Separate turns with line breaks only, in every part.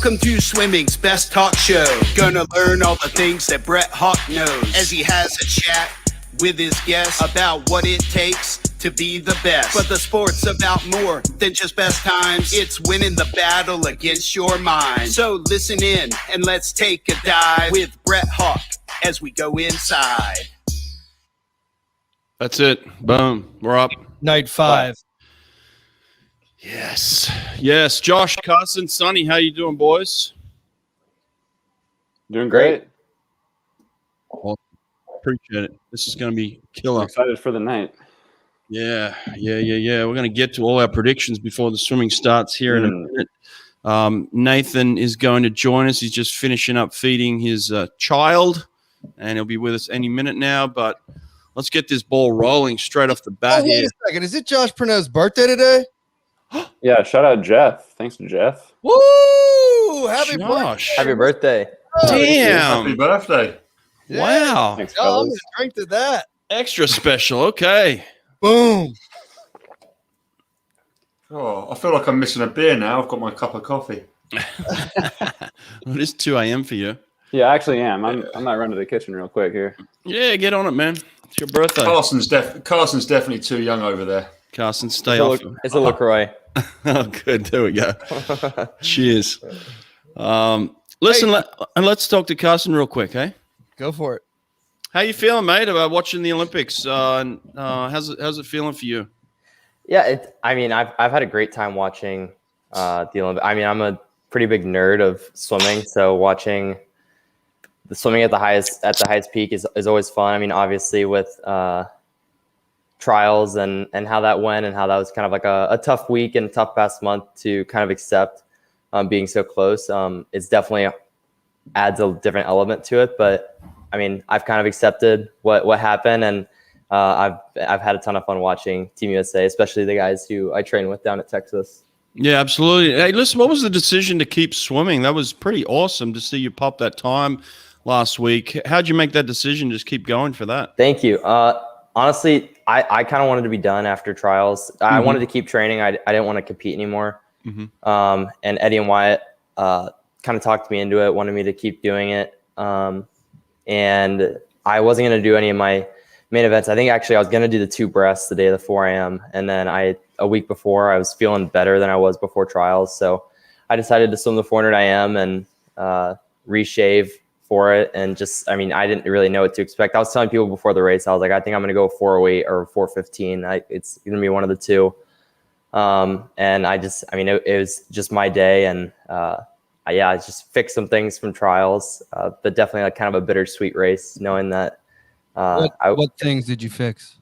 Welcome to swimming's best talk show. Gonna learn all the things that Brett Hawk knows as he has a chat with his guests about what it takes to be the best. But the sport's about more than just best times. It's winning the battle against your mind. So listen in and let's take a dive with Brett Hawk as we go inside.
That's it. Boom. We're up.
Night 5.
Yes. Yes. Josh, Carson, Sonny, how you doing, boys?
Doing great.
Well, appreciate it. This is going to be killer.
I'm excited for the night.
Yeah. We're going to get to all our predictions before the swimming starts here in a minute. Nathan is going to join us. He's just finishing up feeding his child, and he'll be with us any minute now. But let's get this ball rolling straight off the bat
Wait
here.
a second. Is it Josh Prenot's birthday today?
Yeah, shout out Jeff. Thanks to Jeff.
Woo! Happy
Josh.
birthday.
Happy birthday.
Damn.
Happy birthday.
Wow.
Thanks,
Oh, I'm
fellas.
going to drink to that.
Extra special. Okay.
Boom.
Oh, I feel like I'm missing a beer now. I've got my cup of coffee.
Well, it is 2 a.m. for you.
Yeah, I actually am. I might run to the kitchen real quick here.
Yeah, get on it, man. It's your birthday.
Carson's definitely too young over there.
Carson, stay off.
It's a LaCroix.
Oh, good. There we go. Cheers. Listen, let's talk to Carson real quick, hey?
Go for it.
How you feeling, mate, about watching the Olympics? How's it feeling for you?
Yeah, I've had a great time watching the Olympics. I mean, I'm a pretty big nerd of swimming, so watching the swimming at the highest peak is always fun. I mean, obviously with trials and how that went and how that was kind of like a tough week and tough past month to kind of accept being so close. It's definitely adds a different element to it, but I mean, I've kind of accepted what happened, and I've had a ton of fun watching Team USA, especially the guys who I train with down at Texas.
Yeah, absolutely. Hey, listen, what was the decision to keep swimming? That was pretty awesome to see you pop that time last week. How'd you make that decision? Just keep going for that.
Thank you. Honestly, I kind of wanted to be done after trials. I wanted to keep training. I didn't want to compete anymore. And Eddie and Wyatt kind of talked me into it, wanted me to keep doing it. And I wasn't going to do any of my main events. I think actually I was going to do the 2 breasts the day of the 4 a.m. And then a week before, I was feeling better than I was before trials. So I decided to swim the 400 IM and reshave for it. And just, I mean, I didn't really know what to expect. I was telling people before the race, I was like, I think I'm going to go 408 or 415. It's going to be one of the two. And it was just my day. And I just fixed some things from trials, but definitely like kind of a bittersweet race, knowing that.
What things did you fix?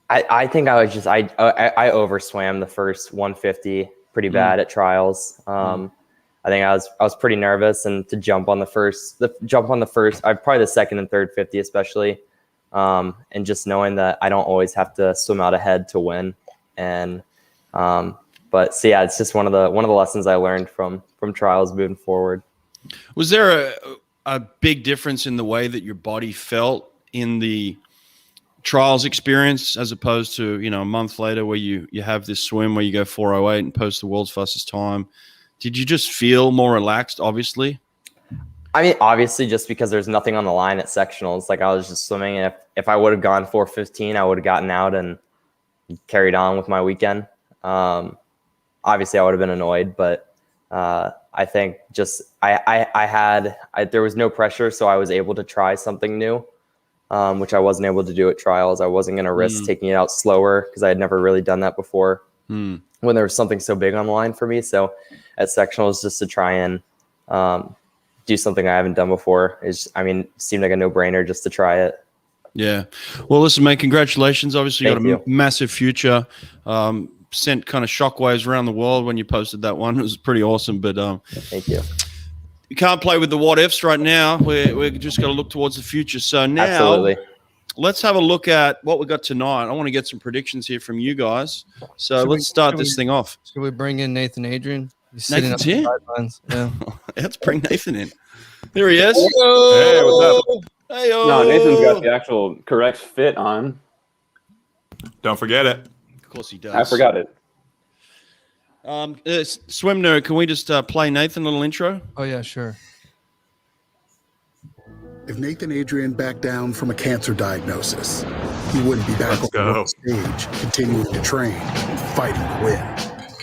I think I was just I overswam the first 150 pretty bad at trials. I think I was pretty nervous, and to jump on the first, probably the second and third 50 especially, and just knowing that I don't always have to swim out ahead to win. And but so yeah, it's just one of the lessons I learned from trials moving forward.
Was there a big difference in the way that your body felt in the trials experience as opposed to, a month later where you have this swim where you go 408 and post the world's fastest time? Did you just feel more relaxed, obviously?
I mean, obviously, just because there's nothing on the line at sectionals. Like, I was just swimming, and if I would have gone 415, I would have gotten out and carried on with my weekend. Obviously, I would have been annoyed, but I think just there was no pressure, so I was able to try something new, which I wasn't able to do at trials. I wasn't going to risk taking it out slower because I had never really done that before when there was something so big on the line for me. So at sectionals, just to try and do something I haven't done before it seemed like a no-brainer just to try it.
Yeah. Well, listen, mate, congratulations. Obviously, you got a massive future. Sent kind of shockwaves around the world when you posted that one. It was pretty awesome. But
thank you.
You can't play with the what ifs right now. We're just got to look towards the future. So now,
absolutely,
let's have a look at what we got tonight. I want to get some predictions here from you guys. So let's start this thing off.
Should we bring in Nathan Adrian?
Nathan's here.
Yeah.
Let's bring Nathan in. There he is.
Hey, what's up?
Hey,
No, Nathan's got the actual correct fit on.
Don't forget it.
Of course he does.
I forgot it.
Swim nerd, can we just play Nathan a little intro?
Oh yeah, sure.
If Nathan Adrian backed down from a cancer diagnosis, he wouldn't be back on the world stage, continuing to train and fighting to win.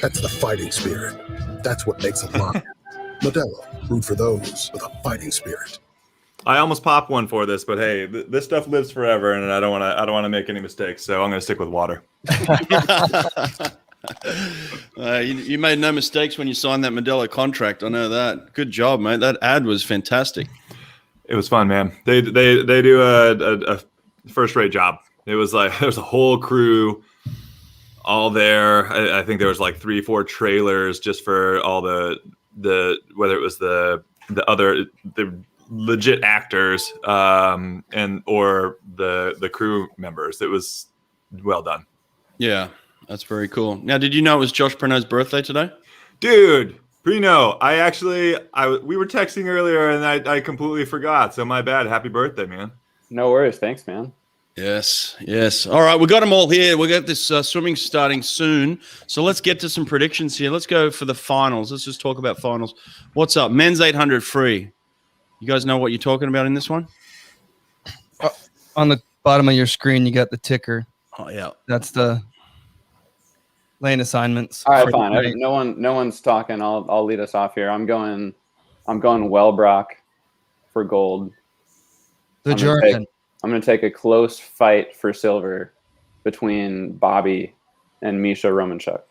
That's the fighting spirit. That's what makes a lion. Modelo, root for those with a fighting spirit.
I almost popped one for this, but hey, this stuff lives forever, and I don't want to make any mistakes, so I'm going to stick with water.
You made no mistakes when you signed that Modelo contract. I know that. Good job, mate. That ad was fantastic.
It was fun, man. They do a first-rate job. It was like there was a whole crew all there. I think there was like 3-4 trailers just for all the whether it was the legit actors and or the crew members. It was well done.
Yeah, that's very cool. Now, did you know it was Josh Prenot's birthday today?
Dude, Prenot, we were texting earlier and I completely forgot. So my bad. Happy birthday, man.
No worries. Thanks, man.
Yes. All right, we got them all here. We got this swimming starting soon. So let's get to some predictions here. Let's go for the finals. Let's just talk about finals. What's up? Men's 800 free. You guys know what you're talking about in this one?
On the bottom of your screen, you got the ticker.
Oh, yeah.
That's the lane assignments.
All right, fine. No one's talking. I'll lead us off here. I'm going Wellbrock for gold.
The German.
I'm going to take a close fight for silver between Bobby and Misha Romanchuk.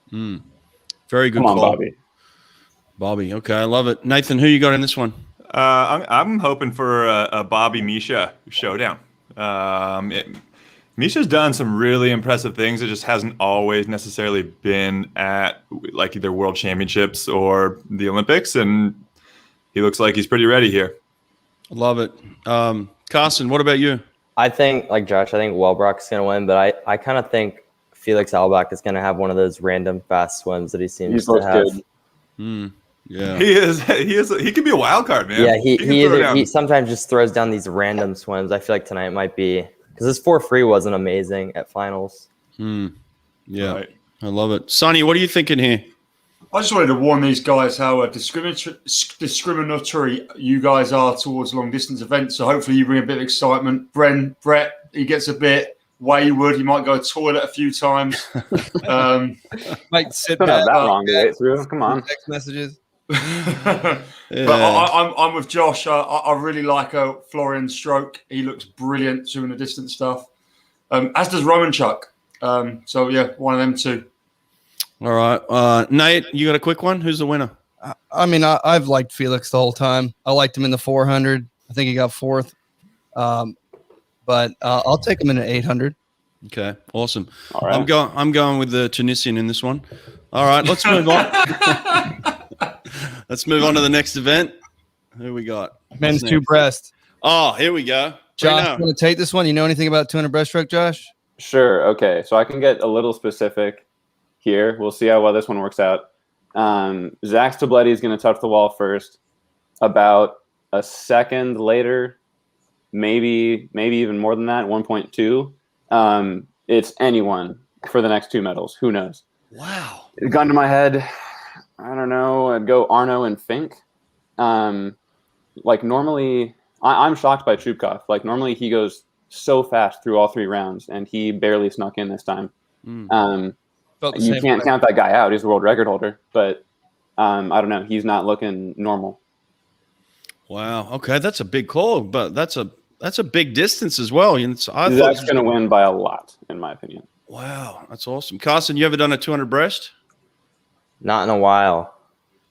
Very good
Come on,
call.
Bobby.
Okay, I love it. Nathan, who you got in this one?
I'm hoping for a Bobby Misha showdown. Misha's done some really impressive things. It just hasn't always necessarily been at like either World Championships or the Olympics, and he looks like he's pretty ready here.
I love it. Carson, what about you?
I think, like Josh, I think Wellbrock's going to win, but I kind of think Felix Albach is going to have one of those random fast swims that he seems to have.
Good.
Yeah,
He is. He could be a wild card, man.
Yeah,
He
he sometimes just throws down these random swims. I feel like tonight might be because his 4-free wasn't amazing at finals.
Yeah,
Right.
I love it. Sonny, what are you thinking here?
I just wanted to warn these guys how discriminatory you guys are towards long distance events. So hopefully you bring a bit of excitement. Brett, he gets a bit wayward. He might go to the toilet a few times.
Might sit
Not
back.
that long to wait through. Come on.
Text messages.
But I'm with Josh. I really like Florian Stroke. He looks brilliant doing the distance stuff. As does Romanchuk. So yeah, one of them two.
All right, Nate, you got a quick one? Who's the winner?
I mean, I've liked Felix the whole time. I liked him in the 400. I think he got fourth. But I'll take him in an 800.
Okay, awesome.
All right.
I'm going with the Tunisian in this one. All right, let's move on. Let's move on to the next event. Who we got?
Men's
What's
2
next?
breast.
Oh, here we go.
Josh,
Prenot.
you want to take this one? You know anything about 200 breaststroke, Josh?
Sure. Okay. So I can get a little specific here. We'll see how well this one works out. Zach Stabletti is going to touch the wall first. About a second later, maybe even more than that, 1.2. It's anyone for the next 2 medals. Who knows?
Wow.
Gun to my head, I don't know. I'd go Arno and Fink. Like normally, I'm shocked by Chupkov. Like normally he goes so fast through all 3 rounds, and he barely snuck in this time. You can't count that guy out. He's the world record holder, but I don't know. He's not looking normal.
Wow. Okay, that's a big call, but that's a big distance as well.
Zach's going to win by a lot, in my opinion.
Wow, that's awesome. Carson, you ever done a 200 breast?
Not in a while.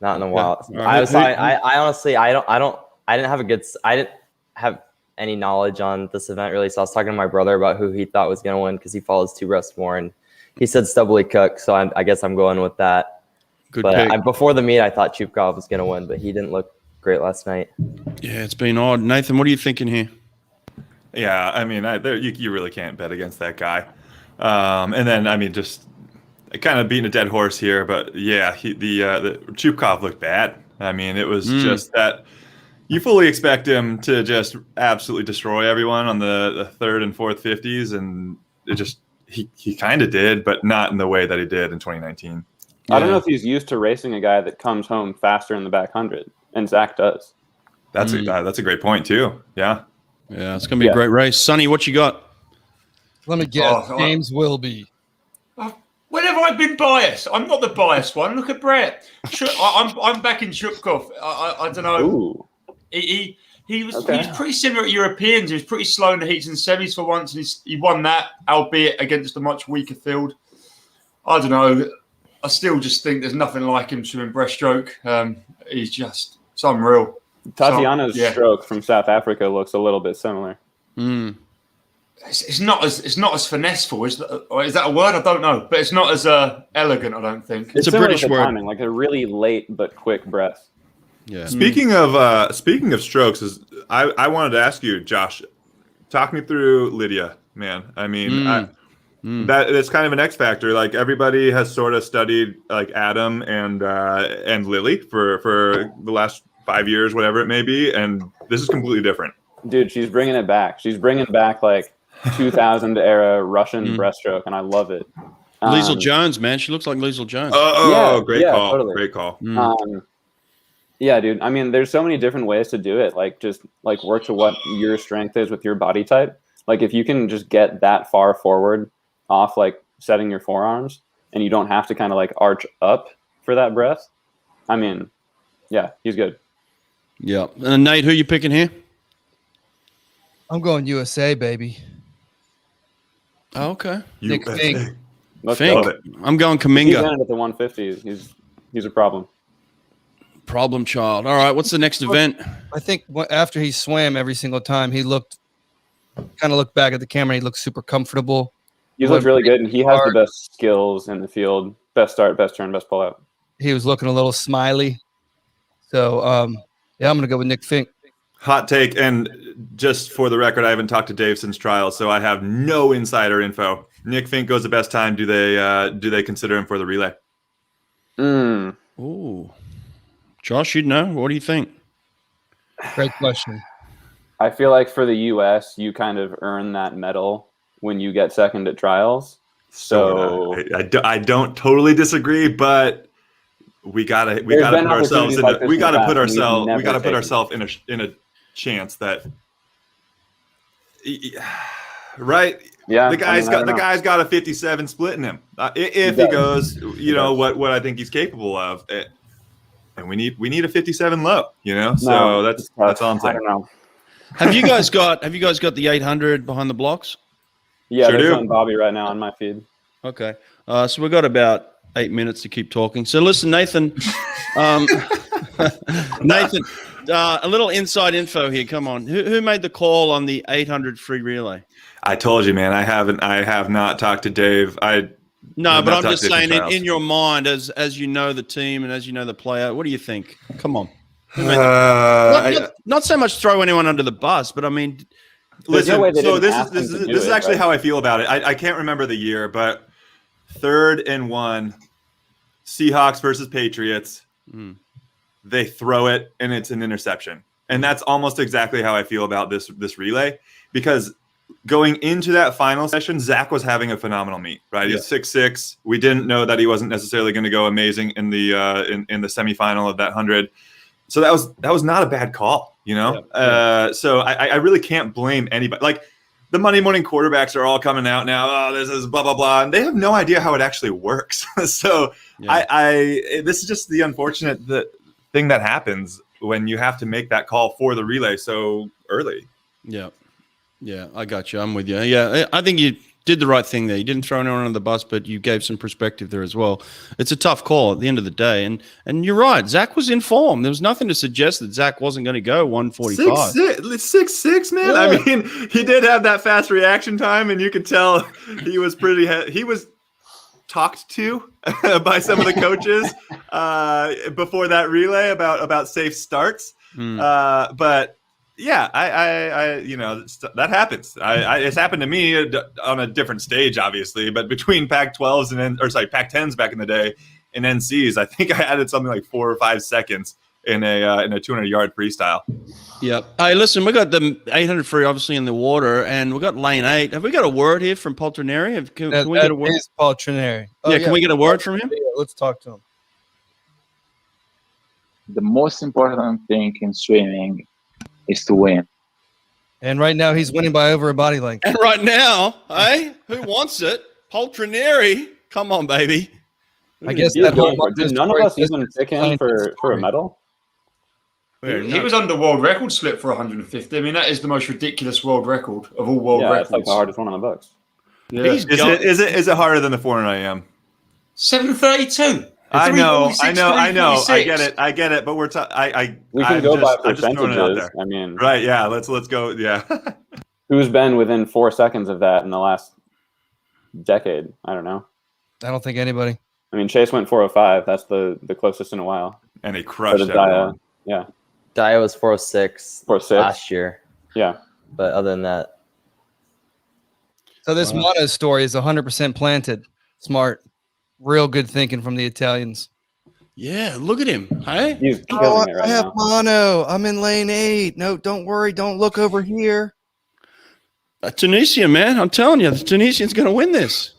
Not in a while.
Right.
I honestly, I didn't have any knowledge on this event really. So I was talking to my brother about who he thought was going to win because he follows 2 breasts more, and he said Stubbly Cook. So I guess I'm going with that.
Good
but
pick.
before the meet, I thought Chupkov was going to win, but he didn't look great last night.
Yeah, it's been odd. Nathan, what are you thinking here?
Yeah, I mean, you really can't bet against that guy. And then, I mean, just kind of beating a dead horse here, but yeah, the Chupkov looked bad. I mean, it was just that you fully expect him to just absolutely destroy everyone on the 3rd and 4th 50s, and it just he kind of did, but not in the way that he did in 2019.
I don't know if he's used to racing a guy that comes home faster in the back 100, and Zach does.
That's a great point too. Yeah.
Yeah, it's going to be a great race. Sonny, what you got?
Let me guess. James Wilby.
When have I been biased? I'm not the biased one. Look at Brett. I'm back in Shupkov. I don't know.
Ooh.
He was pretty similar at Europeans. He was pretty slow in the heats and semis for once, and he won that, albeit against a much weaker field. I don't know. I still just think there's nothing like him swimming breaststroke. He's just unreal.
Tatiana's stroke from South Africa looks a little bit similar.
It's not as finesseful. Is that a word? I don't know, but it's not as elegant. I don't think
it's a British word.
Timing, like a really late but quick breath.
Yeah.
Speaking of strokes, I wanted to ask you, Josh, talk me through Lydia, man. I mean, that's kind of an X factor. Like everybody has sort of studied like Adam and Lily for the last 5 years, whatever it may be, and this is completely different.
Dude, she's bringing it back. She's bringing back like 2000 era Russian breaststroke, and I love it.
Liesl Jones, man, she looks like Liesl Jones.
Great call.
Totally.
Great call.
Yeah, dude. I mean, there's so many different ways to do it. Like, just like work to what your strength is with your body type. Like, if you can just get that far forward off, like setting your forearms, and you don't have to kind of like arch up for that breath. I mean, yeah, he's good.
Yeah. And Nate, who you picking here?
I'm going USA, baby.
Oh, okay.
Nick Fink.
Fink. I'm going Kaminga.
He's in at the 150. He's a problem.
Problem child. All right. What's the next event?
I think after he swam every single time, he looked back at the camera. He looked super comfortable.
He looked really good, and he has the best skills in the field. Best start, best turn, best pull out.
He was looking a little smiley. So, yeah, I'm going to go with Nick Fink.
Hot take, and just for the record, I haven't talked to Dave since trials, so I have no insider info. Nick Fink goes the best time. Do they consider him for the relay?
Ooh. Josh, you'd know. What do you think?
Great question.
I feel like for the U.S., you kind of earn that medal when you get second at trials. So
I don't totally disagree, but we gotta put ourselves in a chance that, right?
Yeah,
the guy's got a 57 split in him. If he goes, what I think he's capable of, and we need a 57 low, So that's all I'm saying.
I don't know.
Have you guys got the 800 behind the blocks?
Yeah,
Sure
there's
do.
one Bobby right now on my feed.
Okay. So we've got about 8 minutes to keep talking. So listen, Nathan, Nathan, a little inside info here. Come on. Who made the call on the 800 free relay?
I told you, man. I have not talked to Dave.
No, but I'm just saying in your mind, as you know the team and as you know the player, what do you think? Come on. Not so much throw anyone under the bus, but I mean,
listen.
No
So this is actually how I feel about it. I can't remember the year, but 3rd and 1, Seahawks versus Patriots. They throw it and it's an interception, and that's almost exactly how I feel about this relay, because going into that final session, Zach was having a phenomenal meet, right? He's 6'6". We didn't know that he wasn't necessarily going to go amazing in the semifinal of that 100. So that was not a bad call, So I really can't blame anybody. Like the Monday morning quarterbacks are all coming out now. Oh, this is blah blah blah, and they have no idea how it actually works. So this is just the unfortunate thing that happens when you have to make that call for the relay so early.
Yeah, I got you. I'm with you. Yeah, I think you did the right thing there. You didn't throw anyone under the bus, but you gave some perspective there as well. It's a tough call at the end of the day. And you're right. Zach was in form. There was nothing to suggest that Zach wasn't going to go 145.
6'6", man. Yeah. I mean, he did have that fast reaction time, and you could tell he was he was talked to by some of the coaches before that relay about safe starts. But yeah, I that happens. It's happened to me on a different stage, obviously, but between Pac-12s Pac-10s back in the day and NCs, I think I added something like 4 or 5 seconds in a 200-yard freestyle.
Yep. Hey, listen, we got the 800 free obviously in the water, and we got lane 8. Have we got a word here from Poltrineri? Can we get a word?
Is Poltrineri.
Yeah, can we get a word from him?
Yeah, let's talk to him.
The most important thing in swimming is to win.
And right now he's winning by over a body length.
And right now, hey, who wants it? Poltrineri. Come on, baby.
I guess
He's
that
going for it. Did none of us even pick him for a medal?
He was under world record slip for 150. I mean, that is the most ridiculous world record of all world records.
It's like the hardest one on the books.
Yeah.
Is it harder than the 400 IM?
732.
I know. I get it. But we
can go by
I'm just throwing it out there.
percentages. I mean,
right? Yeah. Let's go. Yeah.
who's been within 4 seconds of that in the last decade? I don't know.
I don't think anybody.
I mean, Chase went 405. That's the closest in a while.
And he crushed
Daya. Yeah.
Daya was 406 last year.
Yeah.
But other than that.
So this Mono story is 100% planted. Smart. Real good thinking from the Italians.
Yeah, look at him. Hey?
He's killing it right
I have
now.
mono. I'm in lane 8. No, don't worry. Don't look over here.
Tunisia, man. I'm telling you, the Tunisian's going to win this.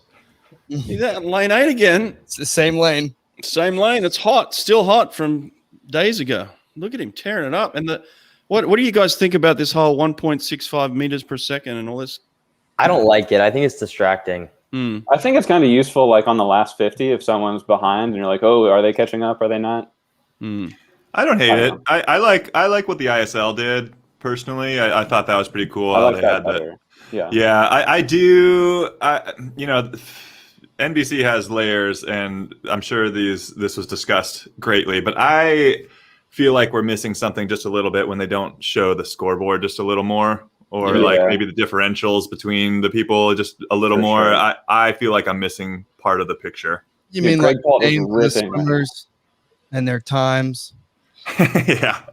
He's out in lane 8 again.
It's the same lane.
Same lane. It's hot. Still hot from days ago. Look at him tearing it up. And what do you guys think about this whole 1.65 meters per second and all this?
I don't like it. I think it's distracting.
I think it's kind of useful, like on the last 50, if someone's behind and you're like, oh, are they catching up? Are they not?
I don't hate it. I like what the ISL did personally. I thought that was pretty cool.
I like that better.
Yeah, I do. NBC has layers, and I'm sure this was discussed greatly, but I feel like we're missing something just a little bit when they don't show the scoreboard just a little more, or like maybe the differentials between the people just a little more. Sure. I feel like I'm missing part of the picture.
You mean like the swimmers and their times?
Yeah.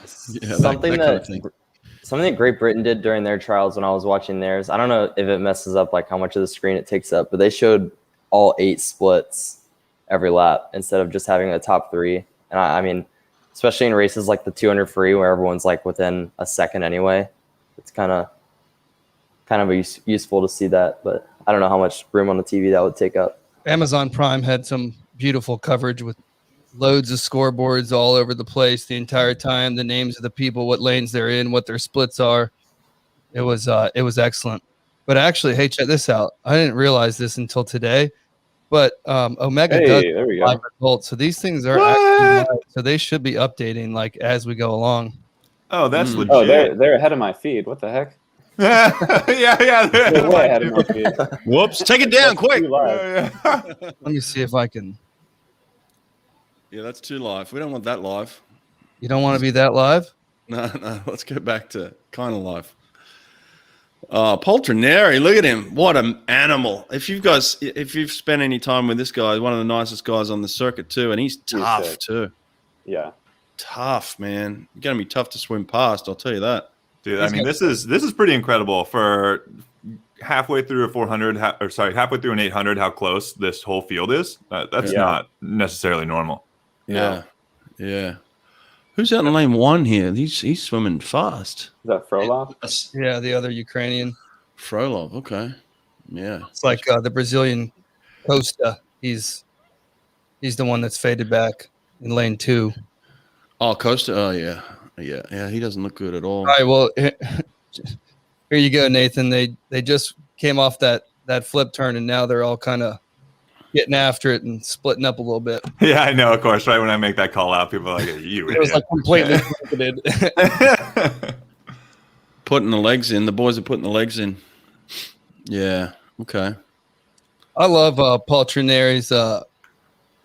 Something that Great Britain did during their trials when I was watching theirs. I don't know if it messes up like how much of the screen it takes up, but they showed all 8 splits every lap instead of just having a top 3. And I mean, especially in races like the 200 free where everyone's like within a second anyway, it's kind of useful to see that. But I don't know how much room on the TV that would take up.
Amazon Prime had some beautiful coverage with loads of scoreboards all over the place the entire time, the names of the people, what lanes they're in, what their splits are. It was excellent. But actually, hey, check this out. I didn't realize this until today, but Omega does live results. So these things are actually live, so they should be updating like as we go along.
Oh, that's legit.
Oh, they're ahead of my feed. What the heck?
yeah.
They're way ahead of my feed.
Whoops! Take it down quick.
Let me see if I can.
Yeah, that's too live. We don't want that live.
You don't want to be that live?
No. Let's go back to kind of live. Poltrineri, look at him. What an animal. If you've spent any time with this guy, one of the nicest guys on the circuit too, and he's tough too.
Yeah.
Tough, man. You're going to be tough to swim past, I'll tell you that.
Dude, I mean, this is pretty incredible for halfway through a 400, halfway through an 800, how close this whole field is. That's not necessarily normal.
Yeah. Who's out in lane 1 here? He's swimming fast.
Is that Frolov?
Yeah, the other Ukrainian.
Frolov, okay. Yeah.
It's like the Brazilian Costa. He's the one that's faded back in lane 2.
Oh, Costa. Oh, yeah. He doesn't look good at all.
All right, well, here you go, Nathan. They just came off that flip turn, and now they're all kind of getting after it and splitting up a little bit.
Yeah, I know, of course. Right when I make that call out, people are like, you
It was like completely blanketed.
Putting the legs in. The boys are putting the legs in. Yeah, okay.
I love Poltrineri's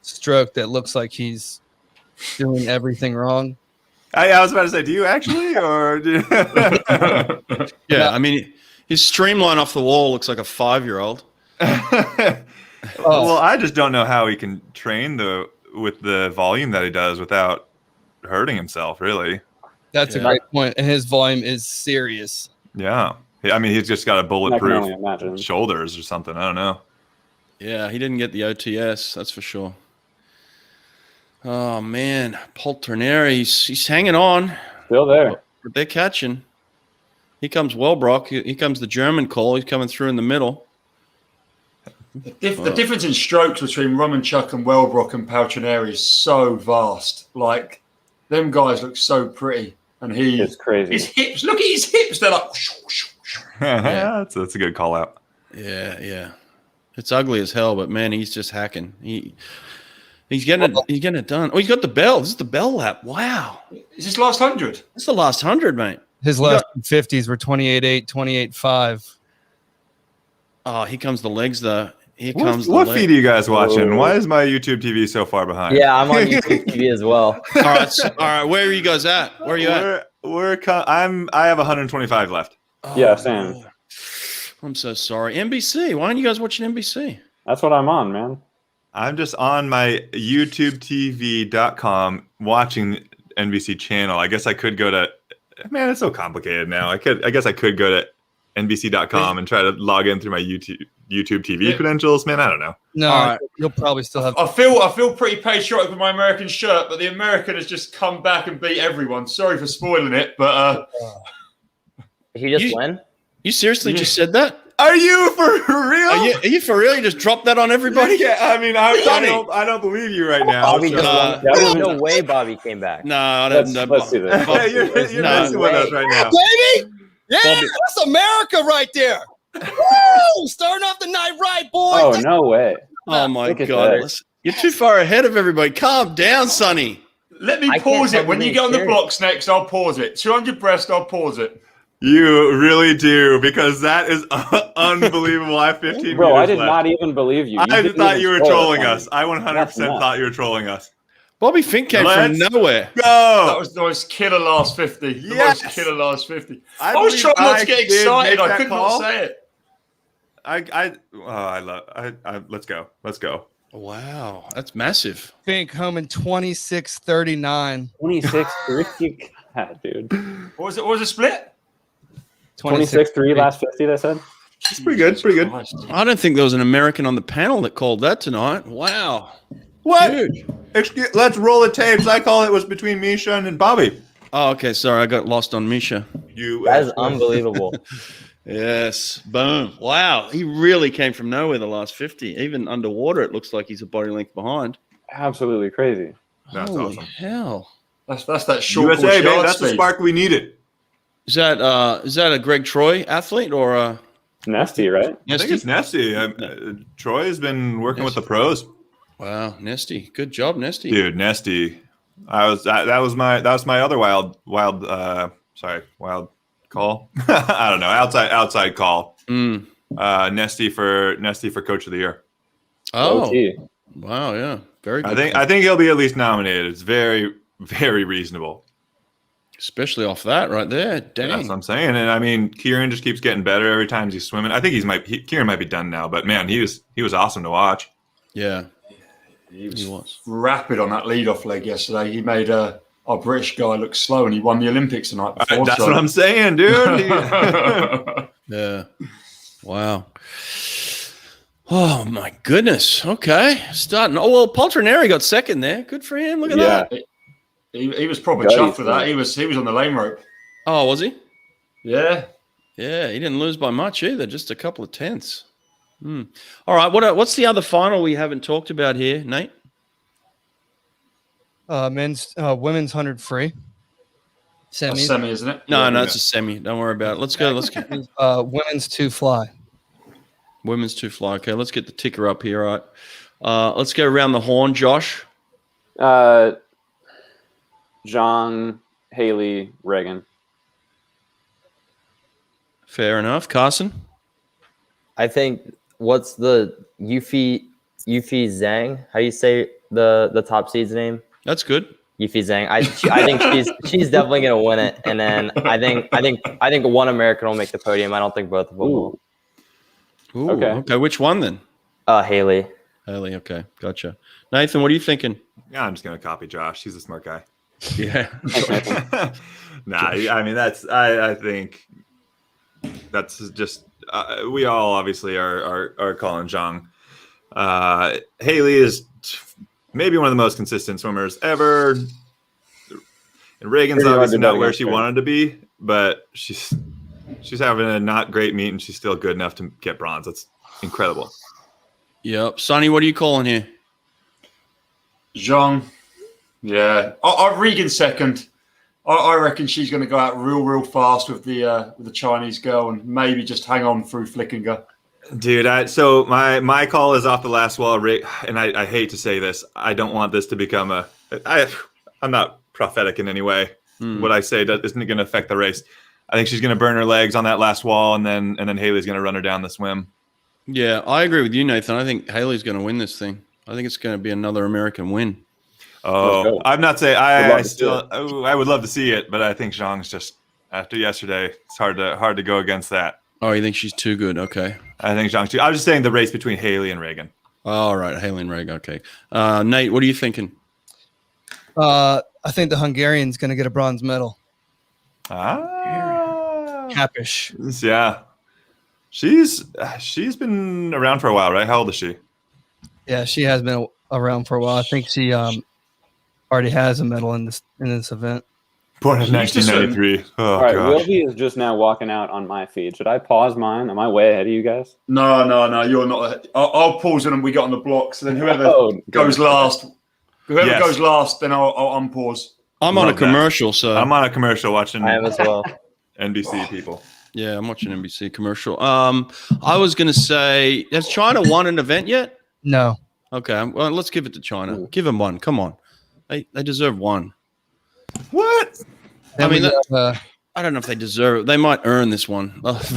stroke that looks like he's doing everything wrong.
I was about to say, do you actually? Or
Yeah, I mean, his streamline off the wall looks like a 5-year-old.
Well, I just don't know how he can train with the volume that he does without hurting himself, really.
That's a great point. And his volume is serious.
Yeah. I mean, he's just got a bulletproof shoulders or something. I don't know.
Yeah, he didn't get the OTS, that's for sure. Oh man, Polterneri, he's hanging on.
Still there.
But they're catching. Here comes Wellbrock. Here comes the German call. He's coming through in the middle.
The difference in strokes between Romanchuk and Wellbrock and Polterneri is so vast. Like, them guys look so pretty. And
It's crazy.
His hips, look at his hips. They're like...
Yeah, that's a good call out.
Yeah. It's ugly as hell, but man, he's just hacking. He's getting it done. Oh, he's got the bell. This is the bell lap. Wow.
Is this last 100?
This is the last 100, mate.
His last 50s were 28.8, 28.5.
Oh, here comes the legs, though. Here
What,
comes
what
the
feed
leg.
are you guys watching? Why is my YouTube TV so far behind?
Yeah, I'm on YouTube TV as well.
All right. Where are you guys at? Where are you at?
I have 125 left.
Yeah, same.
I'm so sorry. NBC. Why aren't you guys watching NBC?
That's what I'm on, man.
I'm just on my YouTubeTV.com watching NBC channel. I guess I could go to. Man, it's so complicated now. I guess I could go to NBC.com and try to log in through my YouTube TV credentials. Man, I don't know.
No,
right.
You'll probably still have.
I feel pretty patriotic with my American shirt, but the American has just come back and beat everyone. Sorry for spoiling it, but
He just win?
You seriously just said that?
Are you for real?
Are you for real? You just dropped that on everybody?
Yeah, I mean, I don't believe you right now.
Bobby
so-
just won. There's no way Bobby came back.
No, I don't know.
Let's see this.
You're messing with us right now.
Baby! Yeah,
Bobby.
that's America right there. Woo! Starting off the night right, boys.
Oh, no way.
Oh, my
Look at
God.
that.
You're too far ahead of everybody. Calm down, Sonny.
let me
I
pause
can't
it. When
have
you get on the
any
blocks next, I'll pause it. 200 breast, I'll pause it.
You really do, because that is unbelievable. I have 15
Bro,
meters
I did
left.
not even believe you.
I
didn't
thought
even
you were
spoil it
trolling
for me.
us. I 100%
That's nuts.
thought you were trolling us.
Bobby Fink came
Let's
from nowhere.
That
Go!
was the most killer last 50. The
Yes!
most killer last 50.
I
I was
believe
trying not
I
to get
did
excited.
make
I
that
could
call.
not say it.
Let's go. Let's go.
Wow. That's massive.
Fink home in 26.39.
26-3. God, dude.
What was the split?
26-3 last 50, they said?
It's pretty good. Pretty good.
Christ.
I don't think there was an American on the panel that called that tonight. Wow.
What?
Huge.
Let's roll the tapes. I call it was between Misha and Bobby.
Oh, okay. Sorry. I got lost on Misha.
That is unbelievable.
Yes. Boom. Wow. He really came from nowhere the last 50. Even underwater, it looks like he's a body length behind.
Absolutely crazy.
That's
Holy
awesome.
hell.
That's that short
USA,
course
man.
yard
That's the
speed.
spark we needed.
Is that a Greg Troy athlete or a
Nasty, right?
I think it's Nesty. Troy has been working with the pros.
Wow, Nesty. Good job, Nesty.
Dude, Nesty. That was my other wild call. I don't know. Outside call. Nesty for coach of the year.
Oh.
OT.
Wow, yeah. Very good.
I think he'll be at least nominated. It's very, very reasonable.
Especially off that right there. Dang.
That's what I'm saying. And I mean, Kieran just keeps getting better every time he's swimming. I think Kieran might be done now, but man, he was awesome to watch.
Yeah.
He was rapid on that lead-off leg yesterday. He made our British guy look slow, and he won the Olympics the night before.
That's what I'm saying, dude.
Yeah. Wow. Oh my goodness. Okay. Starting. Oh well, Polterneri got second there. Good for him. Look at that.
He was proper
Gutty
chuffed with that.
stuff.
He was on the lane rope.
Oh, was he?
Yeah.
Yeah, he didn't lose by much either, just a couple of tenths. All right, what's the other final we haven't talked about here, Nate?
Women's 100 free.
That's
Semis.
semi, isn't it?
No,
Yeah.
it's a semi. Don't worry about it. Let's go.
Women's 2 fly.
Women's 2 fly. Okay, let's get the ticker up here. All right. Let's go around the horn, Josh.
John, Haley, Reagan.
Fair enough. Carson?
I think what's the Yufi Zhang? How you say the top seed's name?
That's good.
Yufi Zhang. I think she's definitely gonna win it. And then I think one American will make the podium. I don't think both of them will.
Ooh,
Okay.
okay. Which one then?
Haley.
Haley. Okay. Gotcha. Nathan, what are you thinking?
Yeah, I'm just gonna copy Josh. He's a smart guy.
Yeah.
Nah, I mean I think that's just we all obviously are calling Zhang. Haley is maybe one of the most consistent swimmers ever. And Reagan's
Pretty hard
obviously
to bet
not where
against
she
her.
wanted to be, but she's having a not great meet, and she's still good enough to get bronze. That's incredible.
Yep. Sonny, what are you calling here?
Zhang. Yeah. Regan second. I reckon she's going to go out real fast with the Chinese girl and maybe just hang on through Flickinger.
Dude, so my call is off the last wall, and I hate to say this. I don't want this to become I'm not prophetic in any way. What I say isn't going to affect the race. I think she's going to burn her legs on that last wall, and then Haley's going to run her down the swim.
Yeah, I agree with you, Nathan. I think Haley's going to win this thing. I think it's going to be another American win.
Oh, I'm not saying I would love to see it, but I think Zhang's just after yesterday. It's hard to go against that.
Oh, you think she's too good? Okay.
I think Zhang's too. I was just saying the race between Haley and Reagan.
All right, Haley and Reagan. Okay. Nate, what are you thinking?
I think the Hungarian's going to get a bronze medal. Capish.
Yeah. She's been around for a while, right? How old is she?
Yeah, she has been around for a while. I think she already has a medal in this event.
Born in 1993. Oh,
all right,
gosh.
Wilby is just now walking out on my feed. Should I pause mine? Am I way ahead of you guys?
No, you're not. I'll pause it and we get on the block. So then whoever goes last, then I'll unpause.
I'm on a commercial, so
I'm on a commercial watching.
I am as well.
NBC people.
Yeah, I'm watching NBC commercial. I was going to say, has China won an event yet?
No.
Okay, well, let's give it to China. Give them one. Come on, they deserve one.
What?
I mean, I don't know if they deserve it. They might earn this one.
All right.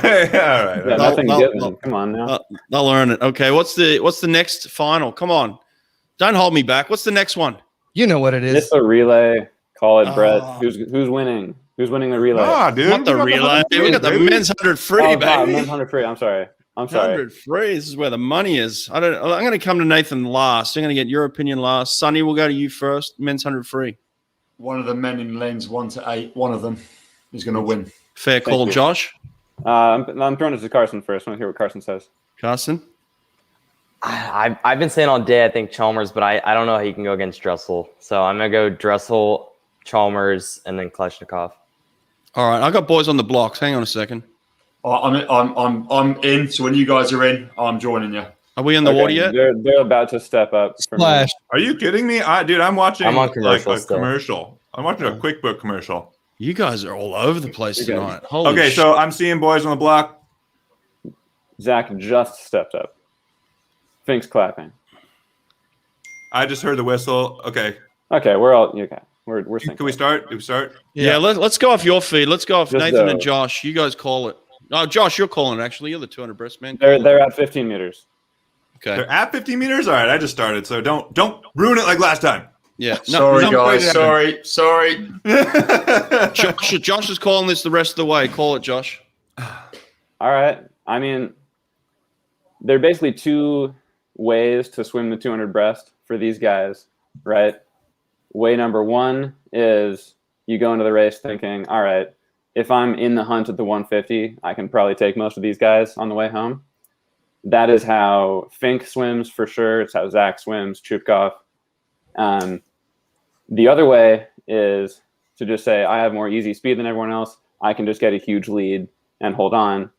Yeah, nothing given. Come on now.
They'll earn it. Okay, what's the next final? Come on, don't hold me back. What's the next one?
You know what it is.
It's a relay. Call it Brett. Who's winning? Who's winning the relay?
Ah, dude.
Not the relay. We got the men's 100 free, baby.
Men's 100 free. I'm sorry.
100 free. This is where the money is. I'm going to come to Nathan last. I'm going to get your opinion last. Sonny, we'll go to you first. Men's 100 free.
One of the men in lanes 1 to 8. One of them is going to win.
Fair call, Josh.
I'm throwing it to Carson first. I want to hear what Carson says.
Carson?
I've been saying all day I think Chalmers, but I don't know how he can go against Dressel. So I'm going to go Dressel, Chalmers, and then Kleshnikov.
All right, I got boys on the blocks. Hang on a second.
I'm in. So when you guys are in, I'm joining you.
Are we in the water yet?
They're about to step up.
Splash.
Are you kidding me? Dude, I'm watching
I'm on commercial
a commercial. I'm watching a QuickBook commercial.
You guys are all over the place tonight. Holy
Okay, so I'm seeing boys on the block.
Zach just stepped up. Fink's clapping.
I just heard the whistle. Okay.
Okay, we're all okay. We're synced.
Can we start? Do we start?
Yeah, let's go off your feed. Let's go off
Just
Nathan and Josh. You guys call it. Oh, Josh, you're calling it, actually. You're the 200 breast man.
They're at 15 meters.
Okay.
They're at 15 meters? All right, I just started, so don't ruin it like last time.
Yeah.
Sorry, guys. Sorry.
Josh is calling this the rest of the way. Call it, Josh.
All right. I mean, there are basically two ways to swim the 200 breast for these guys, right? Way number one is you go into the race thinking, all right, if I'm in the hunt at the 150, I can probably take most of these guys on the way home. That is how Fink swims for sure. It's how Zach swims, Chupkov. The other way is to just say, I have more easy speed than everyone else. I can just get a huge lead and hold on.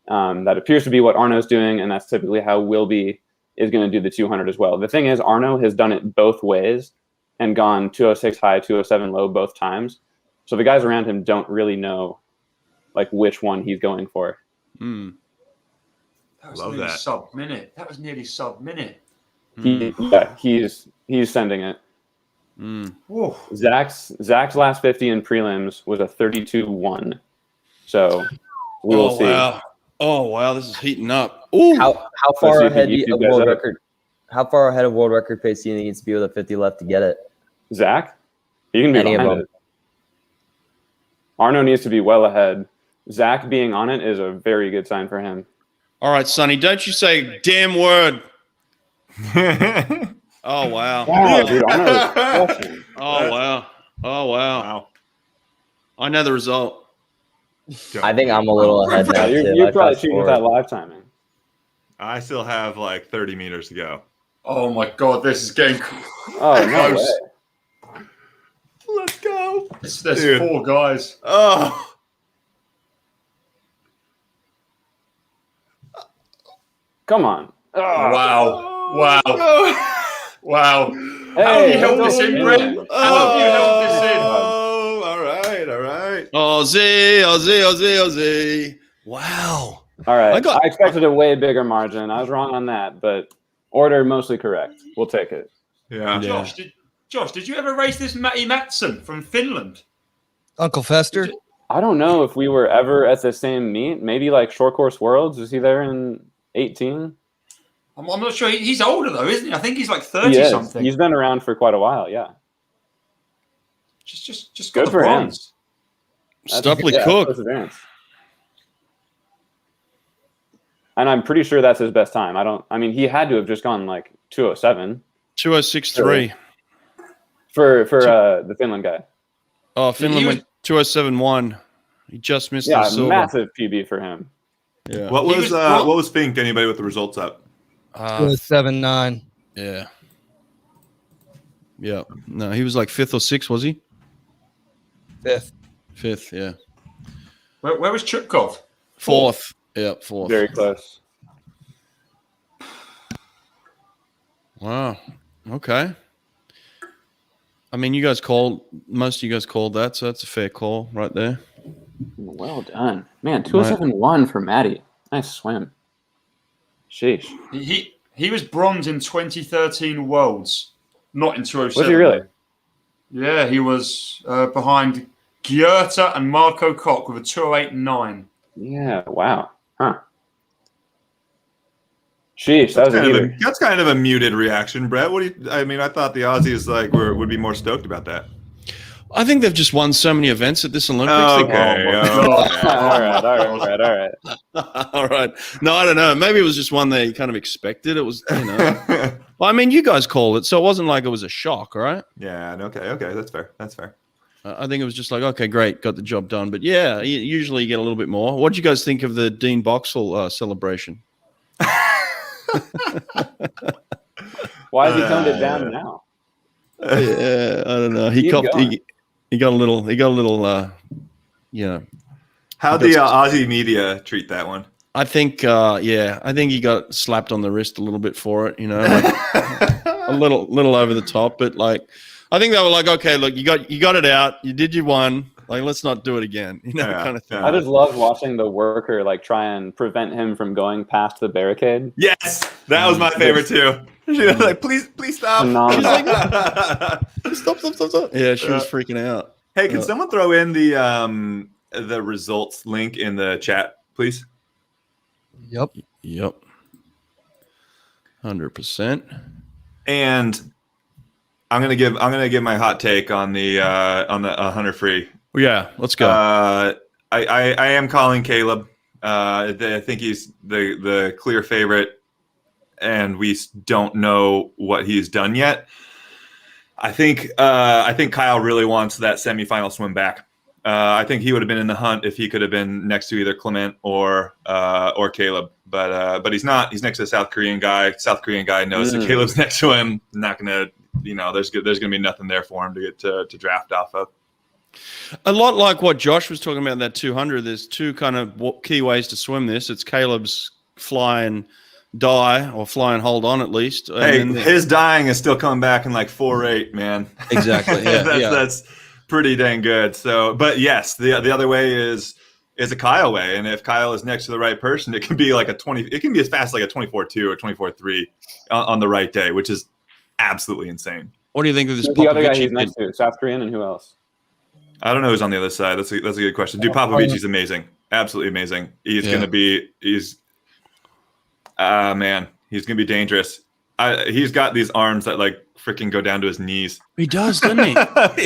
That appears to be what Arno's doing, and that's typically how Wilby is going to do the 200 as well. The thing is, Arno has done it both ways and gone 206 high, 207 low both times. So the guys around him don't really know like which one he's going for.
That was
Love
nearly
that.
sub-minute. That was nearly sub-minute.
He's sending it. Zach's last 50 in prelims was a 32-1. So we will see.
Wow. Oh wow, this is heating up. Ooh.
How far
see if
ahead
you
of
guys
world
up.
record? How far ahead of world record pace do you think he needs to be with a 50 left to get it?
Zach, he can be
Any of
behind
them.
it. Arno needs to be well ahead. Zach being on it is a very good sign for him.
All right, Sonny, don't you say a damn word. Oh wow.
Wow, dude, Arno is crushing.
Oh wow. Oh wow.
Wow.
I know the result.
I think I'm a little ahead now.
Yeah,
too.
you're
I
probably
fast
shooting with
forward.
that live timing.
I still have like 30 meters to go.
Oh my God, this is getting
Oh, no
close.
way.
Let's go.
There's
Dude.
4 guys.
Oh.
Come on. Oh.
Wow. Wow.
Hey,
How have you held
let's
this
go
in, Brett?
Finland.
How have you held this in?
Oh, all right.
Aussie. Wow.
All right.
I
I expected a way bigger margin. I was wrong on that, but order mostly correct. We'll take it.
Yeah.
Josh, did you ever race this Matty Matson from Finland?
Uncle Fester.
I don't know if we were ever at the same meet. Maybe like Short Course Worlds. Was he there in 18?
I'm not sure. He's older though, isn't he? I think he's like
He
30
is.
something.
He's been around for quite a while. Yeah.
Just
Good
got the
for him.
bronze.
Stupley
Yeah,
Cook.
close advance. And I'm pretty sure that's his best time. I mean, he had to have just gone like 207
2063.
for the Finland guy.
Oh, Finland went 2071. He just missed the
Yeah,
silver.
massive PB for him.
Yeah.
What was Fink? Anybody with the results up?
7-9.
Yeah. Yeah. No, he was like 5th or 6th, was he?
5th.
5th, yeah.
Where was Chupkov?
4th. Yeah, 4th.
Very close.
Wow. Okay. I mean, most of you guys called that, so that's a fair call right there.
Well done. Man, 207.1 for Matty. Nice swim. Sheesh.
He was bronze in 2013 Worlds, not in 207.
Was he really?
Yeah, he was behind Gjörta and Marco Koch with a 208.9.
Yeah, wow. Huh. Sheesh, that was a heater.
That's kind of a muted reaction, Brett. I thought the Aussies would be more stoked about that.
I think they've just won so many events at this Olympics.
Okay.
All right.
All right. No, I don't know. Maybe it was just one they kind of expected. It was, Well, I mean, you guys called it, so it wasn't like it was a shock, right?
Yeah. Okay. That's fair.
I think it was just like, okay, great, got the job done. But yeah, usually you get a little bit more. What do you guys think of the Dean Boxall celebration?
Why has he toned it down now?
Yeah, I don't know. He got a little.
How'd the Aussie media treat that one?
I think he got slapped on the wrist a little bit for it. Like, a little over the top, but like, I think they were like, okay, look, you got it out, you did your one. Like, let's not do it again, kind of thing.
I just love watching the worker like try and prevent him from going past the barricade.
Yes, that was my favorite too. She was like, please stop.
She's like,
stop. Yeah, she was freaking out.
Hey, can someone throw in the results link in the chat, please?
Yep.
100%.
And I'm gonna give my hot take on the 100 free.
Yeah, let's go.
I am calling Caleb. I think he's the clear favorite, and we don't know what he's done yet. I think Kyle really wants that semifinal swim back. I think he would have been in the hunt if he could have been next to either Clement or Caleb, but he's not. He's next to a South Korean guy. South Korean guy knows that Caleb's next to him. Not gonna, there's gonna be nothing there for him to get to draft off of.
A lot like what Josh was talking about in that 200. There's two kind of key ways to swim this. It's Caleb's fly and die, or fly and hold on at least.
Hey, his dying is still coming back in like 4.8, man.
Exactly. Yeah,
that's pretty dang good. So, but yes, the other way is a Kyle way, and if Kyle is next to the right person, it can be like it can be as fast as like a 24.2 or 24.3 on the right day, which is absolutely insane.
What do you think of this?
The other guy he's next to, South Korean, and who else?
I don't know who's on the other side. That's a good question. Dude, Popovici's amazing. Absolutely amazing. He's going to be he's going to be dangerous. He's got these arms that like freaking go down to his knees.
He does, doesn't he?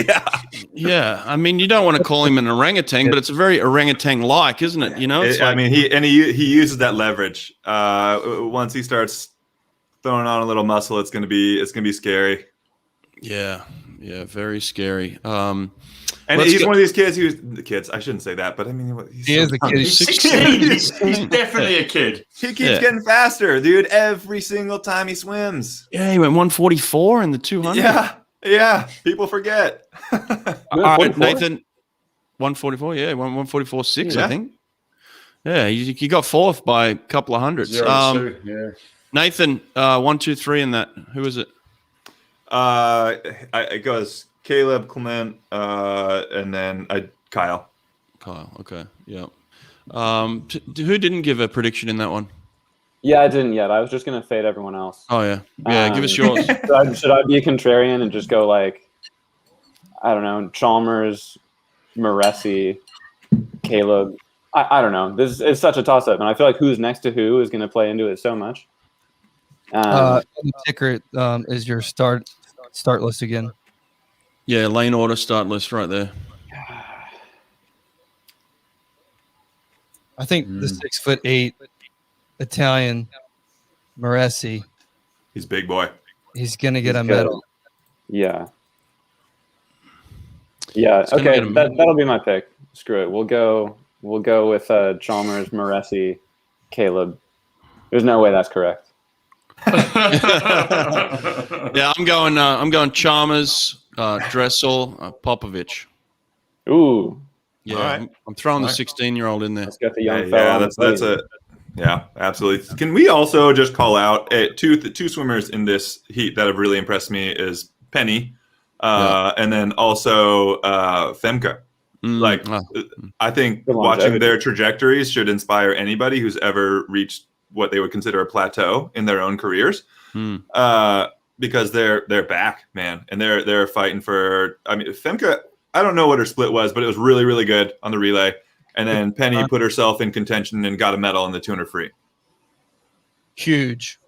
Yeah.
Yeah. I mean, you don't want to call him an orangutan, but it's a very orangutan-like, isn't it?
He uses that leverage. Once he starts throwing on a little muscle, it's going to be scary.
Yeah. Yeah, very scary.
And he's one of these kids I shouldn't say that, but I mean,
He is a kid.
He's 16. He's definitely a kid.
He keeps getting faster, dude, every single time he swims.
Yeah, he went 144 in the 200.
Yeah. People forget.
All right, Nathan, 144. Yeah, 144.6, I think. Yeah, he got fourth by a couple of hundreds.
0-2, yeah.
Nathan, 1, 2, 3 in that. Who is it?
It goes Caleb, Clement, and then Kyle.
Kyle. Okay. Yeah. Who didn't give a prediction in that one?
Yeah, I didn't yet. I was just gonna fade everyone else.
Oh yeah. Yeah. Give us yours.
Should I be a contrarian and just go like, I don't know, Chalmers, Moresi, Caleb? I don't know. This is such a toss up, and I feel like who's next to who is gonna play into it so much.
Ticker is your start list again.
Yeah, lane order start list right there.
I think the 6'8" Italian Moresi.
He's a big boy.
He's gonna get a medal.
Yeah. Okay, that'll be my pick. Screw it. We'll go with Chalmers, Moresi, Caleb. There's no way that's correct.
Yeah, I'm going Chalmers, Dressel, Popovich.
Ooh.
Yeah,
right.
I'm throwing the 16-year-old in there.
Let's get the young fella.
That's it. Yeah, absolutely. Can we also just call out two swimmers in this heat that have really impressed me is Penny, and then also Femke. I think watching their trajectories should inspire anybody who's ever reached what they would consider a plateau in their own careers, because they're back, man, and they're fighting for. I mean, Femke, I don't know what her split was, but it was really, really good on the relay. And then Penny put herself in contention and got a medal in the 200 free.
Huge.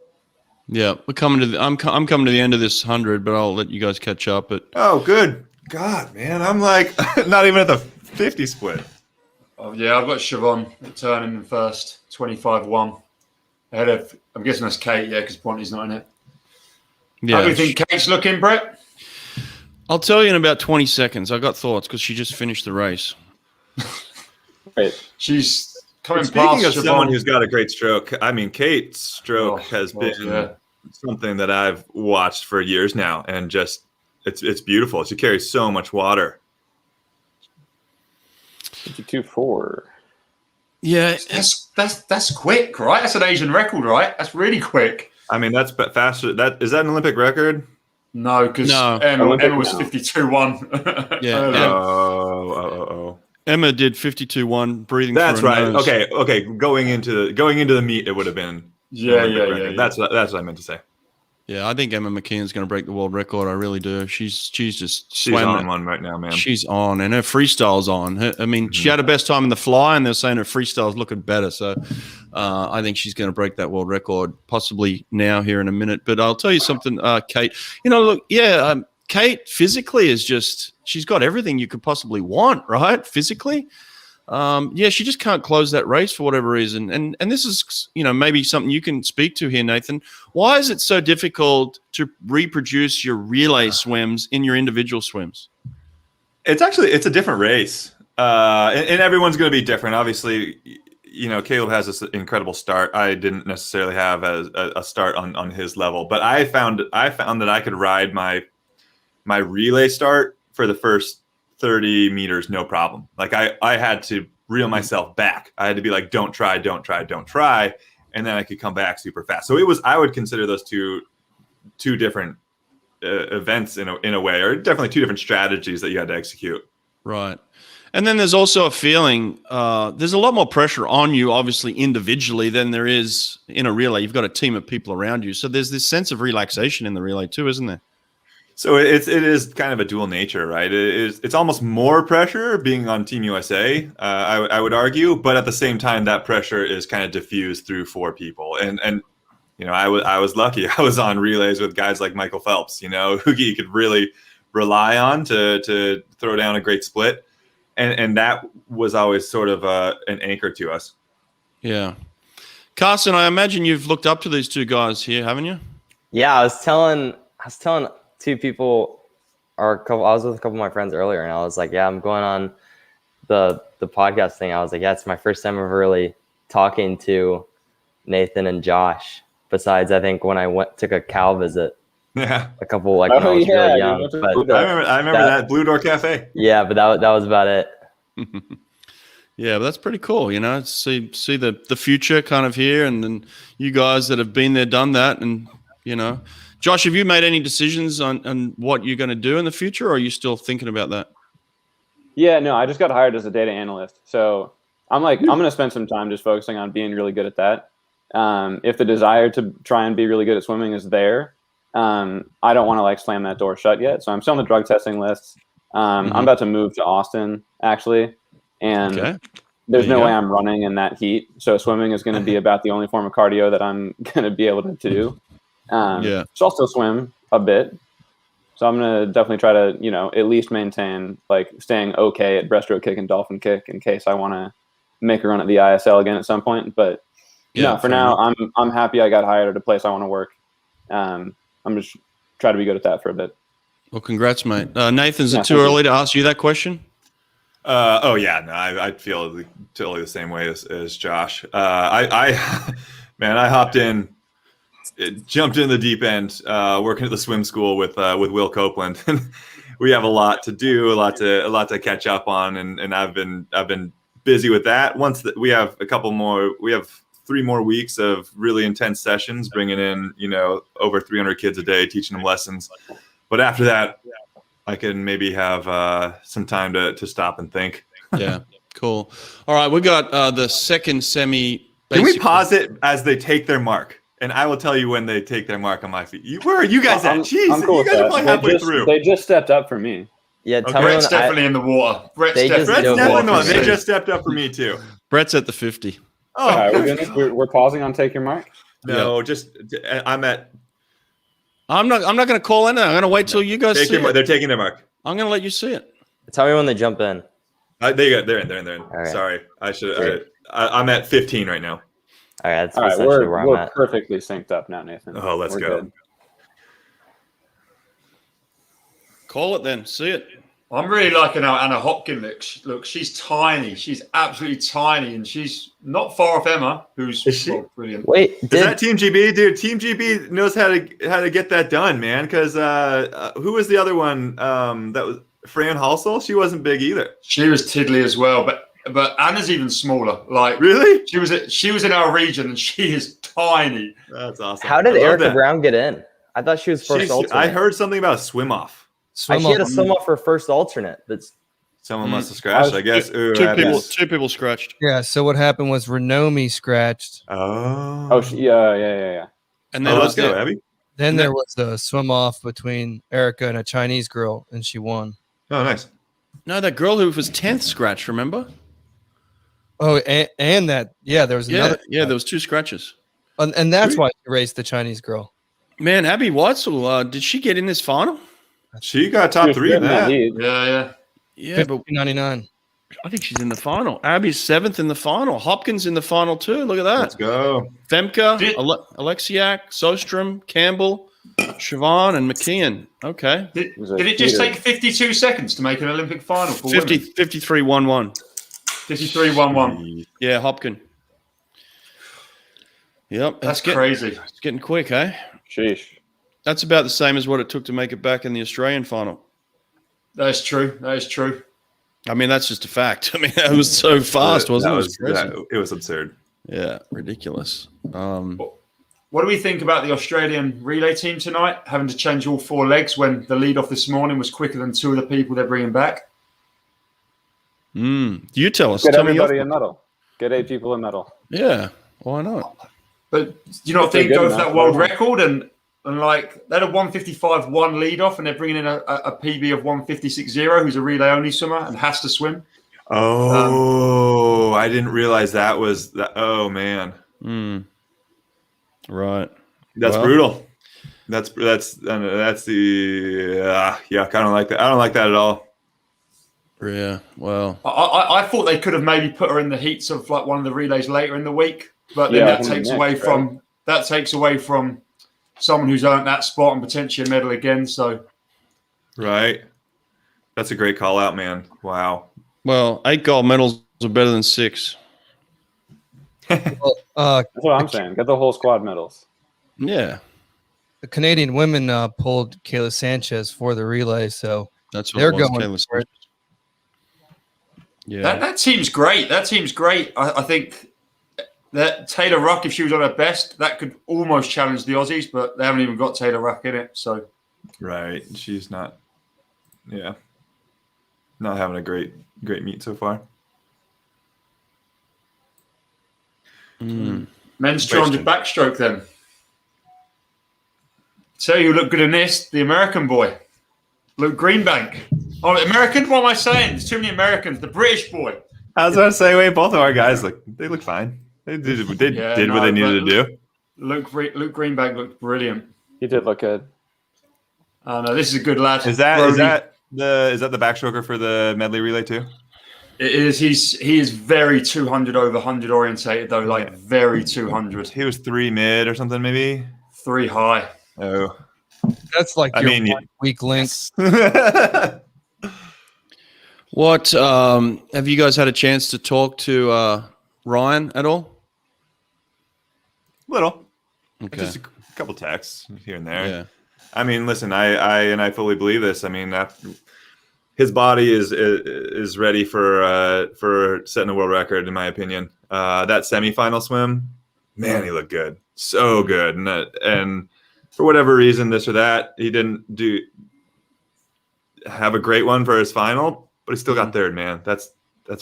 Yeah, we're coming to the. I'm coming to the end of this 100, but I'll let you guys catch up. But
oh, good God, man, I'm like not even at the 50 split.
Oh yeah, I've got Siobhan turning in first, 25-1. Ahead of, I'm guessing that's Kate, yeah, because Ponty's not in it.
Yeah,
how do you think Kate's looking, Brett?
I'll tell you in about 20 seconds. I got thoughts because she just finished the race.
Right.
She's coming
Speaking
past
of
Siobhan.
someone who's got a great stroke, I mean, Kate's stroke has been something that I've watched for years now, and just it's beautiful. She carries so much water.
52.4.
Yeah,
that's quick, right? That's an Asian record, right? That's really quick.
I mean, that's faster. Is that an Olympic record?
No, because Emma was 52.1.
Yeah.
Oh.
Emma did 52.1 breathing.
That's
through her
right.
nose.
Okay. Going into the meet, it would have been.
Yeah.
That's what I meant to say.
Yeah, I think Emma McKeon's going to break the world record. I really do. She's
She's on one right now, man.
She's on, and her freestyle's on. I mean, she had her best time in the fly, and they're saying her freestyle's looking better. So I think she's going to break that world record, possibly now here in a minute. But I'll tell you something, Kate. Kate physically is just – she's got everything you could possibly want, right, physically. She just can't close that race for whatever reason. And this is, maybe something you can speak to here, Nathan. Why is it so difficult to reproduce your relay swims in your individual swims?
It's a different race. And everyone's going to be different. Obviously, Caleb has this incredible start. I didn't necessarily have a start on his level, but I found that I could ride my relay start for the first 30 meters, no problem. Like I had to reel myself back. I had to be like, don't try. And then I could come back super fast. So I would consider those two different events in a way, or definitely two different strategies that you had to execute.
Right. And then there's also a feeling, there's a lot more pressure on you, obviously, individually than there is in a relay. You've got a team of people around you. So there's this sense of relaxation in the relay too, isn't there?
So it is kind of a dual nature, right? It's almost more pressure being on Team USA, I would argue, but at the same time, that pressure is kind of diffused through four people. And I was lucky. I was on relays with guys like Michael Phelps, who you could really rely on to throw down a great split, and that was always sort of an anchor to us.
Yeah, Carson, I imagine you've looked up to these two guys here, haven't you?
Yeah, I was telling two people I was with a couple of my friends earlier, and I was like, yeah, I'm going on the podcast thing. I was like, yeah, it's my first time ever really talking to Nathan and Josh. Besides, I think when I took a cow visit, a couple when I was really young. But
I remember that Blue Door Cafe.
Yeah, but that was about it.
Yeah, but that's pretty cool. See the future kind of here, and then you guys that have been there, done that, and Josh, have you made any decisions on what you're going to do in the future, or are you still thinking about that?
Yeah, no, I just got hired as a data analyst, so I'm going to spend some time just focusing on being really good at that. If the desire to try and be really good at swimming is there, I don't want to slam that door shut yet. So I'm still on the drug testing list. I'm about to move to Austin actually, and there's no way I'm running in that heat. So swimming is going to be about the only form of cardio that I'm going to be able to do. So I'll still swim a bit. So I'm going to definitely try to, at least maintain staying okay at breaststroke kick and dolphin kick in case I want to make a run at the ISL again at some point. But for now, I'm happy I got hired at a place I want to work. I'm just trying to be good at that for a bit.
Well, congrats, mate. Nathan, is it too early to ask you that question?
I feel totally the same way as Josh. I hopped in, jumped in the deep end, working at the swim school with Will Copeland. We have a lot to do, a lot to catch up on, and I've been busy with that. Once we have we have 3 more weeks of really intense sessions, bringing in over 300 kids a day, teaching them lessons. But after that, I can maybe have some time to stop and think.
Yeah, cool. All right, we got the second semi.
Can we pause it as they take their mark? And I will tell you when they take their mark on my feet. Where are you guys at? Jeez,
I'm cool
you guys are probably halfway through.
They just stepped up for me.
Yeah,
Brett's definitely in the water. Brett's
definitely in the water. They just stepped up for me too.
Brett's at the 50.
Oh, we're pausing on take your mark.
No, I'm
not going to call in. I'm going to wait till you guys see it.
They're taking their mark.
I'm going to let you see it.
Tell me when they jump in.
They're in.
Right.
Sorry, I should. I'm at 15 right now.
All right, that's essentially where I'm
we're
at.
perfectly synced up now, Nathan.
Oh, let's go.
Good.
Call it then. See it.
I'm really liking how Anna Hopkins looks. Look, she's tiny. She's absolutely tiny, and she's not far off Emma, who's brilliant.
Wait,
is that Team GB, dude? Team GB knows how to get that done, man. Because who was the other one? That was Fran Halsall. She wasn't big either.
She was tiddly as well, but Anna's even smaller.
Really?
She was in our region, and she is tiny.
That's awesome.
How did Erica Brown get in? I thought she was first alternate.
I heard something about a swim off.
She had a swim off for first alternate.
Someone must have scratched, I guess.
Two people scratched.
Yeah. So what happened was Renomi scratched.
Yeah.
And then
let's go, Abby.
Then there was the swim off between Erica and a Chinese girl, and she won.
Oh, nice.
No, that girl who was 10th scratch. Remember?
Oh, and that there was another.
Yeah, there was 2 scratches,
and that's why she raced the Chinese girl.
Man, Abby Weitzel, did she get in this final?
She got top 3 in that.
Yeah.
But
99.
I think she's in the final. Abby's 7th in the final. Hopkins in the final too. Look at that.
Let's go.
Femke, Alexiak, Sostrom, Campbell, Siobhan, and McKeon. Okay.
Did it just take 52 seconds to make an Olympic final for
53-1-1.
53-1-1.
Yeah, Hopkins. Yep.
That's crazy.
It's getting quick, eh?
Sheesh.
That's about the same as what it took to make it back in the Australian final.
That is true.
I mean, that's just a fact. I mean, that was so fast, wasn't it?
It was absurd.
Yeah, ridiculous.
What do we think about the Australian relay team tonight, having to change all 4 legs when the lead-off this morning was quicker than 2 of the people they're bringing back?
You tell us.
Get
tell
everybody a medal. Get 8 people a medal.
Yeah, why not?
But do you not think go for that world record and like they had a 155.1 lead off, and they're bringing in a PB of 156.0, who's a relay only swimmer and has to swim.
Oh, I didn't realize that was that. Oh man,
right.
That's brutal. That's the yuck. I don't like that. I don't like that at all.
Yeah. Well,
I thought they could have maybe put her in the heats of like one of the relays later in the week, but then that takes away from someone who's earned that spot and potentially a medal again. So
Right. That's a great call out, man. Wow.
Well, 8 gold medals are better than 6.
Well,
That's what I'm saying. Get the whole squad medals.
Yeah,
the Canadian women pulled Kayla Sanchez for the relay, so
that's what
they're
it was.
going
Kayla
for it.
Yeah,
That team's great. That team's great. I think that Taylor Ruck, if she was on her best, that could almost challenge the Aussies, but they haven't even got Taylor Ruck in it. So
Right. She's not. Yeah. Not having a great meet so far.
men's 200 backstroke then. So you look good in this, the American boy, Luke Greenbank. Oh, American? What am I saying? There's too many Americans. The British boy.
I was about to say, wait, both of our guys look fine. They did what they needed to do.
Luke Greenbank looked brilliant.
He did look good.
Oh no, this is a good lad.
Is that the backstroker for the medley relay too?
It is. He is very 200 over 100 orientated though, like very 200.
He was 3 mid or something, maybe
3 high.
Oh,
That's like weak link.
What have you guys had a chance to talk to Ryan at all?
Little,
Okay.
just a couple texts here and there.
Yeah.
I mean, listen, I fully believe this. I mean, his body is ready for setting a world record, in my opinion. That semifinal swim, man, he looked good, so good, and for whatever reason, this or that, he didn't have a great one for his final, but he still got third. Man, that's a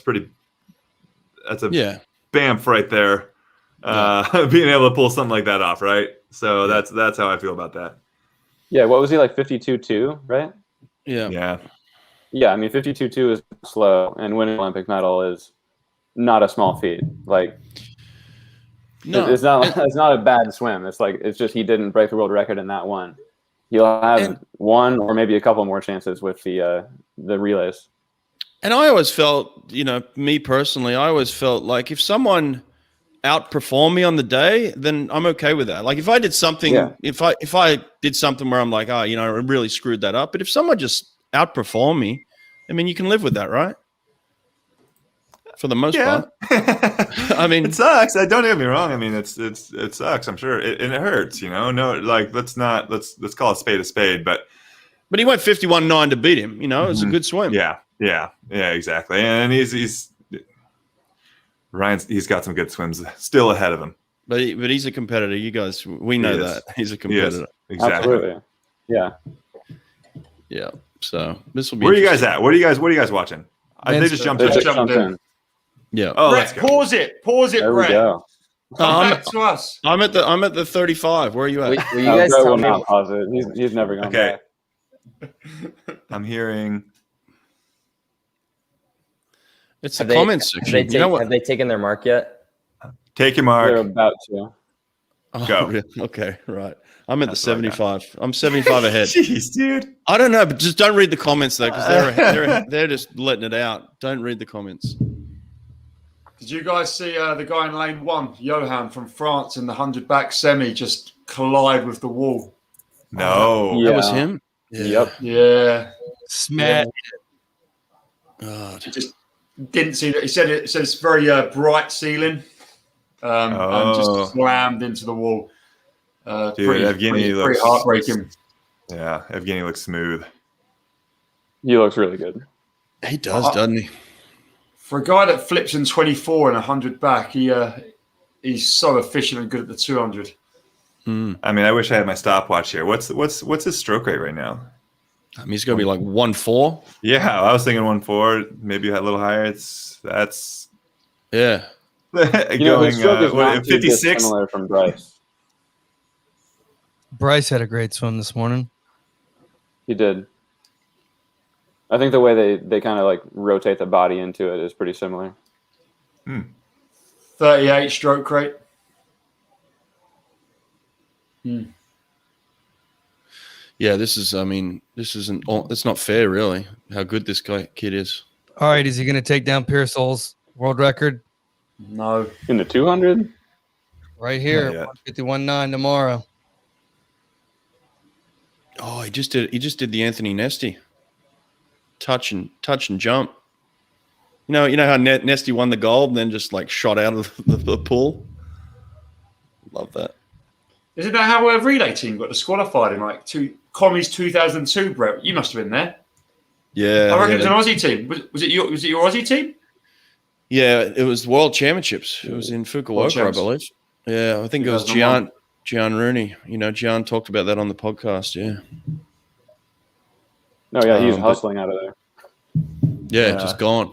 bamf right there. Being able to pull something like that off, right? So that's how I feel about that.
Yeah, what was he like 52-2, right?
Yeah.
Yeah, I mean 52-2 is slow, and winning an Olympic medal is not a small feat. Like,
No,
it's not a bad swim. It's just he didn't break the world record in that one. He'll have one or maybe a couple more chances with the relays.
And I always felt, me personally, I always felt like if someone outperform me on the day, then I'm okay with that. Like if I did something, if I did something where I'm like, I really screwed that up. But if someone just outperform me, I mean, you can live with that, right? For the most part. I mean,
it sucks. Don't get me wrong. I mean, it sucks. I'm sure, and it hurts. No, like let's call a spade. But
he went 51.9 to beat him. It was a good swim.
Yeah, exactly. And he's got some good swims still ahead of him.
But he's a competitor. You guys, we know that he's a competitor.
Exactly.
Absolutely. Yeah.
Yeah. So this will be.
Where are you guys at? What are you guys watching? They just jumped in.
Yeah.
Oh,
Brett, pause it,
there
Brett.
We go.
Come back to us.
I'm at the 35. Where are you at?
Will you guys
Brett
tell
will
me?
not pause it. He's never gone back.
I'm hearing.
It's the comments section.
Have they taken their mark yet?
Take your mark.
They're about to.
Go. Really? Okay, right. I'm at the 75. I'm 75 ahead.
Jeez, dude.
I don't know, but just don't read the comments though, because they're just letting it out. Don't read the comments.
Did you guys see the guy in lane 1, Johan from France, in the 100 back semi just collide with the wall?
No.
That was him? Yeah.
Yep.
Yeah.
Smash.
God.
He just didn't see that. He said it's very bright ceiling and just slammed into the wall.
Dude,
pretty heartbreaking.
Yeah, Evgeny looks smooth.
He looks really good.
He does, doesn't he?
For a guy that flips in 24 and 100 back, he's so efficient and good at the 200.
I mean, I wish I had my stopwatch here. What's his stroke rate right now?
He's going to be like 1.4.
Yeah, I was thinking 1.4, maybe a little higher. That's
yeah.
Going
his stroke is not too
56.
dissimilar from Bryce.
Bryce had a great swim this morning.
He did. I think the way they kind of like rotate the body into it is pretty similar.
38 stroke rate.
Yeah, it's not fair, really, how good this kid is.
All right, is he going to take down Pierce Hull's world record?
No.
In the 200?
Right here, 151.9 tomorrow.
Oh, he just did the Anthony Nesty. touch and jump. You know how Nesty won the gold and then just like shot out of the pool. Love that.
Isn't that how a relay team got disqualified in like Commies 2002, Brett? You must have been there.
Yeah,
I reckon it was an Aussie team. Was it your Aussie team?
Yeah, it was World Championships. It was in Fukuoka, I believe. Yeah, I think it was Gian Rooney. You know, Gian talked about that on the podcast. Yeah.
No, yeah, he's hustling out of there.
Yeah, just gone.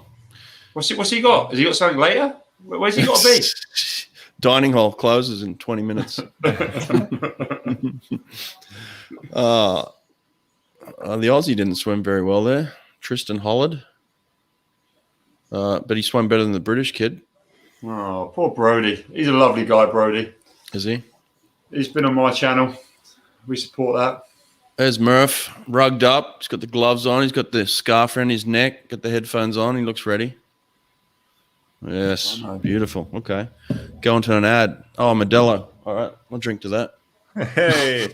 What's he got? Has he got something later? Where's he got to be?
Dining hall closes in 20 minutes. The Aussie didn't swim very well there. Tristan Hollard. But he swam better than the British kid.
Oh, poor Brody. He's a lovely guy, Brody.
Is he?
He's been on my channel. We support that.
There's Murph, rugged up. He's got the gloves on. He's got the scarf around his neck. Got the headphones on. He looks ready. Yes, beautiful. Okay. Going to an ad. Oh, Modelo. All right, I'll drink to that.
Hey.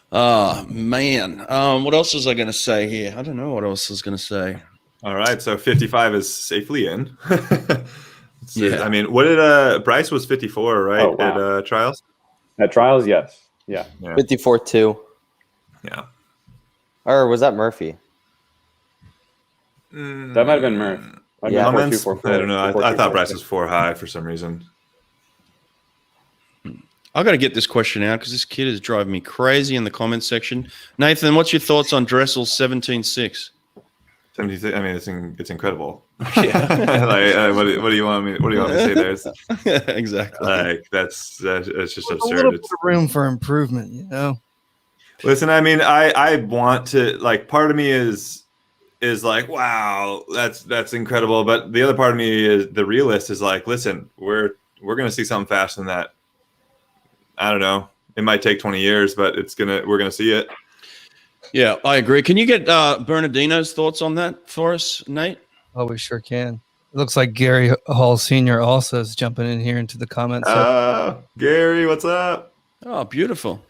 Oh, man. What else was I going to say here? I don't know what else I was going to say.
All right, so 55 is safely in.
Yeah.
I mean, what did Bryce was 54, right?
Oh, wow.
At trials?
At trials, yes. Yeah.
54-2.
Yeah.
Or was that Murphy?
That might have been Murph.
Yeah.
Comments? I don't know. I thought Bryce was 4 high for some reason.
I got to get this question out because this kid is driving me crazy in the comments section. Nathan, what's your thoughts on Dressel's 17.6?
76. I mean, it's incredible.
Yeah.
Like, what do you want me? What do you want me to say there?
Exactly.
Like that's just
A
absurd.
little bit of room for improvement, you know.
Listen, I mean, I want to, like, part of me is like, wow, that's incredible, but the other part of me is the realist is like, listen, we're gonna see something faster than that. I don't know. It might take 20 years, but we're gonna see it.
Yeah, I agree. Can you get Bernardino's thoughts on that for us, Nate?
Oh, we sure can. It looks like Gary Hall Sr. also is jumping in here into the comments.
Gary, what's up?
Oh, beautiful.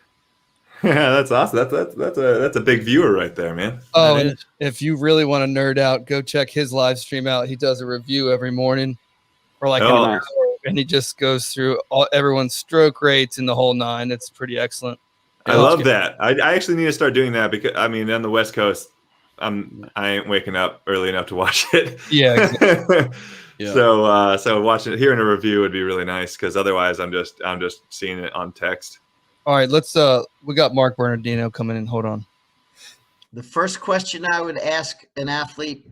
Yeah, that's awesome. That's a big viewer right there, man.
Oh, and if you really want to nerd out, go check his live stream out. He does a review every morning for like an hour, and he just goes through everyone's stroke rates and the whole nine. It's pretty excellent.
I love that. I actually need to start doing that because, I mean, on the West Coast, I ain't waking up early enough to watch it.
Yeah. Exactly.
Yeah. So watching it, hearing a review would be really nice because otherwise I'm just seeing it on text.
All right, let's we got Mark Bernardino coming in. Hold on.
The first question I would ask an athlete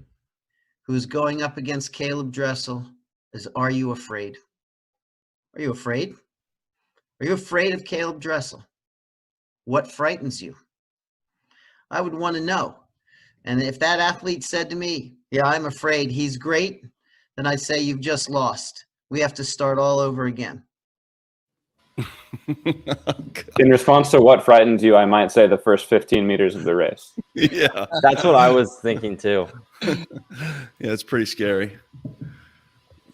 who's going up against Caleb Dressel is, are you afraid? Are you afraid? Are you afraid of Caleb Dressel? What frightens you? I would want to know. And if that athlete said to me, yeah, I'm afraid, he's great, then I'd say you've just lost. We have to start all over again.
In response to what frightens you, I might say the first 15 meters of the race.
Yeah.
That's what I was thinking too.
Yeah, it's pretty scary.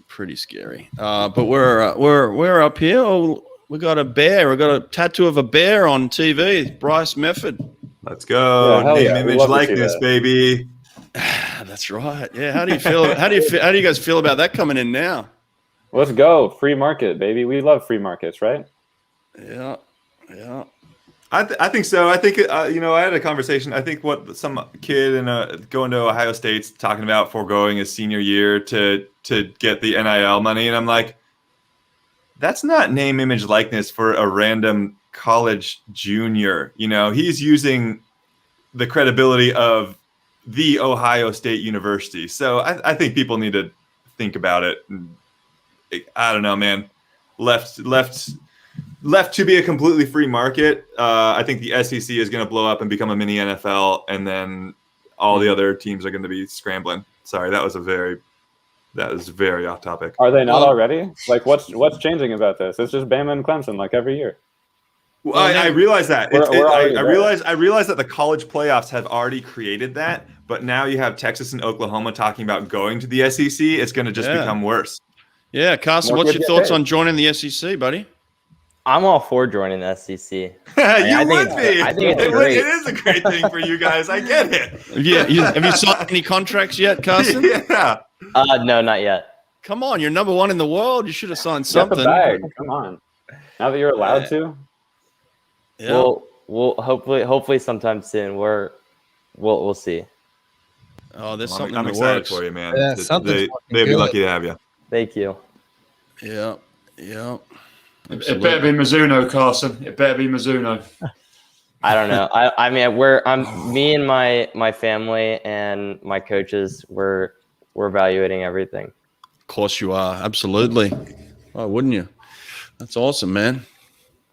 Pretty scary. But we're up here. Oh, we got a bear. We got a tattoo of a bear on TV. Bryce Mefford.
Let's go.
Yeah,
Name, image, likeness, baby.
That's right. Yeah. How do you feel? How do you guys feel about that coming in now?
Let's go. Free market, baby. We love free markets, right?
Yeah. Yeah.
I think so. I think I had a conversation. I think what some kid going to Ohio State's talking about foregoing his senior year to get the NIL money, and I'm like, that's not name, image, likeness for a random college junior. You know, he's using the credibility of the Ohio State University. So I think people need to think about it. I don't know, man. Left to be a completely free market. I think the SEC is going to blow up and become a mini NFL, and then all the other teams are going to be scrambling. Sorry, that was very off topic.
Are they not already? Like, what's changing about this? It's just Bama and Clemson like every year.
Well, I realize that. I realize that the college playoffs have already created that, but now you have Texas and Oklahoma talking about going to the SEC. It's going to just become worse.
Yeah, Carson, what's your thoughts on joining the SEC, buddy?
I'm all for joining the SEC.
You
I think
would
it's-
be.
I think it's
It
great.
is a great thing for you guys. I get it.
Have you signed any contracts yet, Carson?
Yeah.
No, not yet.
Come on, you're number one in the world. You should have signed
Get
something.
the bag. Come on. Now that you're allowed to.
Yeah.
We'll hopefully sometime soon. We'll see.
Oh, there's
Well,
something
I'm
in the
excited
works.
for you, man.
Yeah, something's fucking
They'd be
good.
lucky to have you.
Thank you.
Yeah.
It better be Mizuno, Carson. It better be Mizuno.
I don't know. I mean, me and my family and my coaches, we're evaluating everything.
Of course you are. Absolutely. Why wouldn't you? That's awesome, man.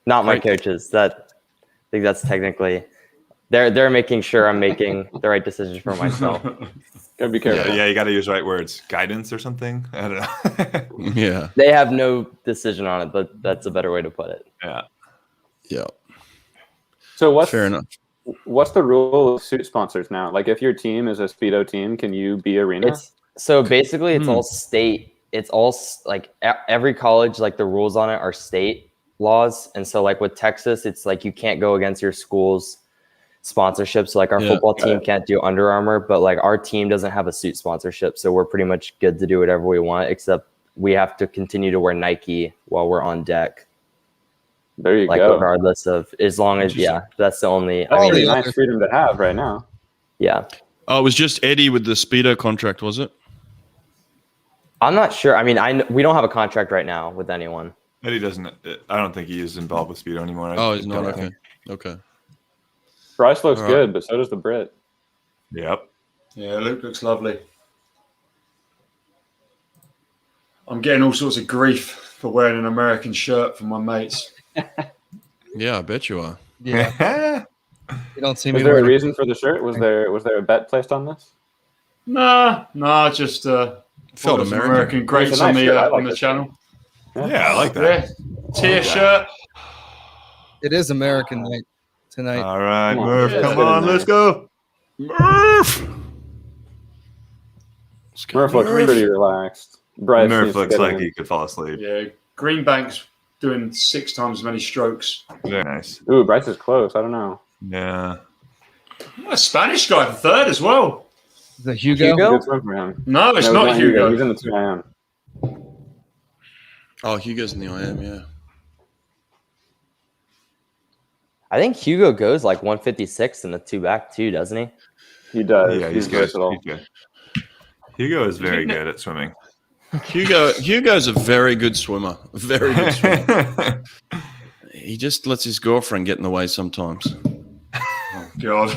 Not my
Great.
coaches. I think that's technically they're making sure I'm making the right decisions for myself.
Gotta be careful.
Yeah, you got to use the right words. Guidance or something. I don't know.
Yeah.
They have no decision on it, but that's a better way to put it.
Yeah.
So
Fair enough.
what's the rule of suit sponsors now? Like if your team is a Speedo team, can you be arena?
So basically it's all state. It's all like every college, like the rules on it are state laws. And so like with Texas, it's like you can't go against your school's sponsorship. So like our football team can't do Under Armour, but like our team doesn't have a suit sponsorship. So we're pretty much good to do whatever we want, except we have to continue to wear Nike while we're on deck.
There you
Like
go.
regardless of, as long as, that's the only,
That's
I
pretty
mean,
nice freedom to have right now.
yeah.
Oh, it was just Eddie with the Speedo contract, was it?
I'm not sure. I mean, we don't have a contract right now with anyone.
Eddie doesn't. I don't think he is involved with Speedo anymore.
Oh, he's not. Okay.
Bryce looks
All right.
good, but so does the Brit.
Yep.
Yeah, Luke looks lovely. I'm getting all sorts of grief for wearing an American shirt from my mates.
Yeah, I bet you are.
Yeah. You don't see me
Was there a
wearing
reason for the shirt? Was there a bet placed on this?
Nah, just
Felt
some
American.
greats
It's a
on
nice
the
shirt. I like
on the
this
channel.
Yeah, I like that.
Yeah, tier shirt.
It is American night tonight.
All right,
Come on.
Murph.
Yeah,
Come
let's get
on,
in there.
let's go. Murph.
Murph looks pretty relaxed. Bryce
Murph
needs to
looks
get
like
in.
he could fall asleep.
Yeah, Greenbank's doing 6 times as many strokes.
Very nice.
Ooh, Bryce is close. I don't know.
Yeah.
A Spanish guy for third as well.
The Hugo?
Good swim for him.
No, it's
No,
not Hugo.
He's in the 2 IM.
Oh, Hugo's in the IM, yeah.
I think Hugo goes like 156 in the 2-back too, doesn't he?
He does.
Yeah,
he's
he's good.
versatile.
He's good. Hugo is very good at swimming.
Hugo's a very good swimmer. A very good swimmer. He just lets his girlfriend get in the way sometimes.
God.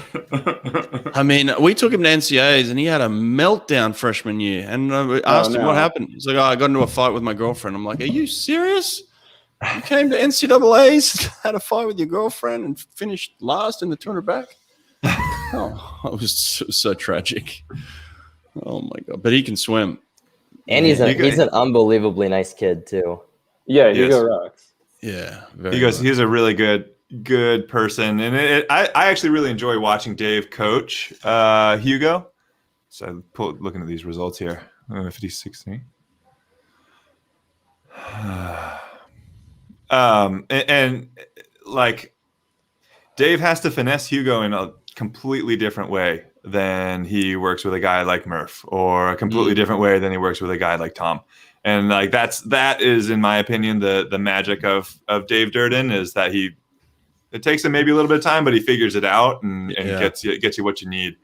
I mean, we took him to NCAAs and he had a meltdown freshman year. And we asked him what happened. He's like, I got into a fight with my girlfriend. I'm like, are you serious? You came to NCAAs, had a fight with your girlfriend and finished last in the 200 back? Oh, it was so tragic. Oh, my God. But he can swim.
And he's an unbelievably nice kid too.
Yeah, Hugo rocks.
Yeah.
He's a really good person. And I actually really enjoy watching Dave coach Hugo. So looking at these results here. 50-16. And like Dave has to finesse Hugo in a completely different way than he works with a guy like Murph, or a completely different way than he works with a guy like Tom. And like that is, in my opinion, the magic of Dave Durden, is that it takes him maybe a little bit of time, but he figures it out and gets you what you need.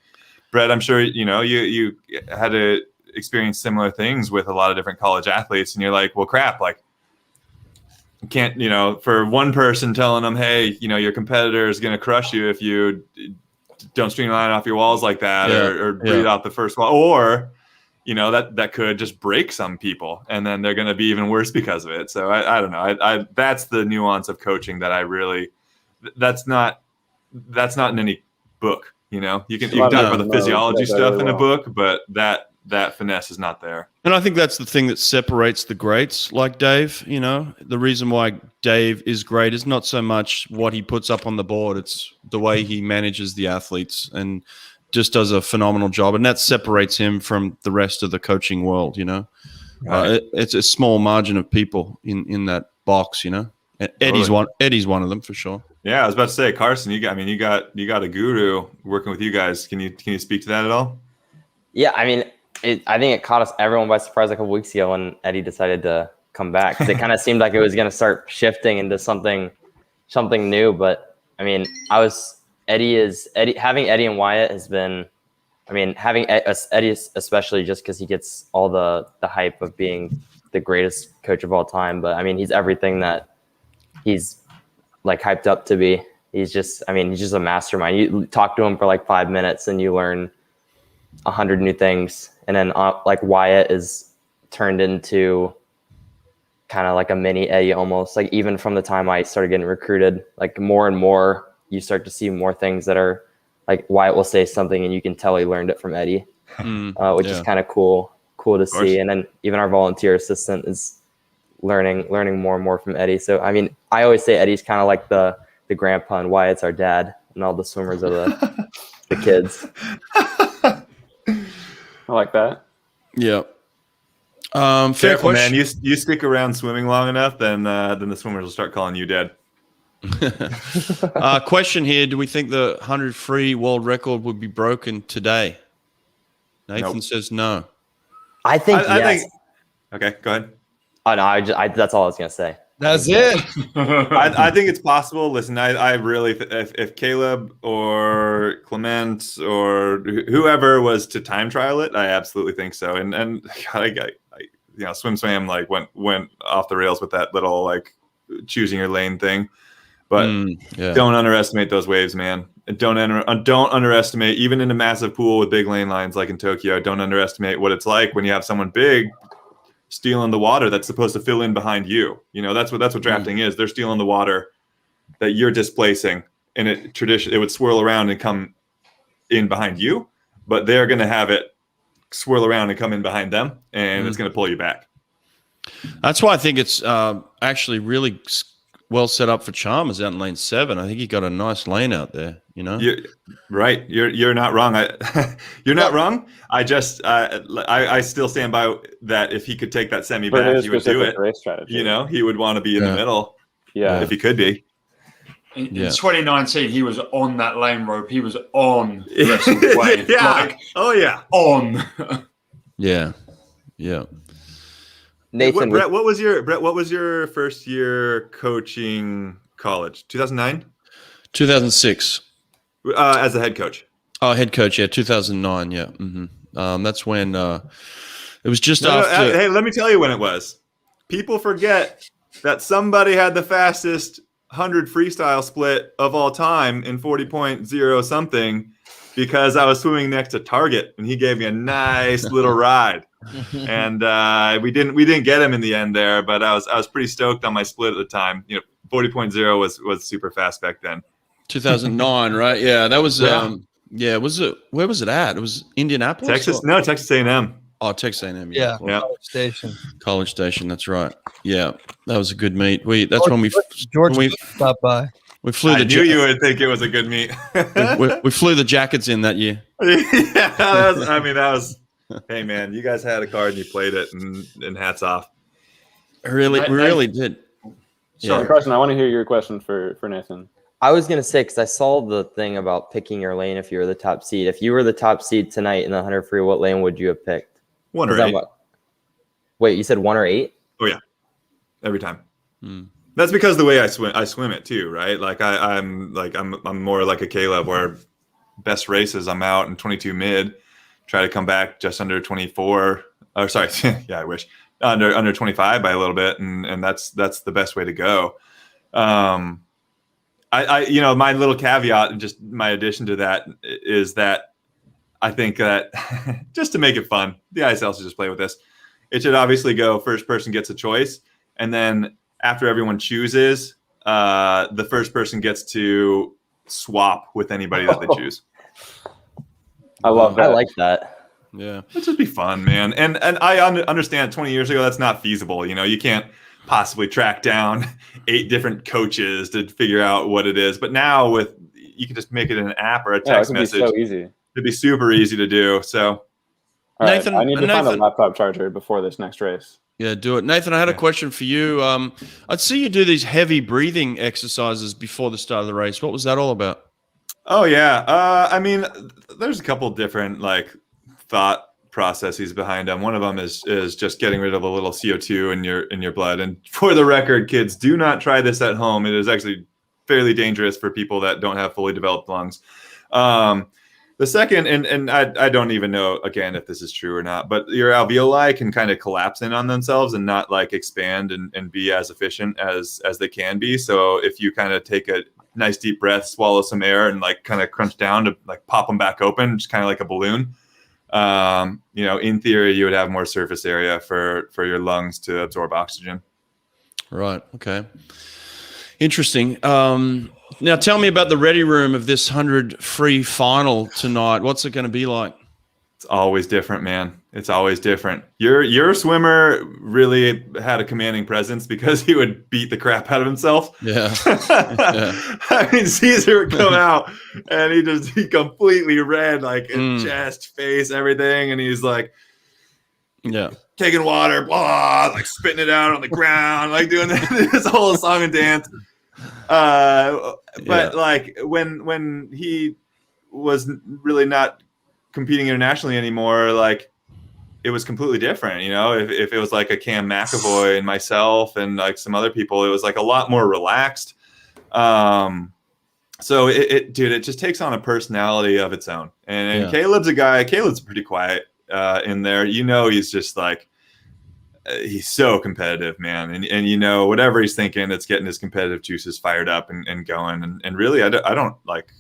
Brett, I'm sure you had to experience similar things with a lot of different college athletes, and you're like, well, crap, like you can't, for one person telling them, hey, your competitor is going to crush you if you don't streamline off your walls like that, or breathe out the first wall, or that could just break some people, and then they're going to be even worse because of it. So I don't know. That's the nuance of coaching that I really. That's not in any book. You can talk about the physiology stuff in a book, but that finesse is not there.
And I think that's the thing that separates the greats like Dave. The reason why Dave is great is not so much what he puts up on the board. It's the way he manages the athletes and just does a phenomenal job. And that separates him from the rest of the coaching world,
Right.
It's a small margin of people in that box, Eddie's one of them for sure.
Yeah, I was about to say, Carson, you got a guru working with you guys. Can you speak to that at all?
Yeah, I mean, I think it caught everyone by surprise a couple weeks ago when Eddie decided to come back. It kind of seemed like it was going to start shifting into something new. But I mean, having Eddie and Wyatt has been, I mean, having Eddie especially just because he gets all the hype of being the greatest coach of all time. But I mean, he's everything that he's like hyped up to be. He's just a mastermind. You talk to him for like 5 minutes and you learn 100 new things. And then like Wyatt is turned into kind of like a mini Eddie almost. Like even from the time I started getting recruited, like more and more you start to see more things that are like Wyatt will say something and you can tell he learned it from Eddie, which is kind of cool to see. And then even our volunteer assistant is learning more and more from Eddie. So I mean, I always say Eddie's kind of like the grandpa and Wyatt's our dad, and all the swimmers are the kids.
I like that.
Yeah. Fair question, man. You stick around swimming long enough, then the swimmers will start calling you dad.
Question here: do we think the 100 free world record would be broken today? Nathan says no.
I think yes.
Okay, go ahead.
Oh no, that's all I was gonna say.
That's it.
I think it's possible. Listen, I really, if Caleb or Clement or whoever was to time trial it, I absolutely think so. And I swim like went off the rails with that little like choosing your lane thing. But don't underestimate those waves, man. Don't underestimate, even in a massive pool with big lane lines like in Tokyo. Don't underestimate what it's like when you have someone big stealing the water that's supposed to fill in behind you. You know, that's what drafting is. They're stealing the water that you're displacing, and it would swirl around and come in behind you, but they're going to have it swirl around and come in behind them, and it's going to pull you back.
That's why I think it's actually really well set up for Chalmers out in lane 7. I think he got a nice lane out there. You know,
right. You're not wrong. You're not wrong. I still stand by that. If he could take that semi back, he would do it.
Race strategy.
You know, he would want to be in the middle. Yeah, if he could be.
In 2019, he was on that lane rope. He was on the rest of the wave. On.
Yeah.
Nathan,
Brett, what was your first year coaching college? 2009?
2006.
As a head coach.
Oh, head coach, 2009, yeah. Mm-hmm. That's when it was just after.
Hey, let me tell you when it was. People forget that somebody had the fastest 100 freestyle split of all time in 40.0 something because I was swimming next to Target and he gave me a nice little ride. And we didn't get him in the end there, but I was pretty stoked on my split at the time. You know, 40.0 was super fast back then.
2009, right? Yeah, that was was it? Where was it at? It was Indianapolis,
Texas. No, Texas A&M.
Oh, Texas A&M.
Yeah.
College
Station.
College Station. That's right. Yeah, that was a good meet. When we
stopped by.
We flew.
I knew you would think it was a good meet.
we flew the jackets in that year.
That was. Hey man, you guys had a card and you played it, and hats off.
We really did.
Sorry, Carson, I want to hear your question for Nathan.
I was going to say, because I saw the thing about picking your lane if you were the top seed. If you were the top seed tonight in the 100 free, what lane would you have picked?
1 or 8.
Wait, you said 1 or 8?
Oh, yeah. Every time. That's because the way I swim it too, right? Like I'm more like a Caleb where best races I'm out in 22 mid, try to come back just under 24. Or sorry, yeah, I wish. Under 25 by a little bit, and that's the best way to go. I my little caveat and just my addition to that is that I think that just to make it fun, the ISL should just play with this. It should obviously go first person gets a choice, and then after everyone chooses, the first person gets to swap with anybody that they choose.
I love that.
I like that.
Yeah,
it'd just be fun, man. And I understand 20 years ago that's not feasible. You know, you can't possibly track down 8 different coaches to figure out what it is. But now you can just make it in an app or a text message.
Be so easy.
It'd be super easy to do. So,
Nathan, I need to find a laptop charger before this next race.
Yeah, do it. Nathan, I had a question for you. I'd see you do these heavy breathing exercises before the start of the race. What was that all about?
Oh yeah. I mean, there's a couple different like thought processes behind them. One of them is just getting rid of a little CO2 in your blood. And for the record, kids, do not try this at home. It is actually fairly dangerous for people that don't have fully developed lungs. The second, and I don't even know again if this is true or not, but your alveoli can kind of collapse in on themselves and not like expand and be as efficient as they can be. So if you kind of take a nice deep breath, swallow some air, and like kind of crunch down to like pop them back open, just kind of like a balloon. In theory, you would have more surface area for your lungs to absorb oxygen.
Right. Okay. Interesting. Now tell me about the ready room of this 100 free final tonight. What's it going to be like?
It's always different, man. It's always different. Your swimmer really had a commanding presence because he would beat the crap out of himself.
Yeah.
I mean, Caesar would come out and he completely red, like chest, face, everything. And he's like, taking water, blah, like spitting it out on the ground, like doing this whole song and dance. But like when he was really not competing internationally anymore, like it was completely different. If it was like a Cam McAvoy and myself and like some other people, it was like a lot more relaxed. So it just takes on a personality of its own. And Caleb's pretty quiet in there. He's just like, he's so competitive, man. And whatever he's thinking, it's getting his competitive juices fired up and going. And really, I don't like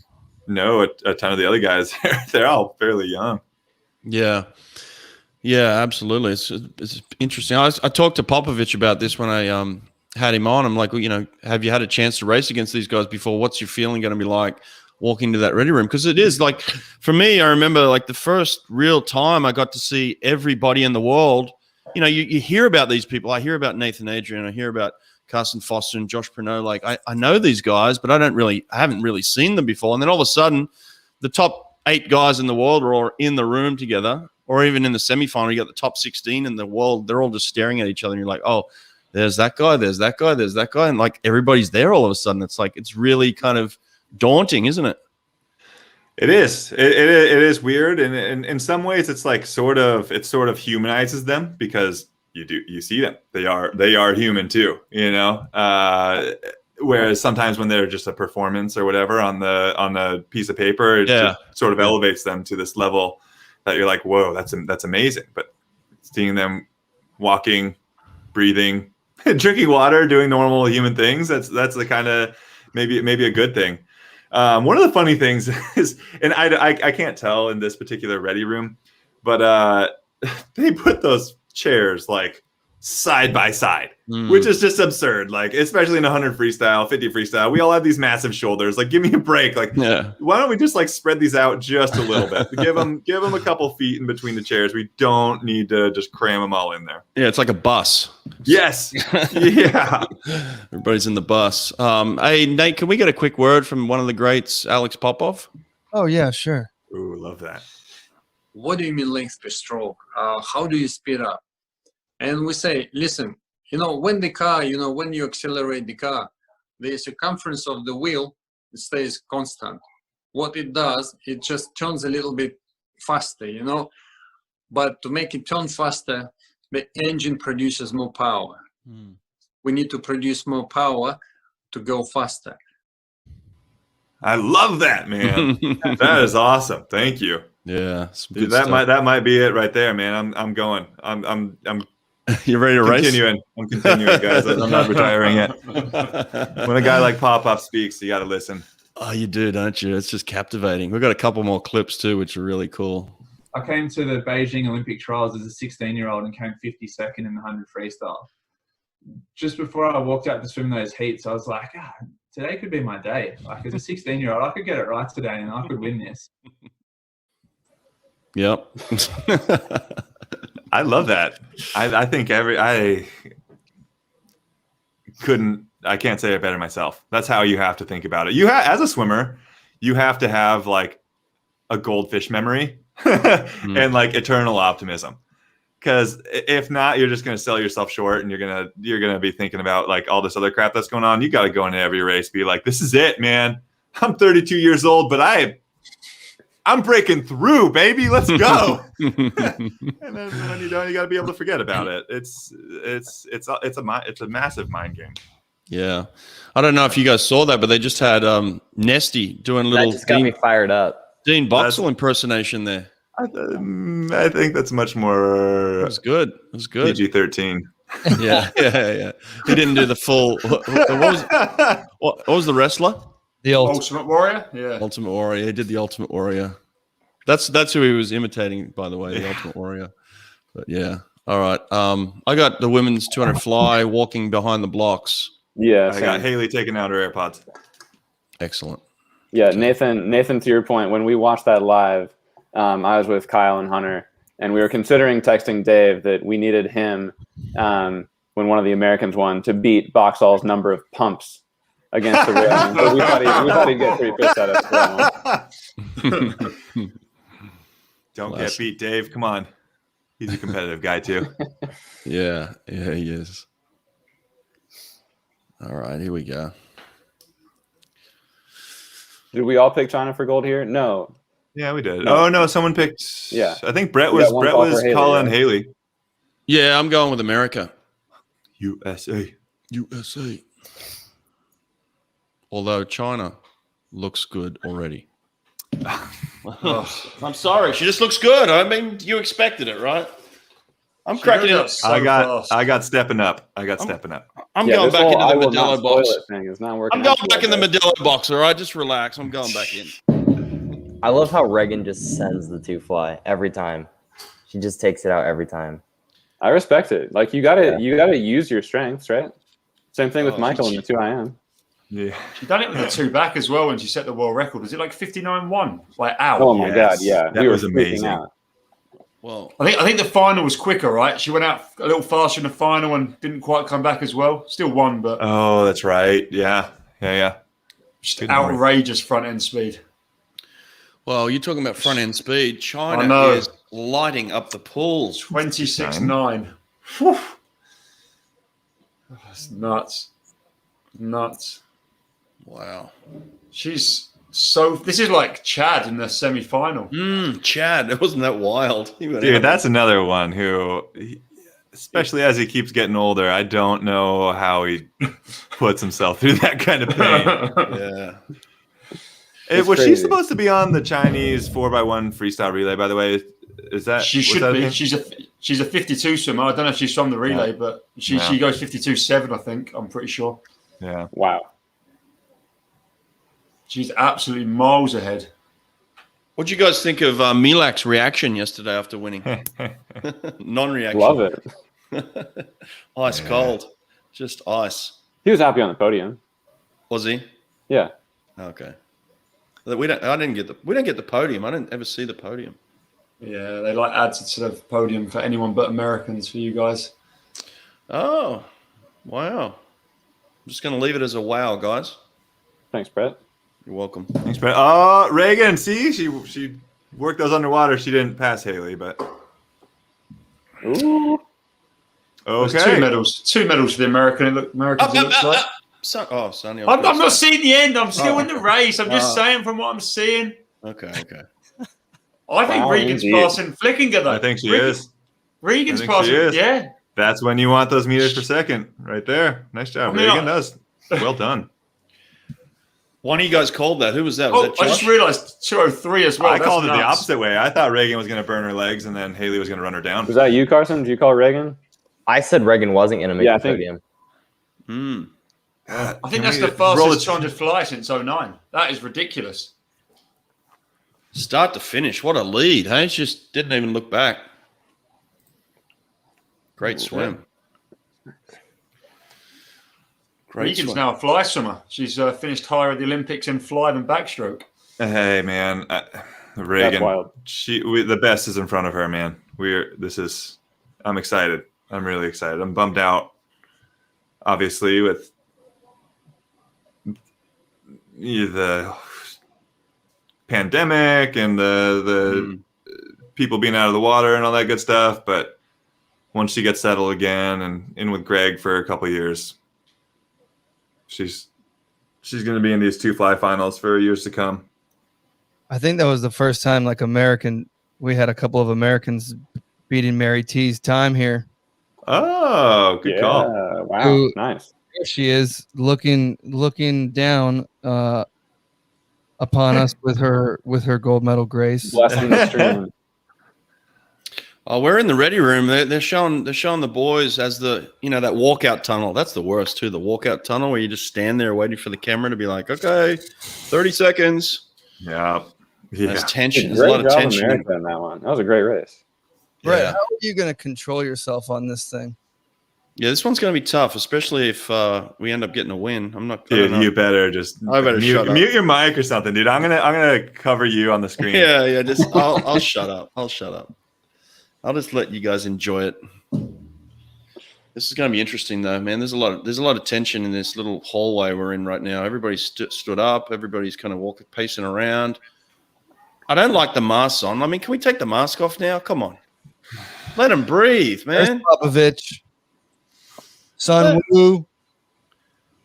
know a ton of the other guys. They're all fairly young.
Yeah. Yeah, absolutely. It's interesting. I talked to Popovich about this when I had him on. I'm like, have you had a chance to race against these guys before? What's your feeling going to be like walking into that ready room? Because it is like, for me, I remember like the first real time I got to see everybody in the world. You hear about these people. I hear about Nathan Adrian. I hear about Carson Foster and Josh Prenot. Like I know these guys, but I haven't really seen them before. And then all of a sudden, the top 8 guys in the world are all in the room together, or even in the semifinal, you got the top 16 in the world. They're all just staring at each other, and you're like, oh, there's that guy, there's that guy, there's that guy, and like everybody's there all of a sudden. It's like it's really kind of daunting, isn't it?
It is. It is weird, and in some ways, it's like sort of humanizes them because you see them. They are human too, Whereas sometimes when they're just a performance or whatever on the piece of paper, it just sort of elevates them to this level that you're like, whoa, that's amazing. But seeing them walking, breathing, drinking water, doing normal human things, that's the kind of maybe a good thing. One of the funny things is, and I can't tell in this particular ready room, but they put those chairs like side by side, which is just absurd. Like, especially in 100 freestyle, 50 freestyle, we all have these massive shoulders. Like, give me a break. Like, why don't we just like spread these out just a little bit? Give them a couple feet in between the chairs. We don't need to just cram them all in there.
Yeah, it's like a bus.
Yes. Yeah.
Everybody's in the bus. Hey, Nate, can we get a quick word from one of the greats, Alex Popov?
Oh, yeah, sure.
Ooh, love that.
What do you mean length per stroke? How do you speed up? And we say, listen, when the car, when you accelerate the car, the circumference of the wheel stays constant. What it does, it just turns a little bit faster, But to make it turn faster, the engine produces more power. We need to produce more power to go faster.
I love that, man. That is awesome. Thank you.
Yeah,
dude, that might be it right there, man. I'm going. I'm
You're ready to race?
I'm continuing, guys. I'm not retiring yet. When a guy like Popov speaks, you got to listen.
Oh, you do, don't you? It's just captivating. We've got a couple more clips too, which are really cool.
I came to the Beijing Olympic trials as a 16-year-old and came 52nd in the 100 freestyle. Just before I walked out to swim those heats, I was like, today could be my day. Like, as a 16-year-old, I could get it right today and I could win this.
Yep.
I love that. I think I can't say it better myself. That's how you have to think about it. As a swimmer, you have to have like a goldfish memory and like eternal optimism. Because if not, you're just going to sell yourself short, and you're gonna be thinking about like all this other crap that's going on. You got to go into every race, be like, this is it, man. I'm 32 years old, but I'm breaking through, baby. Let's go. And then when you don't, you got to be able to forget about it. It's a massive mind game.
Yeah, I don't know if you guys saw that, but they just had Nesty doing a little.
That just got me fired up.
Dean Boxall impersonation there.
I think that's much more.
It was good. It was good.
PG-13.
Yeah. He didn't do the full. What was the wrestler?
The
Ultimate Warrior. Yeah.
Ultimate Warrior. He did the Ultimate Warrior. That's who he was imitating, by the way, the Ultimate Warrior. But yeah. All right. I got the women's 200 fly walking behind the blocks.
Yeah.
I got Haley taking out her AirPods.
Excellent.
Yeah, Nathan, to your point, when we watched that live, I was with Kyle and Hunter, and we were considering texting Dave that we needed him when one of the Americans won to beat Boxall's number of pumps against the railing. But we thought he'd get pretty pissed at us for that one.
Don't get beat, Dave. Come on. He's a competitive guy too.
Yeah, he is. All right, here we go.
Did we all pick China for gold here? No.
Yeah, we did. No. Oh no, someone picked.
Yeah,
I think Brett was calling Haley.
Yeah, I'm going with America.
USA.
Although China looks good already. I'm sorry, she just looks good. I mean, you expected it, right? I'm cracking it up.
I got stepping up. I'm going
back into the Modelo box.
Thing is not working.
I'm going back in the Modelo box. All right, just relax. I'm going back in.
I love how Reagan just sends the 2 fly every time. She just takes it out every time.
I respect it. Like you gotta use your strengths, right? Same thing with Michael in the 2 IM.
Yeah,
she done it with the 2 back as well when she set the world record. Was it like 59-1? Like out.
Oh my god, yeah,
that was amazing.
Out.
Well,
I think the final was quicker, right? She went out a little faster in the final and didn't quite come back as well. Still won, but
oh, that's right. Yeah.
Just outrageous front end speed.
Well, you're talking about front end speed. China is lighting up the pools.
26.9. That's nuts.
Wow.
This is like Chad in the semi-final.
Chad, it wasn't that wild.
Dude, that's another one who, especially as he keeps getting older, I don't know how he puts himself through that kind of pain.
Yeah.
Was she supposed to be on the Chinese 4x1 freestyle relay, by the way? Is that
she should be? She's a 52 swimmer. I don't know if she's from the relay, but she goes 52.7, I think. I'm pretty sure.
Yeah.
Wow.
She's absolutely miles ahead.
What do you guys think of Milak's reaction yesterday after winning? Non-reaction.
Love it.
Ice cold. Just ice.
He was happy on the podium.
Was he?
Yeah.
Okay. We don't get the podium. I didn't ever see the podium.
Yeah, they like add to the podium for anyone but Americans for you guys.
Oh, wow. I'm just going to leave it as a wow, guys.
Thanks, Brett.
You're welcome.
Thanks, Brett. Oh, Reagan, see? She worked those underwater. She didn't pass Haley, but...
Ooh.
Okay.
There's 2 medals. 2 medals for the Americans, it looks like.
Sonny.
I'm not seeing the end. I'm still in the race. I'm just saying from what I'm seeing.
Okay.
I think Regan's passing Flickinger, though.
I think she is.
Regan's passing, yeah.
That's when you want those meters per second, right there. Nice job, Regan. Does. Well done.
One of you guys called that. Who was that? Was that Josh?
I just realized 203 as well.
I called it the opposite way. I thought Regan was going to burn her legs, and then Haley was going to run her down.
Was that you, Carson? Did you call Regan?
I said Regan wasn't going to make the podium.
I think that's the fastest 200 fly since 09. That is ridiculous.
Start to finish. What a lead. Hey, she just didn't even look back. Great swim.
Regan's now a fly swimmer. She's finished higher at the Olympics in fly than backstroke.
Hey, man. Regan, the best is in front of her, man. I'm excited. I'm really excited. I'm bummed out, obviously, with the pandemic and the people being out of the water and all that good stuff. But once she gets settled again and in with Greg for a couple of years, she's going to be in these 2 fly finals for years to come.
I think that was the first time we had a couple of Americans beating Mary T's time here.
Oh, good call.
Wow, nice.
There she is looking down upon us with her gold medal grace.
Blessing the stream.
Oh, we're in the ready room. They're showing the boys as that walkout tunnel. That's the worst too. The walkout tunnel where you just stand there waiting for the camera to be like, okay, 30 seconds.
Yeah.
There's tension. There's
Great
a lot of
job,
tension.
America, in that one. That was a great race.
Right.
Yeah.
How are you going to control yourself on this thing?
Yeah, this one's going to be tough, especially if we end up getting a win. I'm not.
Dude, you better just
shut up.
mute your mic or something, dude. I'm gonna cover you on the screen.
Yeah. Just I'll shut up. I'll shut up. I'll just let you guys enjoy it. This is going to be interesting, though, man. There's a lot of tension in this little hallway we're in right now. Everybody's stood up. Everybody's kind of pacing around. I don't like the masks on. I mean, can we take the mask off now? Come on, let them breathe, man.
Popovich, Sun Woo,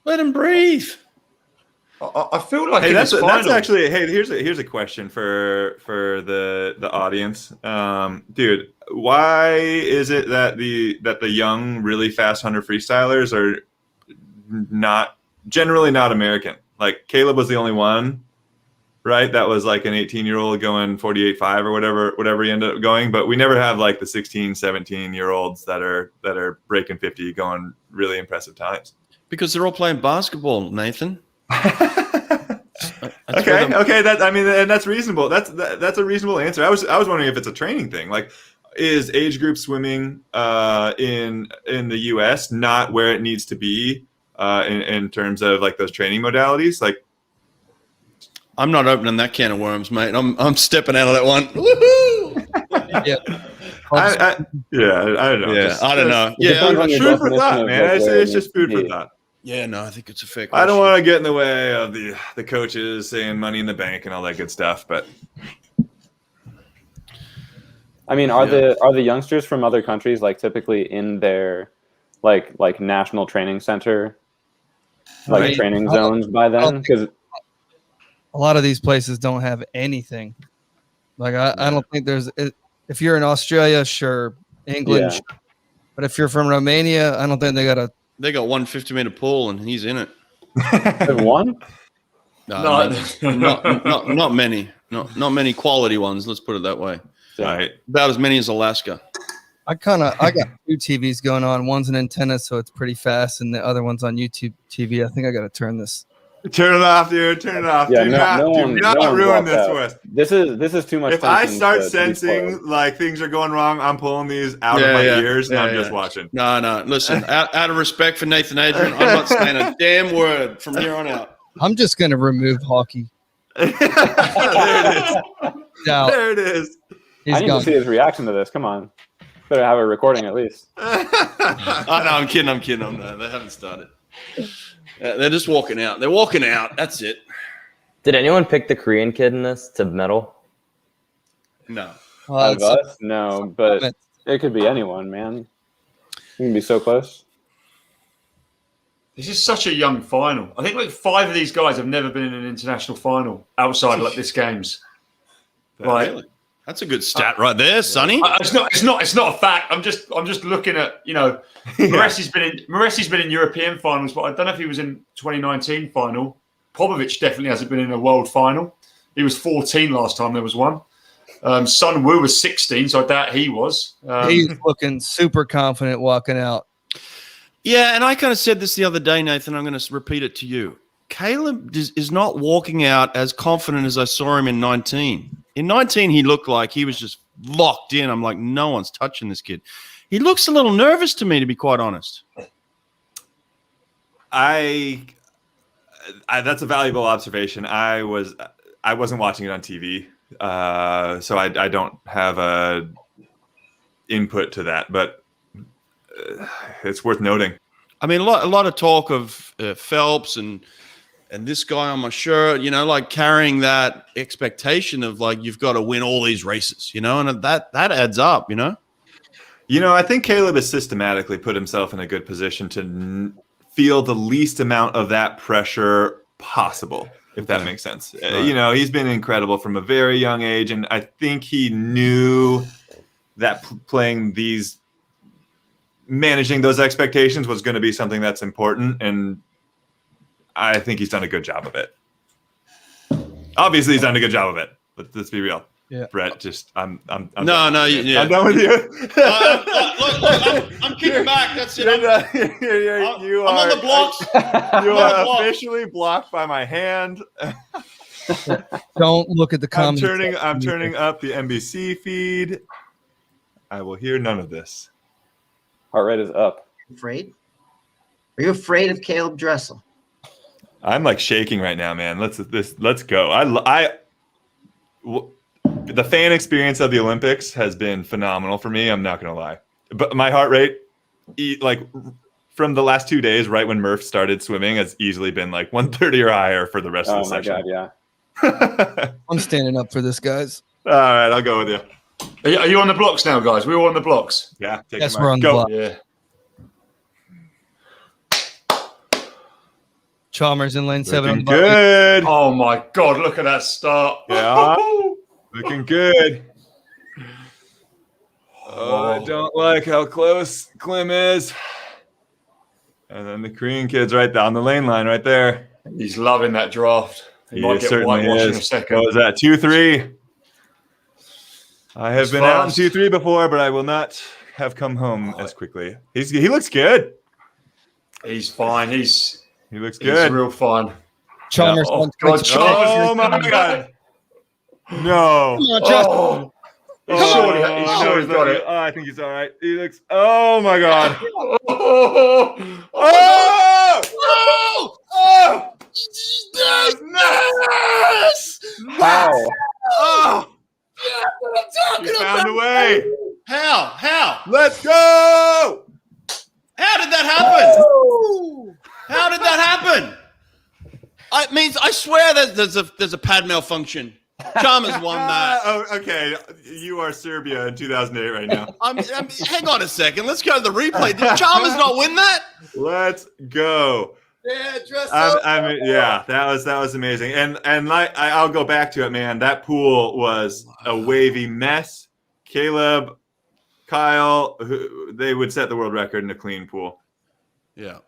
let him breathe.
I feel like
that's actually. Hey, here's a question for the audience, dude. Why is it that the young, really fast 100 freestylers are generally not American? Like Caleb was the only one, right? That was like an 18-year-old going 48.5 or whatever he ended up going. But we never have like the 16, 17-year-olds that are breaking 50, going really impressive times.
Because they're all playing basketball, Nathan.
Okay. That's reasonable. That's a reasonable answer. I was wondering if it's a training thing. Like, is age group swimming in the U.S. not where it needs to be in terms of like those training modalities? Like,
I'm not opening that can of worms, mate. I'm stepping out of that one. Woohoo!
Yeah.
I don't know.
Yeah, I don't know.
Yeah, food for thought, man. It's just food for thought.
Yeah, no, I think it's a fair question.
I don't want to get in the way of the coaches saying money in the bank and all that good stuff, but
I mean, are the youngsters from other countries like typically in their like national training center, like training zones by then? Because
a lot of these places don't have anything. Like I don't think there's. If you're in Australia, sure, England, sure. But if you're from Romania, I don't think they got a.
They got 1 50-meter pool, and he's in it.
One?
No, not many. Not many quality ones. Let's put it that way.
Right.
About as many as Alaska.
I got 2 TVs going on. One's an antenna, so it's pretty fast, and the other one's on YouTube TV. I think I got to turn this.
Turn it off, dude. Turn it off.
Yeah,
do not ruin this for us.
This is too much.
If I start sensing like things are going wrong, I'm pulling these out of my ears and I'm just watching.
No. Listen, out of respect for Nathan Adrian, I'm not saying a damn word from here on out.
I'm just going to remove hockey.
There it is. There it is.
I need to see his reaction to this. Come on. Better have a recording at least.
Oh, no, I'm kidding. They haven't started. They're just walking out. They're walking out. That's it.
Did anyone pick the Korean kid in this to medal?
No.
Of us? No, but it could be anyone, man. You can be so close.
This is such a young final. I think like 5 of these guys have never been in an international final outside like this games.
Really? That's a good stat right there, Sonny.
It's not a fact. I'm just looking at, Moressi's been in European finals, but I don't know if he was in 2019 final. Popovich definitely hasn't been in a world final. He was 14 last time there was one. Sun Woo was 16, so I doubt he was.
He's looking super confident walking out.
Yeah, and I kind of said this the other day, Nathan. I'm going to repeat it to you. Caleb is not walking out as confident as I saw him in 19. In 19, he looked like he was just locked in. I'm like, no one's touching this kid. He looks a little nervous to me, to be quite honest.
That's a valuable observation. I wasn't watching it on TV, so I don't have a input to that, but it's worth noting.
I mean, a lot of talk of Phelps and this guy on my shirt, like carrying that expectation of like you've got to win all these races, and that adds up,
I think Caleb has systematically put himself in a good position to feel the least amount of that pressure possible, if that makes sense. Right. He's been incredible from a very young age, and I think he knew that managing those expectations was going to be something that's important, and I think he's done a good job of it. Obviously, he's done a good job of it. Let's be real.
Yeah,
Brett,
I'm
done
with you.
I'm done with you.
Look, I'm kicking back. That's it. I'm on the blocks.
You are officially blocked by my hand.
Don't look at the comments.
I'm turning up the NBC feed. I will hear none of this.
Heart rate is up.
Afraid? Are you afraid of Caleb Dressel?
I'm like shaking right now, man. Let's go. The fan experience of the Olympics has been phenomenal for me. I'm not going to lie. But my heart rate, like from the last 2 days, right when Murph started swimming, has easily been like 130 or higher for the rest of the session.
Oh, my God, yeah.
I'm standing up for this, guys.
All right, I'll go with you.
Are you on the blocks now, guys? We're all on the blocks.
Yeah.
Yes, we're on the block.
Yeah.
Chalmers in lane 7.
Good.
Oh, my God. Look at that start.
Yeah. Looking good. Oh, I don't like how close Klim is. And then the Korean kid's right down the lane line right there.
He's loving that draft. He might get
certainly
whitewashed in
is.
a second.
What was that? 2-3. I have been out in 2-3 before, but I will not have come home as quickly. He looks good.
He's fine. He
looks good.
He's real fine.
Chalmers.
Oh, God,
oh my God. No.
Come on,
Surely got it.
Oh, I think he's all right. He looks. Oh my God.
Yes!
Wow.
Oh! Yeah, what I'm talking about.
Found a way.
How?
Let's go.
How did that happen? How did that happen? I swear that there's a pad malfunction. Chalmers won that.
Oh, okay. You are Serbia in 2008 right now.
Hang on a second. Let's go to the replay. Did Chalmers not win that?
Let's go.
Yeah,
that was amazing. And I'll go back to it, man. That pool was a wavy mess. Caleb, Kyle, they would set the world record in a clean pool.
Yeah.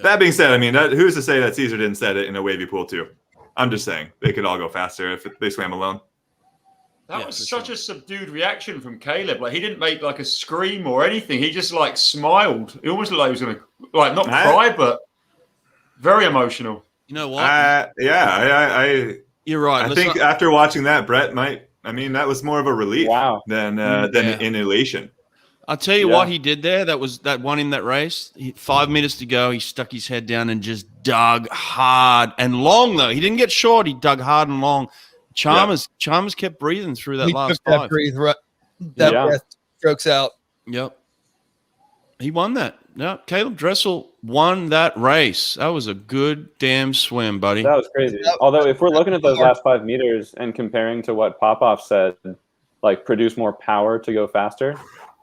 That being said, I mean, who's to say that Caesar didn't set it in a wavy pool too? I'm just saying they could all go faster if they swam alone.
That was such a subdued reaction from Caleb. Like he didn't make like a scream or anything. He just like smiled. It almost looked like he was gonna like not cry, but very emotional.
You know what?
You're right. I think after watching that, Brett might. I mean, that was more of a relief than an elation.
I'll tell you what he did there. That won him that race. 5 minutes to go, he stuck his head down and just dug hard and long. Though he didn't get short, he dug hard and long. Chalmers kept breathing through that last
five. Breath strokes out.
Yep, he won that. Yeah, Caleb Dressel won that race. That was a good damn swim, buddy.
That was crazy. Although, if we're looking at those last 5 meters and comparing to what Popov said, like produce more power to go faster.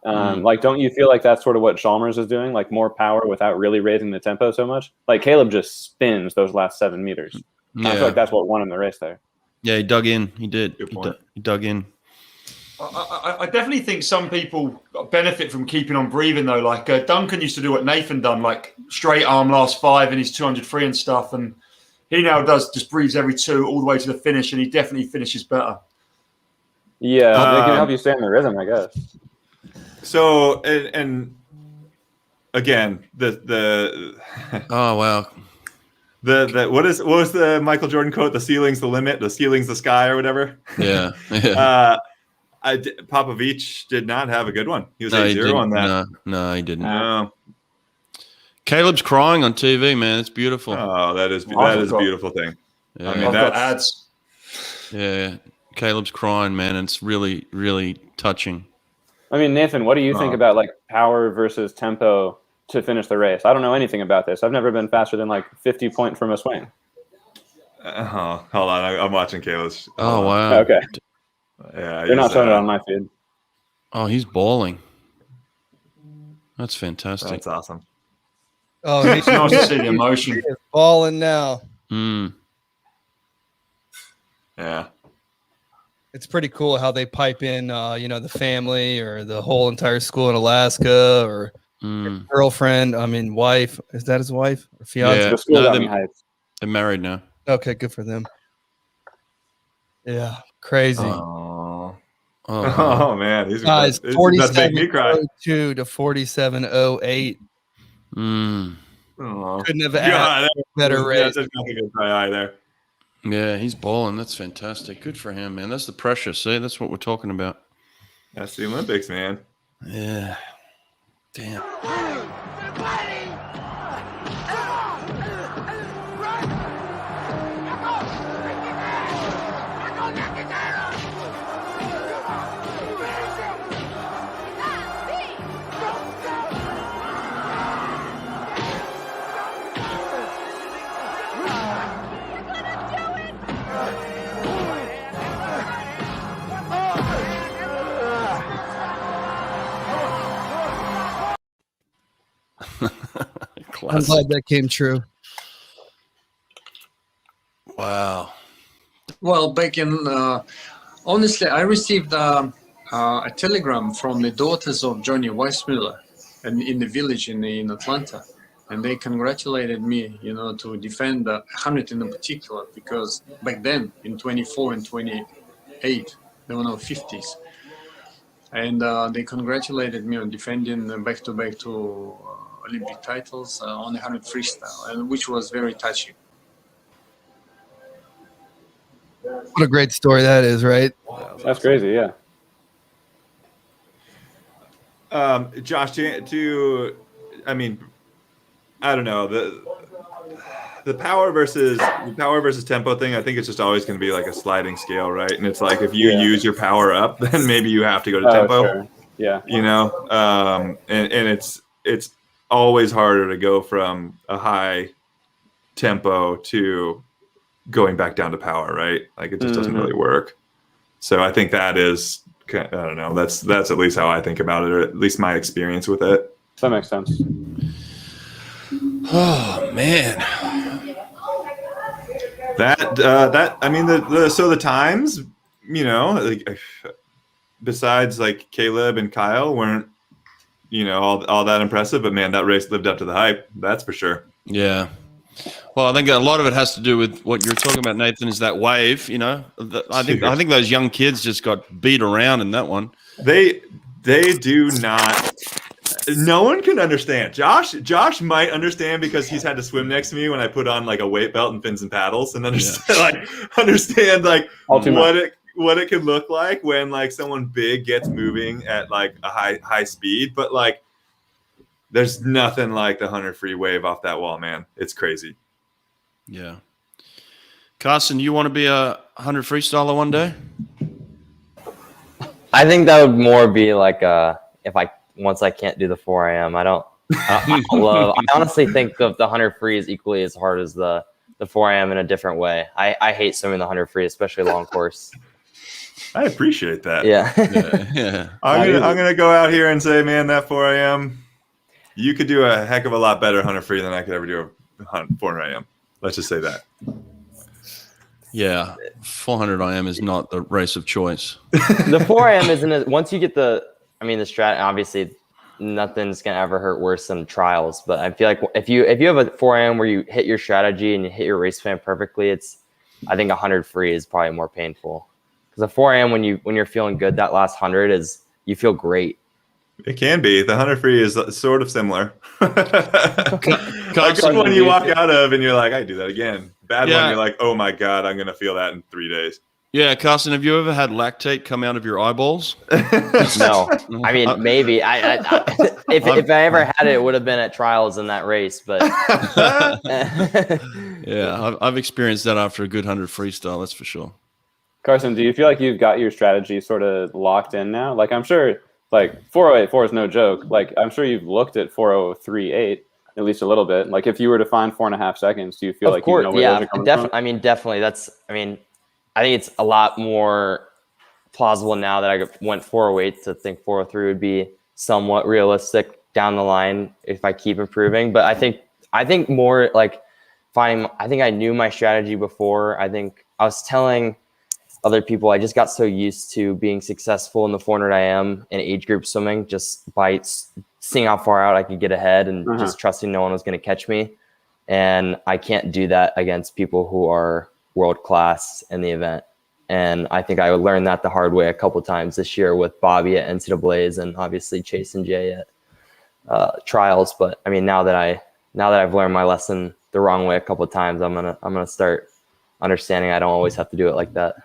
Like, don't you feel like that's sort of what Chalmers is doing? Like more power without really raising the tempo so much? Like Caleb just spins those last 7 meters. I feel like that's what won him the race there.
Yeah, he dug in. He did. He dug in.
I definitely think some people benefit from keeping on breathing though. Like Duncan used to do what Nathan done, like straight arm last 5 in his 200 free and stuff. And he now just breathes every 2 all the way to the finish. And he definitely finishes better.
Yeah, they can help you stay in the rhythm, I guess.
So and again, the
oh wow,
what was the Michael Jordan quote? The ceiling's the limit, the ceiling's the sky, or whatever.
Yeah.
Popovich did not have a good one. He was 8-0 on that.
No, he didn't.
No.
Caleb's crying on TV, man. It's beautiful.
Oh, that is a beautiful thing.
Yeah.
I mean, that's
ads.
Yeah, Caleb's crying, man. And it's really, really touching.
I mean, Nathan, what do you think about like power versus tempo to finish the race? I don't know anything about this. I've never been faster than like 50 point from a swing.
Hold on, I'm watching Caleb's.
Oh wow.
Okay.
Yeah,
you're not showing it on my feed.
Oh, he's bawling. That's fantastic.
That's awesome.
Oh,
It's nice to see the emotion.
He is balling now.
Yeah.
It's pretty cool how they pipe in, the family or the whole entire school in Alaska or girlfriend. I mean, wife. Is that his wife or fiance?
Yeah.
The school got me
they're
hyped.
married now.
Okay, good for them. Yeah, crazy.
Oh man, these
Guys,
that's make me cry.
4702 to 4708. Couldn't have asked a better race.
That's not a good eye there.
Yeah, he's balling. That's fantastic. Good for him, man. That's the pressure. See, that's what we're talking about.
That's the Olympics, man.
Yeah. Damn.
I'm glad that came true.
Wow.
Well, back in honestly, I received a telegram from the daughters of Johnny Weissmuller in the village in Atlanta, and they congratulated me, to defend the 100 in particular, because back then in 24 and 28 there were no 50s, and they congratulated me on defending back-to-back to Olympic titles on the 100 freestyle, and which was very touching.
What a great story that is, right?
That's crazy, yeah.
Josh, I mean, I don't know, the power versus tempo thing. I think it's just always going to be like a sliding scale, right? And it's like if you use your power up, then maybe you have to go to tempo.
Sure. Yeah,
and it's always harder to go from a high tempo to going back down to power, right? Like it just doesn't really work. So I think that is, I don't know, that's at least how I think about it, or at least my experience with it.
That makes sense.
Oh man.
I mean the times, like besides like Caleb and Kyle weren't, all that impressive, but man, that race lived up to the hype. That's for sure.
Yeah. Well, I think a lot of it has to do with what you're talking about, Nathan, is that wave, I think those young kids just got beat around in that one.
They do not. No one can understand. Josh might understand because he's had to swim next to me when I put on like a weight belt and fins and paddles, and understand like what it could look like when like someone big gets moving at like a high speed. But like, there's nothing like the 100 free wave off that wall, man. It's crazy.
Yeah. Carson, you want to be a 100 freestyler one day?
I think that would more be like once I can't do the 4 a.m. I honestly think of the 100 free is equally as hard as the 4 a.m. in a different way. I hate swimming the 100 free, especially long course.
I appreciate that.
Yeah.
I'm gonna go out here and say, man, that 4 a.m. you could do a heck of a lot better 100 free than I could ever do a 4 a.m. Let's just say that.
Yeah, 400 IM is not the race of choice.
The 4 a.m. isn't once you get the strat. Obviously, nothing's gonna ever hurt worse than trials. But I feel like if you have a 4 a.m. where you hit your strategy and you hit your race plan perfectly, I think 100 free is probably more painful. Because the 4 a.m. when you're feeling good, that last 100 is you feel great.
It can be. The 100 free is sort of similar. A good one you walk out of and you're like, I do that again. Bad one, you're like, oh my God, I'm going to feel that in 3 days.
Yeah, Carson, have you ever had lactate come out of your eyeballs?
No. I mean, maybe. If I ever had it, it would have been at trials in that race. But
yeah, I've experienced that after a good 100 freestyle, that's for sure.
Carson, do you feel like you've got your strategy sort of locked in now? Like, I'm sure, like, 4084 is no joke. Like, I'm sure you've looked at 4038 at least a little bit. Like, if you were to find 4.5 seconds, do you feel like you know where those are coming from?
I mean, definitely. I think it's a lot more plausible now that I went 408 to think 403 would be somewhat realistic. down the line if I keep improving. But I think more like I think I knew my strategy before. I think I was telling other people, I just got so used to being successful in the 400 IM and age group swimming just by seeing how far out I could get ahead and just trusting no one was going to catch me. And I can't do that against people who are world class in the event. And I think I learned that the hard way a couple times this year with Bobby at NCAA's and obviously Chase and Jay at trials. But I mean, now that I've learned my lesson the wrong way a couple of times, I'm gonna start understanding I don't always have to do it like that.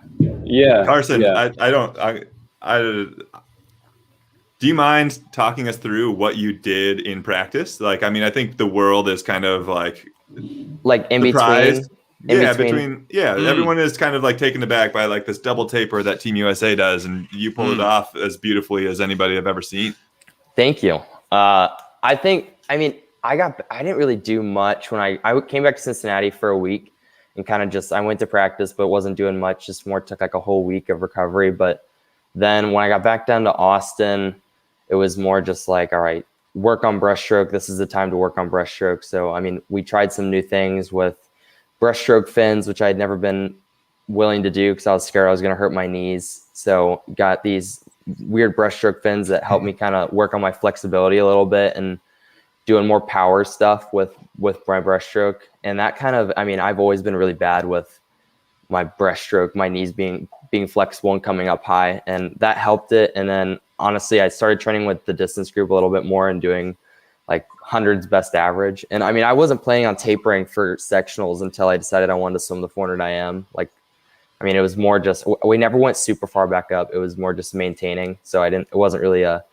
Yeah,
Carson,
yeah.
Do you mind talking us through what you did in practice? Like, I mean, I think the world is kind of like
in
surprised.
between.
Everyone is kind of like taken aback by like this double taper that Team USA does, and you pulled it off as beautifully as anybody I've ever seen.
Thank you. I didn't really do much when I came back to Cincinnati for a week and kind of I went to practice, but wasn't doing much, just more took like a whole week of recovery. But then when I got back down to Austin, it was more just like, all right, work on breaststroke. This is the time to work on breaststroke. So, I mean, we tried some new things with breaststroke fins, which I'd never been willing to do because I was scared I was going to hurt my knees. So got these weird breaststroke fins that helped me kind of work on my flexibility a little bit and doing more power stuff with my breaststroke. And that kind of, I mean, I've always been really bad with my breaststroke, my knees being flexible and coming up high, and that helped it. And then honestly, I started training with the distance group a little bit more and doing like hundreds best average. And I mean, I wasn't planning on tapering for sectionals until I decided I wanted to swim the 400 IM. Like, I mean, it was more just, we never went super far back up. It was more just maintaining. So it wasn't really a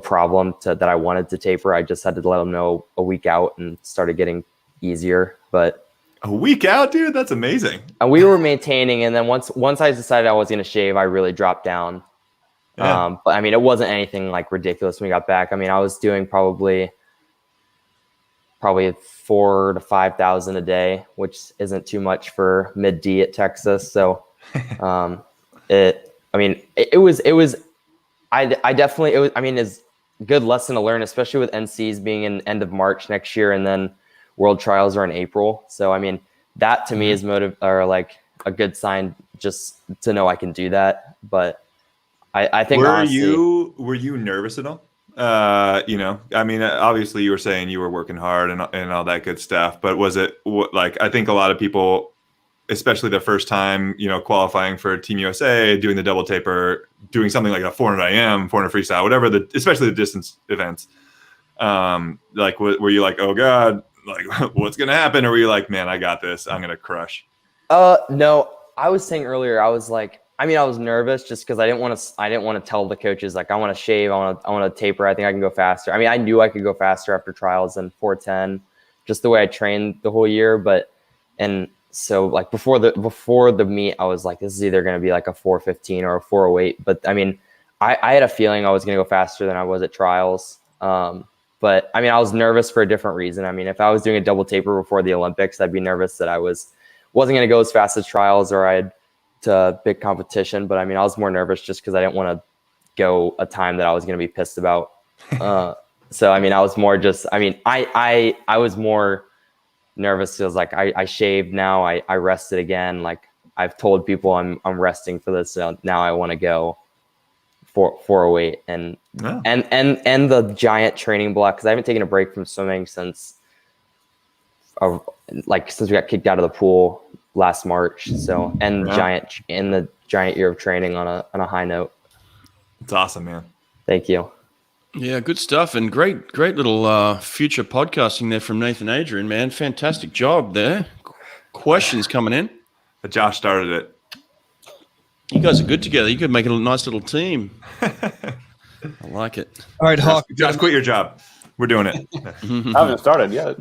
problem that I wanted to taper. I just had to let them know a week out and started getting easier. But
a week out, dude, that's amazing.
And we were maintaining. And then once I decided I was going to shave, I really dropped down. Yeah. But I mean, it wasn't anything like ridiculous when we got back. I mean, I was doing probably 4,000 to 5,000 a day, which isn't too much for mid D at Texas. So, it was a good lesson to learn, especially with NCs being in end of March next year. And then world trials are in April. So, I mean, that to me is like a good sign just to know I can do that. But I think
were you nervous at all? I mean, obviously you were saying you were working hard and all that good stuff, but was it like, I think a lot of people, especially their first time, qualifying for Team USA, doing the double taper, doing something like a 400 IM, 400 freestyle, whatever, especially the distance events. Like, were you like, oh God, like what's going to happen? Or were you like, man, I got this, I'm going to crush?
No, I was saying earlier, I was like, I was nervous just because I didn't want to tell the coaches, like, I want to shave, I want to taper. I think I can go faster. I mean, I knew I could go faster after trials than 410, just the way I trained the whole year. And so like before the meet, I was like, this is either going to be like a 415 or a 408. But I mean, I had a feeling I was going to go faster than I was at trials. But I mean, I was nervous for a different reason. I mean, if I was doing a double taper before the Olympics, I'd be nervous that I wasn't going to go as fast as trials or I'd to big competition. But I mean, I was more nervous just because I didn't want to go a time that I was going to be pissed about. So, I mean, I was more just, I mean, I was more nervous because like I shaved now, I rested again. Like I've told people I'm resting for this. So now I want to go 408 and the giant training block. Cause I haven't taken a break from swimming since we got kicked out of the pool last March. So, the giant year of training on a high note.
It's awesome, man.
Thank you.
Yeah, good stuff. And great little future podcasting there from Nathan Adrian, man. Fantastic job there. Questions coming in.
But Josh started it.
You guys are good together. You could make a nice little team. I like it.
All right, Hawk.
Josh, quit your job. We're doing it.
I haven't started yet.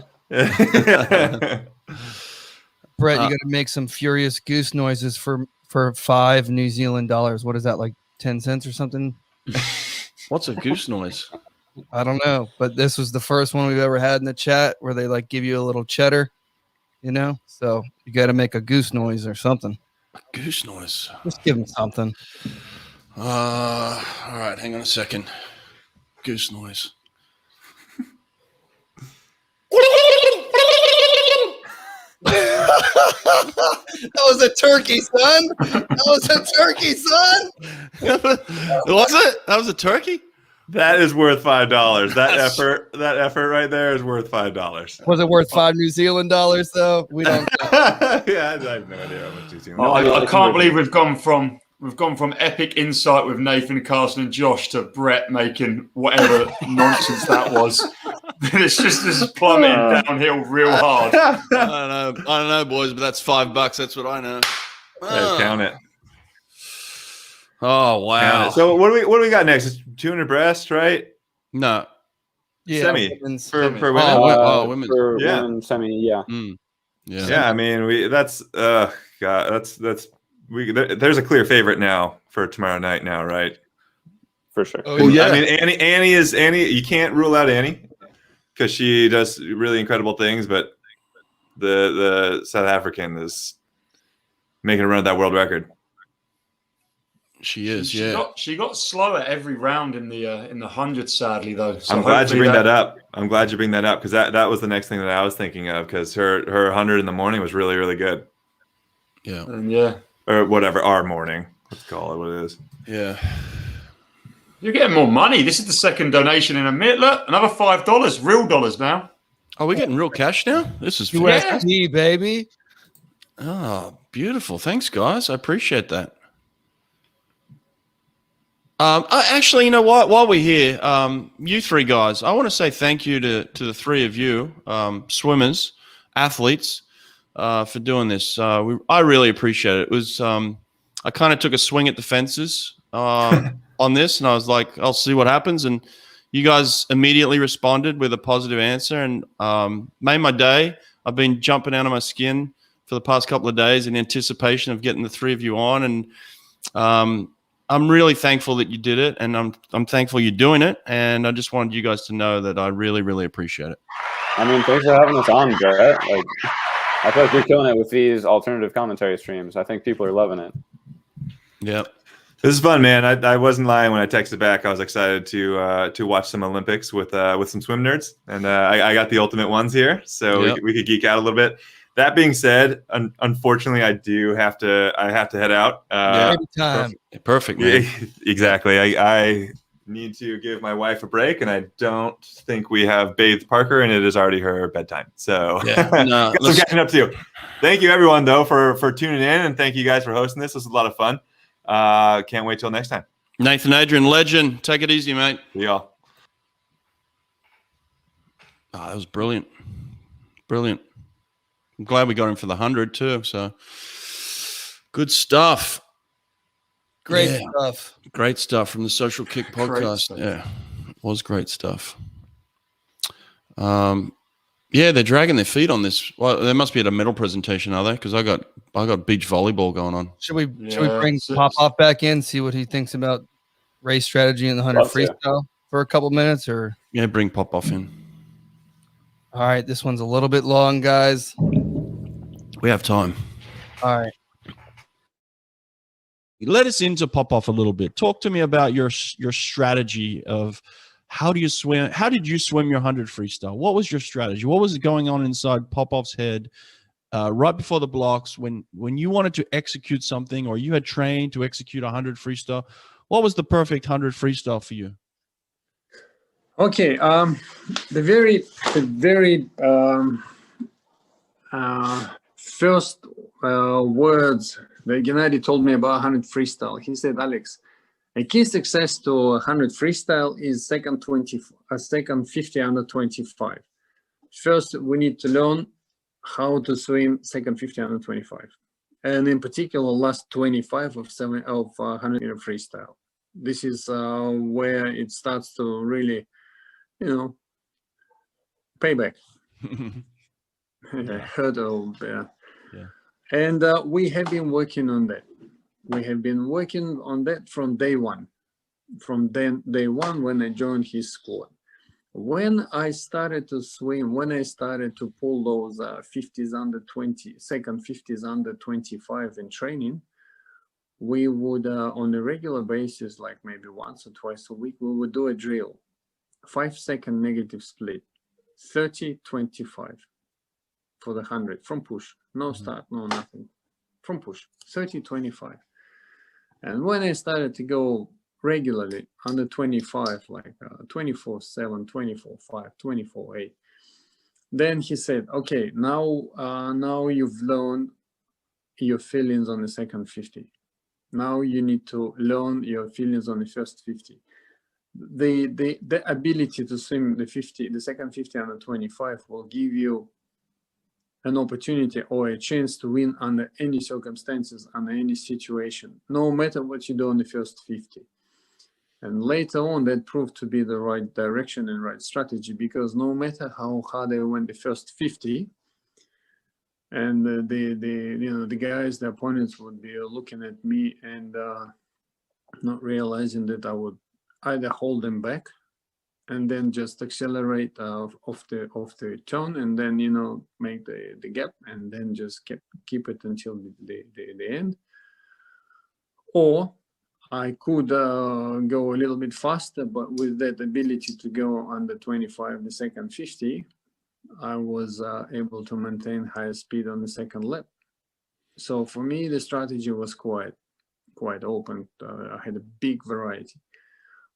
Brett, you got to make some furious goose noises for $5 New Zealand. What is that, like 10 cents or something?
What's a goose noise?
I don't know, but this was the first one we've ever had in the chat where they like give you a little cheddar, so you got to make a goose noise or something.
A goose noise.
Just give them something.
All right, hang on a second. Goose noise.
That was a turkey, son. That was a turkey, son.
Was it? That was a turkey?
That is worth $5. That effort right there is worth $5.
Was it worth $5 New Zealand dollars though? We don't.
Yeah, I have no idea how much New Zealand.
I can't believe we've gone from epic insight with Nathan, Carson, and Josh to Brett making whatever nonsense that was. It's just plummeting downhill real hard.
I don't know, boys, but that's $5. That's what I know.
Yeah, count it.
Oh wow!
So what do we got next? It's 200 breast, right?
No.
Yeah,
semi for women.
Women.
For
Yeah.
women, semi, yeah.
Yeah.
I mean, there's a clear favorite now for tomorrow night now, right?
For sure.
Oh,
yeah.
I mean, Annie. You can't rule out Annie because she does really incredible things, but the South African is making a run at that world record.
She is.
She got slower every round in the hundred, sadly though. So
I'm glad you bring that up. I'm glad you bring that up because that was the next thing that I was thinking of because her 100 in the morning was really, really good.
Yeah.
Yeah.
Or whatever, our morning. Let's call it what it is.
Yeah.
You're getting more money. This is the second donation in a minute. Look, another $5, real dollars now.
Are we getting real cash now? This is
USD, baby.
Oh, beautiful. Thanks, guys. I appreciate that. Actually, you know what? While we're here, you three guys, I want to say thank you to the three of you, swimmers, athletes, for doing this. I really appreciate it. It was I kind of took a swing at the fences on this, and I was like, I'll see what happens. And you guys immediately responded with a positive answer and made my day. I've been jumping out of my skin for the past couple of days in anticipation of getting the three of you on, and I'm really thankful that you did it, and I'm thankful you're doing it, and I just wanted you guys to know that I really, really appreciate it.
I mean, thanks for having us on, Brett. Like, I feel like you're killing it with these alternative commentary streams. I think people are loving it.
Yep.
This is fun, man. I wasn't lying when I texted back. I was excited to watch some Olympics with some swim nerds, and I got the ultimate ones here, so we could geek out a little bit. That being said, unfortunately, I have to head out.
Every time.
Perfect, man.
Exactly. I need to give my wife a break, and I don't think we have bathed Parker, and it is already her bedtime. So got some catching up to you. Thank you, everyone, though, for tuning in, and thank you guys for hosting this. This was a lot of fun. Can't wait till next time.
Nathan, Adrian, legend. Take it easy, mate.
See y'all.
Oh, that was brilliant. Brilliant. I'm glad we got him for the 100 too. So good stuff.
Great stuff.
Great stuff from the Social Kick podcast. Yeah, it was great stuff. Yeah, they're dragging their feet on this. Well, they must be at a medal presentation, are they? Because I got beach volleyball going on.
Should we bring Popov back in, see what he thinks about race strategy in the 100 freestyle for a couple minutes, or
bring Popov in.
All right, this one's a little bit long, guys.
We have time.
All right.
Let us into Popov a little bit. Talk to me about your strategy of how do you swim? How did you swim your 100 freestyle? What was your strategy? What was going on inside Popov's head right before the blocks when you wanted to execute something, or you had trained to execute 100 freestyle? What was the perfect 100 freestyle for you?
Okay, the very first words that Gennady told me about 100 freestyle. He said, Alex, a key success to 100 freestyle is second 50 under 25. First, we need to learn how to swim second 50 under 25, and in particular, last 25 of 100 meter freestyle. This is where it starts to really, payback. Hurdle there. Yeah. And we have been working on that. We have been working on that from day one. From day one when I joined his squad. When I started to swim, when I started to pull those 50s under 20, second 50s under 25 in training, we would, on a regular basis, like maybe once or twice a week, we would do a drill. 5-second negative split, 30-25. for the 100 from push, no start, no nothing, from push, 30-25. And when I started to go regularly under 25, like 24-7, 24-5, 24-8, then he said, okay, now you've learned your feelings on the second 50. Now you need to learn your feelings on the first 50. The ability to swim the second 50 under 25 will give you an opportunity or a chance to win under any circumstances, under any situation, no matter what you do on the first 50. And later on, that proved to be the right direction and right strategy, because no matter how hard I went the first 50, and the guys, the opponents would be looking at me and not realizing that I would either hold them back and then just accelerate off the turn, and then make the gap, and then just keep it until the end. Or I could go a little bit faster, but with that ability to go under 25 the second 50, I was able to maintain higher speed on the second lap. So for me, the strategy was quite open. I had a big variety.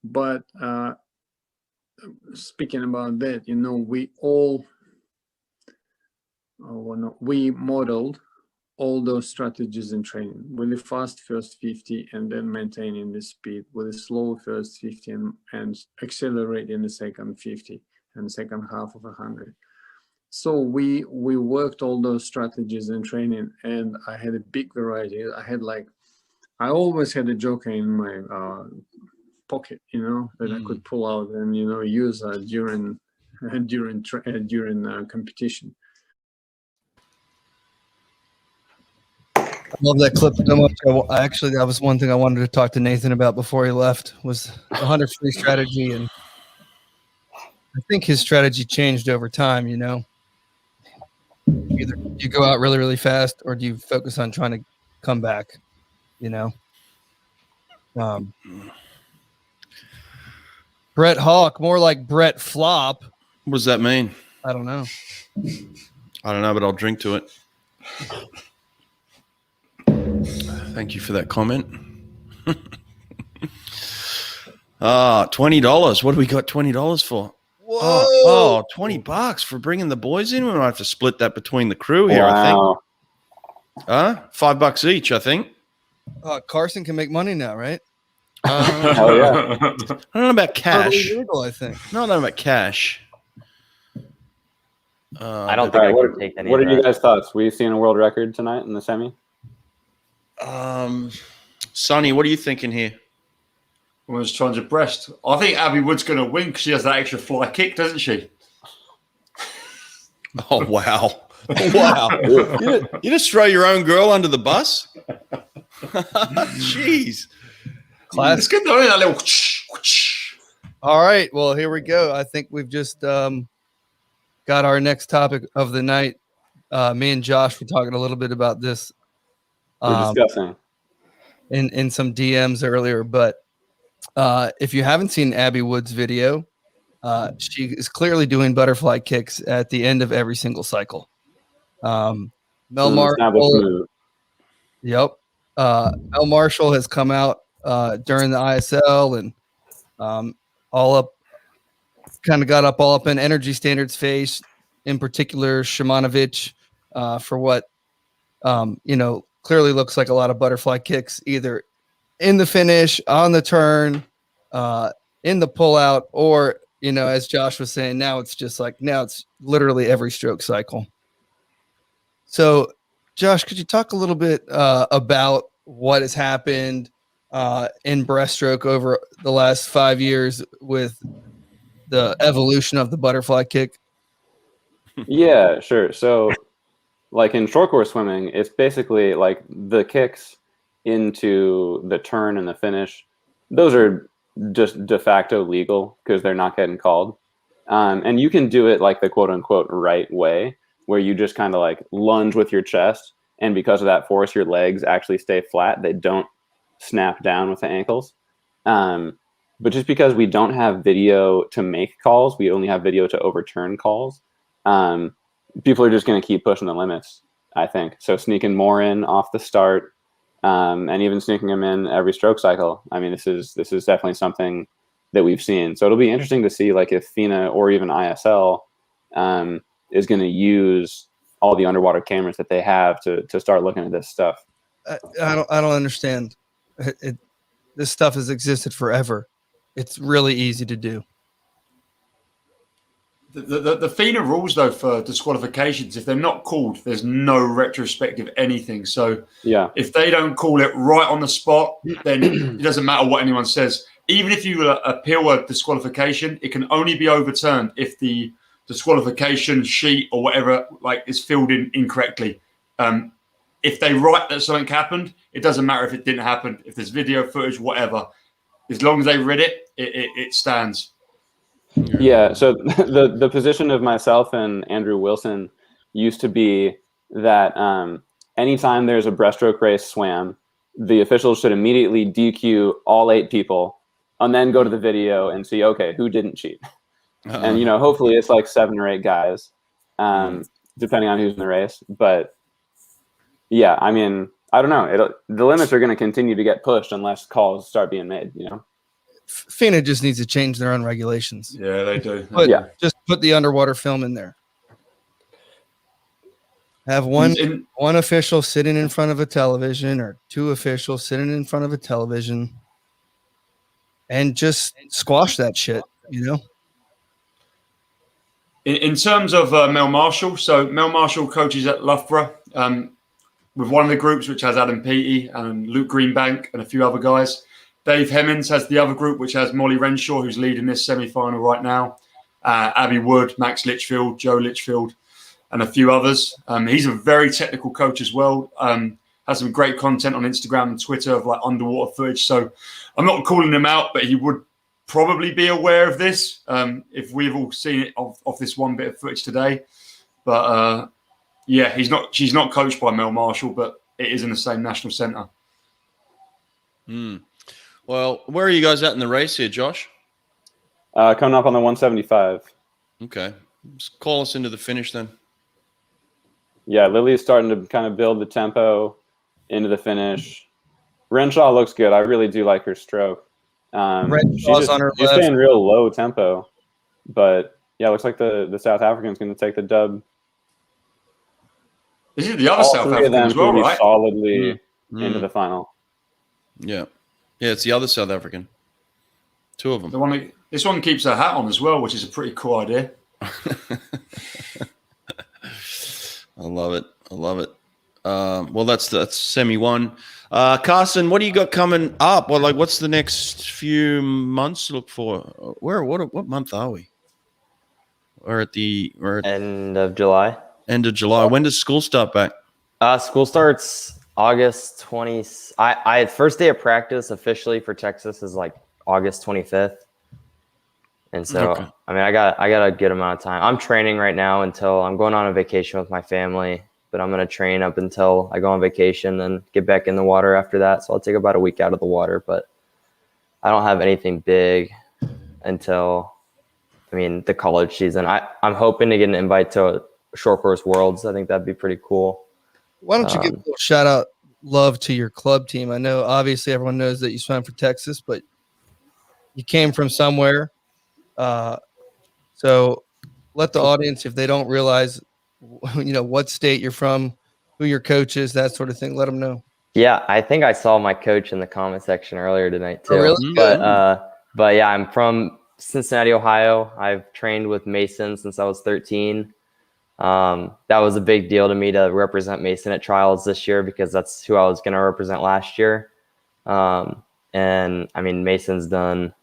But speaking about that, we modeled all those strategies in training, with the fast first 50 and then maintaining the speed, with a slow first 50 and accelerate in the second 50 and second half of 100. So we worked all those strategies in training, and I had a big variety. I always had a joker in my pocket, that I could pull out and use during competition.
I love that clip so much. Actually, that was one thing I wanted to talk to Nathan about before he left, was the 100 free strategy, and I think his strategy changed over time. Either you go out really, really fast, or do you focus on trying to come back? Brett Hawk, more like Brett Flop.
What does that mean?
I don't know.
But I'll drink to it. Thank you for that comment. $20. What do we got $20 for? Whoa. $20 for bringing the boys in. We might have to split that between the crew here,
Wow.
I think. $5 each, I think.
Carson can make money now, right?
Hell yeah.
I don't know about cash.
Totally legal, I think.
No, I don't know about cash.
I don't think I can take any.
What are you guys' thoughts? We seeing a world record tonight in the semi?
Sonny, what are you thinking here?
I was trying to breast. I think Abby Wood's going to win because she has that extra fly kick, doesn't she?
Oh, wow. Wow. You just throw your own girl under the bus? Jeez.
It's good though, that little.
All right. Well, here we go. I think we've just got our next topic of the night. Me and Josh were talking a little bit about this.
We're discussing
in some DMs earlier, but if you haven't seen Abby Wood's video, she is clearly doing butterfly kicks at the end of every single cycle. Mel Marshall, Mel Marshall has come out during the ISL and all up in Energy Standard's face, in particular Shimanovic, for what clearly looks like a lot of butterfly kicks, either in the finish, on the turn, in the pullout, or as Josh was saying, now it's literally every stroke cycle. So, Josh, could you talk a little bit about what has happened in breaststroke over the last 5 years with the evolution of the butterfly kick?
Yeah, sure. So, like in short course swimming, it's basically like the kicks into the turn and the finish. Those are just de facto legal because they're not getting called. And you can do it like the quote unquote right way, where you just kind of like lunge with your chest. And because of that force, your legs actually stay flat. They don't snap down with the ankles. But just because we don't have video to make calls, we only have video to overturn calls. people are just going to keep pushing the limits, I think. So sneaking more in off the start, and even sneaking them in every stroke cycle. I mean, this is definitely something that we've seen. So it'll be interesting to see, like, if FINA or even ISL is going to use all the underwater cameras that they have to start looking at this stuff.
I don't understand. This stuff has existed forever. It's really easy to do.
The FINA rules, though, for disqualifications, if they're not called, there's no retrospective anything. So
yeah,
if they don't call it right on the spot, then it doesn't matter what anyone says. Even if you appeal a disqualification, it can only be overturned if the disqualification sheet or whatever is filled in incorrectly. If they write that something happened, it doesn't matter if it didn't happen. If there's video footage, whatever, as long as they read it, it stands.
Yeah. So the position of myself and Andrew Wilson used to be that anytime there's a breaststroke race swam, the officials should immediately DQ all 8 people and then go to the video and see, okay, who didn't cheat. And, hopefully it's like 7 or 8 guys, depending on who's in the race. But yeah, I mean, I don't know. The limits are going to continue to get pushed unless calls start being made,
FINA just needs to change their own regulations.
Yeah, they do.
Just put the underwater film in there. Have one official sitting in front of a television or 2 officials sitting in front of a television and just squash that shit,
In terms of Mel Marshall, so Mel Marshall coaches at Loughborough with one of the groups, which has Adam Peaty and Luke Greenbank and a few other guys. Dave Hemmings has the other group, which has Molly Renshaw, who's leading this semi-final right now. Abby Wood, Max Litchfield, Joe Litchfield, and a few others. He's a very technical coach as well. Has some great content on Instagram and Twitter of underwater footage. So I'm not calling him out, but he would probably be aware of this if we've all seen it off this one bit of footage today. But yeah, she's not coached by Mel Marshall, but it is in the same national centre.
Well, where are you guys at in the race here, Josh?
Coming up on the 175.
Okay. Just call us into the finish then.
Yeah, Lily's starting to kind of build the tempo into the finish. Renshaw looks good. I really do like her stroke.
Renshaw's on her
she's
left.
staying real low tempo. But, yeah, it looks like the South African's going to take the dub.
This is the other South African as well, right?
Solidly into the final.
Yeah. Yeah, it's the other South African. 2 of them.
This one keeps her hat on as well, which is a pretty cool idea.
I love it. Well, that's semi 1. Carson, what do you got coming up? Well, what's the next few months to look for? What month are we? We're at
end of July.
End of July. When does school start back?
School starts August 20th. I first day of practice officially for Texas is August 25th. And so, okay. I mean, I got a good amount of time. I'm training right now until I'm going on a vacation with my family, but I'm going to train up until I go on vacation and get back in the water after that. So I'll take about a week out of the water, but I don't have anything big until, the college season. I'm hoping to get an invite to Short Course Worlds. I think that'd be pretty cool.
Why don't you give a little shout out love to your club team? I know obviously everyone knows that you swam for Texas, but you came from somewhere. So let the audience, if they don't realize, what state you're from, who your coach is, that sort of thing, let them know.
Yeah, I think I saw my coach in the comment section earlier tonight too.
Oh, really?
But yeah, I'm from Cincinnati, Ohio. I've trained with Mason since I was 13. That was a big deal to me to represent Mason at trials this year because that's who I was going to represent last year. And Mason's done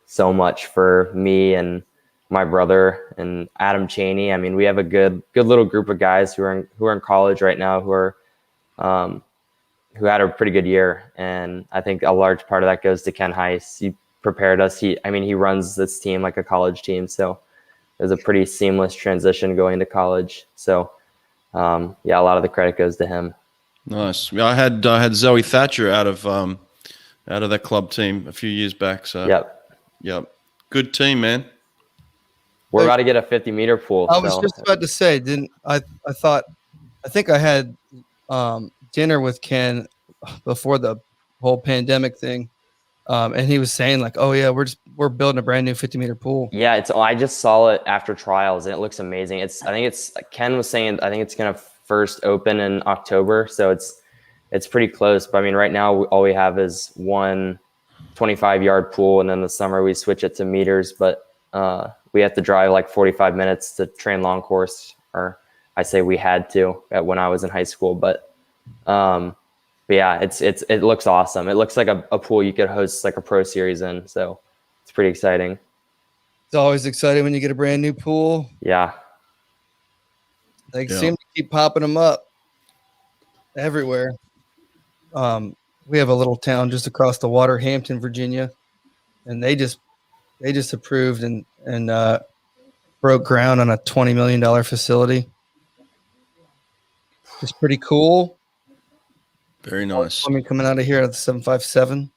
so much for me and my brother and Adam Cheney. We have a good little group of guys who are in college right now who had a pretty good year. And I think a large part of that goes to Ken Heiss. He prepared us. He runs this team like a college team. So it was a pretty seamless transition going to college. So a lot of the credit goes to him.
Nice. I had Zoe Thatcher out of that club team a few years back. So
yep.
Good team, man.
We're about to get a 50-meter pool.
I was just about to say, I think I had dinner with Ken before the whole pandemic thing. And he was saying like, oh yeah, we're building a brand new 50-meter pool.
Yeah, I just saw it after trials and it looks amazing. Ken was saying, I think it's going to first open in October. So it's pretty close. But I mean, right now all we have is one 25-yard pool. And then the summer we switch it to meters, but we have to drive like 45 minutes to train long course, or I say we had to when I was in high school, but yeah, it looks awesome. It looks like a pool you could host like a pro series in. So it's pretty exciting.
It's always exciting when you get a brand new pool.
Yeah.
They seem to keep popping them up everywhere. We have a little town just across the water, Hampton, Virginia, and they just approved and broke ground on a $20 million facility. It's pretty cool.
Very nice.
Coming out of here at the 757.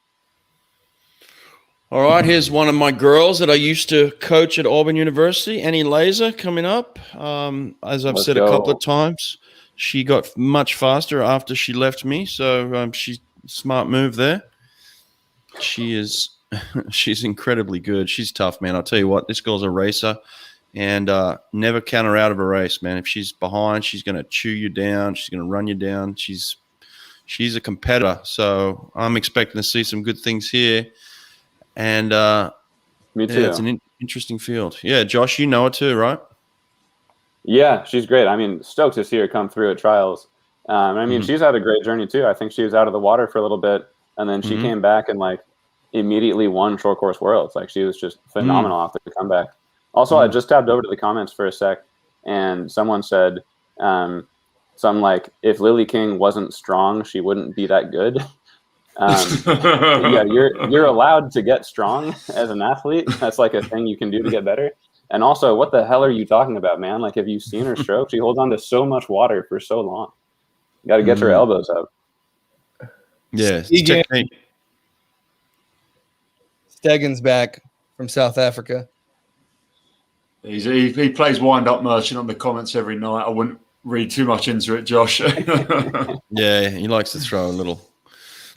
All right, here's one of my girls that I used to coach at Auburn University, Annie Laser, coming up. As I've said a couple of times, she got much faster after she left me, so she's smart move there. She's incredibly good. She's tough, man. I'll tell you what, this girl's a racer, and never count her out of a race, man. If she's behind, she's going to chew you down. She's going to run you down. She's a competitor, so I'm expecting to see some good things here. And
me too.
Yeah, it's an interesting field. Yeah, Josh, you know it too, right?
Yeah, she's great. I mean, stoked to see her come through at trials. I mean, she's had a great journey too. I think she was out of the water for a little bit, and then she came back and like immediately won short course worlds. Like she was just phenomenal after the comeback. Also, I just tabbed over to the comments for a sec, and someone said something like, if Lily King wasn't strong, she wouldn't be that good. Yeah, you're allowed to get strong as an athlete. That's like a thing you can do to get better. And also, what the hell are you talking about, man? Like, have you seen her stroke? She holds on to so much water for so long. You got to get her elbows up.
Yeah,
Stegen's back from South Africa.
He plays wind-up merchant on the comments every night. I wouldn't read too much into it, Josh.
Yeah, he likes to throw a little.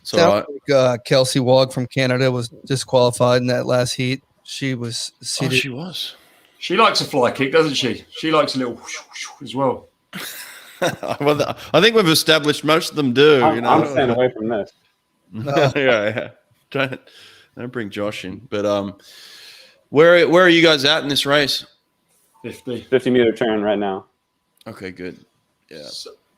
Sounds like Kelsey Wog from Canada was disqualified in that last heat. She was seated.
Oh, she was.
She likes a fly kick, doesn't she? She likes a little whoosh, whoosh as well.
Well, I think we've established most of them do.
I'm staying away from this.
Yeah. Don't bring Josh in. But where are you guys at in this race?
50-meter turn right now.
Okay, good. Yeah.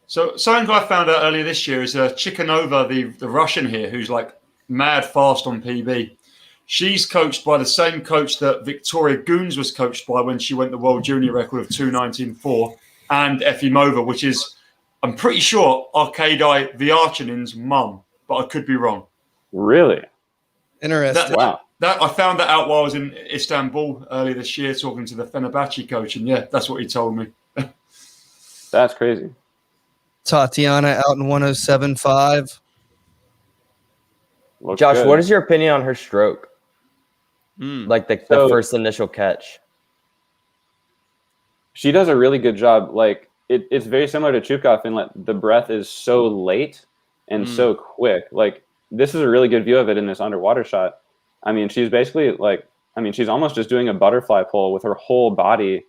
So something I found out earlier this year is Chikhanova, the Russian here, who's like mad fast on PB. She's coached by the same coach that Victoria Goons was coached by when she went the world junior record of 2:19.4, and Efimova, which is, I'm pretty sure, Arkady Vyarchanin's mum, but I could be wrong.
Really?
Interesting.
Wow.
I found that out while I was in Istanbul earlier this year talking to the Fenerbahce coach, and yeah, that's what he told me.
That's crazy.
Tatiana out in 107.5.
Josh,
good.
what is your opinion on her stroke? Like the first initial catch.
She does a really good job. Like it's very similar to Chupkov in like the breath is so late and so quick. Like this is a really good view of it in this underwater shot. I mean, she's basically she's almost just doing a butterfly pull with her whole body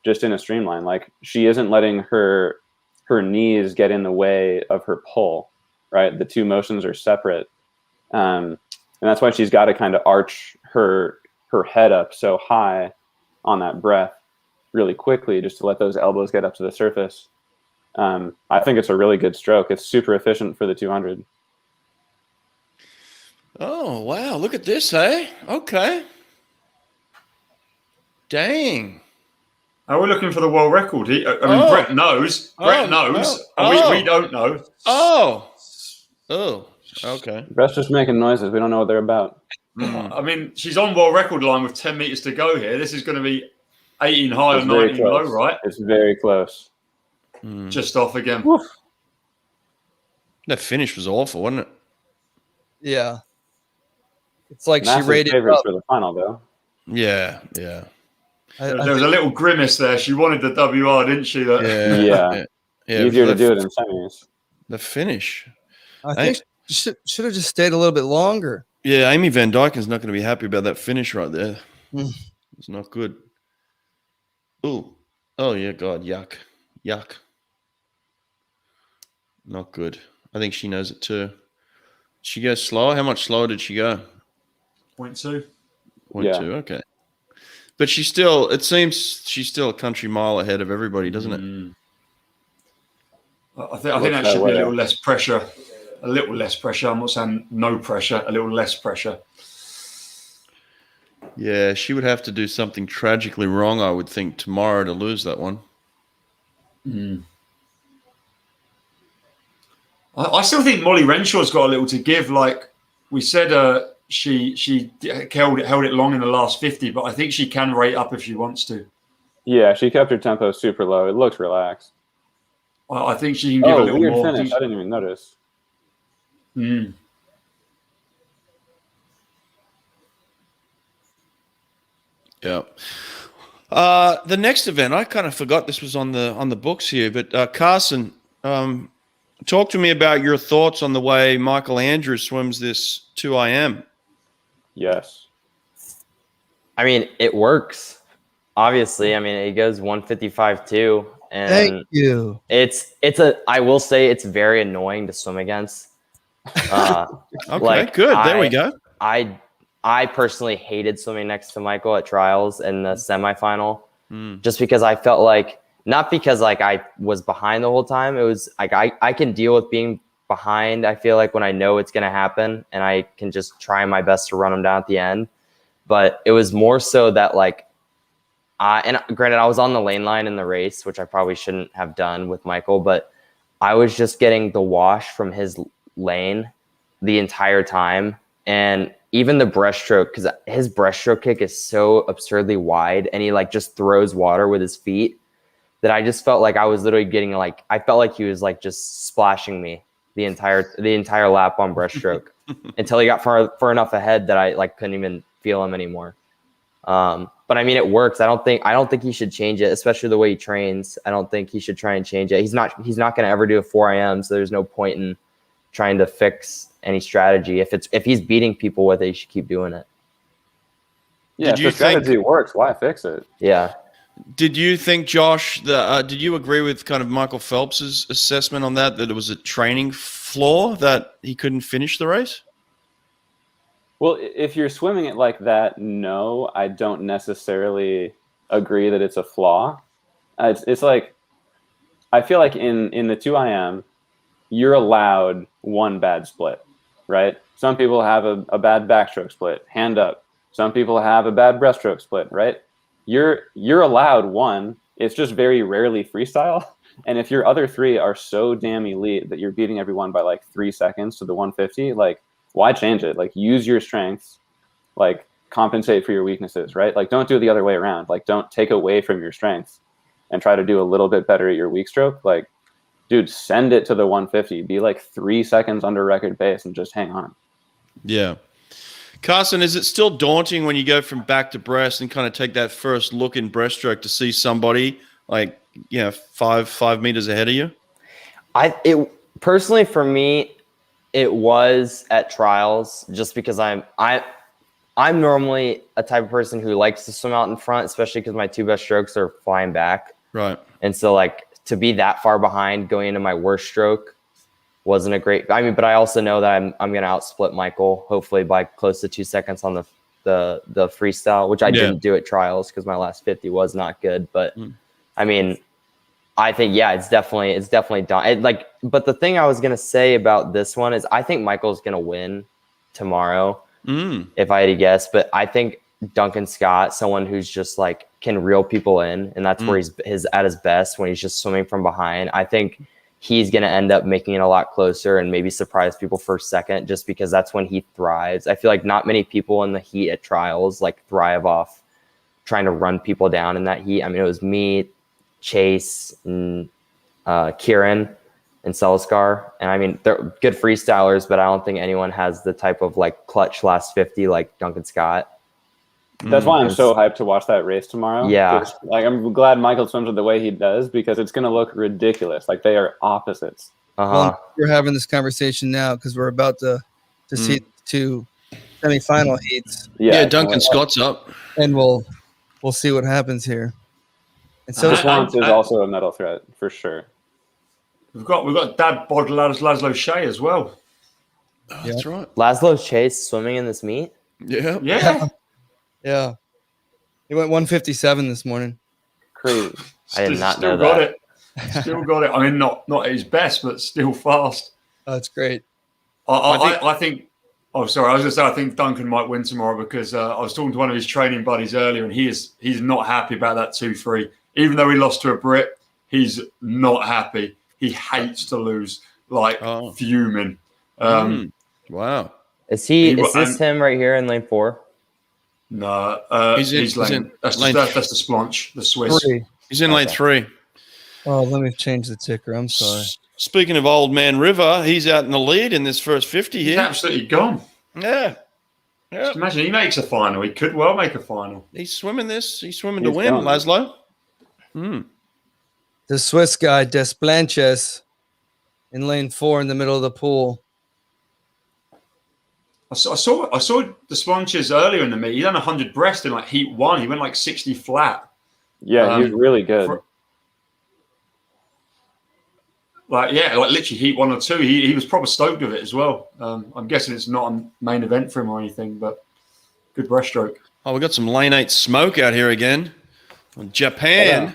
just in a streamline. Like she isn't letting her knees get in the way of her pull, right? The two motions are separate. And that's why she's got to kind of arch her head up so high on that breath really quickly just to let those elbows get up to the surface. I think it's a really good stroke. It's super efficient for the 200.
Oh, wow. Look at this, hey? Okay. Dang.
Are we looking for the world record? Brett knows. Brett knows. We don't know.
Oh, okay.
Brett's just making noises. We don't know what they're about.
I mean, she's on world record line with 10 meters to go here. This is going to be 18 high or 19 low, right?
It's very close.
Just off again.
Woof.
That finish was awful, wasn't it?
Yeah. It's like
Massive
she rated
favorite
up.
for the final, though.
Yeah.
There was a little grimace there. She wanted the WR, didn't she?
Yeah. Easier to do it in semis.
The finish.
I think she should have just stayed a little bit longer.
Yeah, Amy Van Dyken's not going to be happy about that finish right there. It's not good. Oh, yeah, God, yuck. Not good. I think she knows it too. Did she go slower? How much slower did she go?
0.2.
0.2, okay. But it seems she's still a country mile ahead of everybody, doesn't it?
I think that should be a little less pressure. A little less pressure. I'm not saying no pressure, a little less pressure.
Yeah, she would have to do something tragically wrong, I would think, tomorrow to lose that one.
I still think Molly Renshaw's got a little to give. Like we said, she held it long in the last 50, but I think she can rate up if she wants to.
Yeah, she kept her tempo super low. It looked relaxed.
I think she can give a little
weird
more.
Finish. I didn't even notice.
Yeah. The next event, I kind of forgot this was on the books here, but Carson, talk to me about your thoughts on the way Michael Andrews swims this 2IM.
Yes.
I mean, it works. Obviously, I mean, it goes 155.2, and
thank you.
I will say it's very annoying to swim against.
Okay, good. There we go.
I personally hated swimming next to Michael at trials in the semifinal, just because I felt like, not because like I was behind the whole time. It was like I can deal with being behind. I feel like when I know it's going to happen, and I can just try my best to run him down at the end. But it was more so that like, and granted, I was on the lane line in the race, which I probably shouldn't have done with Michael, but I was just getting the wash from his lane the entire time. And even the breaststroke, because his breaststroke kick is so absurdly wide, and he like just throws water with his feet, that I just felt like I was literally getting like, I felt like he was like just splashing me the entire lap on breaststroke until he got far enough ahead that I like couldn't even feel him anymore. But I mean, it works. I don't think he should change it, especially the way he trains. I don't think he should try and change it. He's not going to ever do a 4IM, so there's no point in trying to fix any strategy. If he's beating people with it, he should keep doing it.
Yeah, if the strategy works, why fix it?
Yeah.
Did you think, Josh, did you agree with kind of Michael Phelps's assessment on that it was a training flaw that he couldn't finish the race?
Well, if you're swimming it like that, no, I don't necessarily agree that it's a flaw. It's like, I feel like in the 2IM, you're allowed one bad split, right? Some people have a bad backstroke split, hand up. Some people have a bad breaststroke split, right? You're allowed one. It's just very rarely freestyle. And if your other three are so damn elite that you're beating everyone by like 3 seconds to the 150, like, why change it? Like, use your strengths, like compensate for your weaknesses, right? Like, don't do it the other way around. Like, don't take away from your strengths and try to do a little bit better at your weak stroke. Like, dude, send it to the 150. Be like 3 seconds under record pace and just hang on.
Yeah. Carson, is it still daunting when you go from back to breast and kind of take that first look in breaststroke to see somebody like, you know, five meters ahead of you?
Personally, for me, it was at trials, just because I'm normally a type of person who likes to swim out in front, especially because my two best strokes are flying back.
Right.
And so like to be that far behind going into my worst stroke wasn't a great, I mean, but I also know that I'm going to outsplit Michael, hopefully by close to 2 seconds on the freestyle, which I didn't do at trials because my last 50 was not good. But I mean, I think, yeah, it's definitely done. But the thing I was going to say about this one is I think Michael's going to win tomorrow, if I had to guess. But I think Duncan Scott, someone who's just like can reel people in, and that's where he's at his best, when he's just swimming from behind. I think he's going to end up making it a lot closer and maybe surprise people for a second, just because that's when he thrives. I feel like not many people in the heat at trials like thrive off trying to run people down in that heat. I mean, it was me, Chase, and Kieran and Seliskar. And I mean, they're good freestylers, but I don't think anyone has the type of like clutch last 50 like Duncan Scott.
That's why I'm so hyped to watch that race tomorrow.
Yeah.
Like, I'm glad Michael swims it the way he does because it's going to look ridiculous. Like, they are opposites.
Well, we're having this conversation now because we're about to see two semifinal heats.
Yeah, Duncan Scott's up,
and we'll see what happens here. And so
Nuances is also a medal threat for sure.
We've got Dad Bod Laszlo Shea as well.
Oh, that's right.
Laszlo Chase swimming in this meet.
Yeah.
Yeah. He went 157 this morning.
Crazy.
I did not know
got
that.
It. Still got it. I mean, not at his best, but still fast.
Oh, that's great.
I think. Oh, sorry. I was going to say I think Duncan might win tomorrow because I was talking to one of his training buddies earlier, and he's not happy about that 2-3. Even though he lost to a Brit, he's not happy. He hates to lose, like fuming.
Wow.
Is this him right here in lane 4?
No, he's lane. That's the Splanch, the Swiss.
3.
He's in lane 3.
Oh, let me change the ticker. I'm sorry.
Speaking of Old Man River, he's out in the lead in this first 50 here.
He's absolutely gone.
Yeah.
Just imagine he makes a final. He could well make a final.
He's swimming this. He's swimming to win, Laszlo.
The Swiss guy, Desplanches, in lane 4 in the middle of the pool.
I saw the Splanches earlier in the meet. He done 100 breast in like heat 1. He went like 60 flat.
Yeah, he's really good.
Like literally heat 1 or 2. He was probably stoked with it as well. I'm guessing it's not a main event for him or anything, but good breaststroke.
Oh, we got some lane 8 smoke out here again. Japan.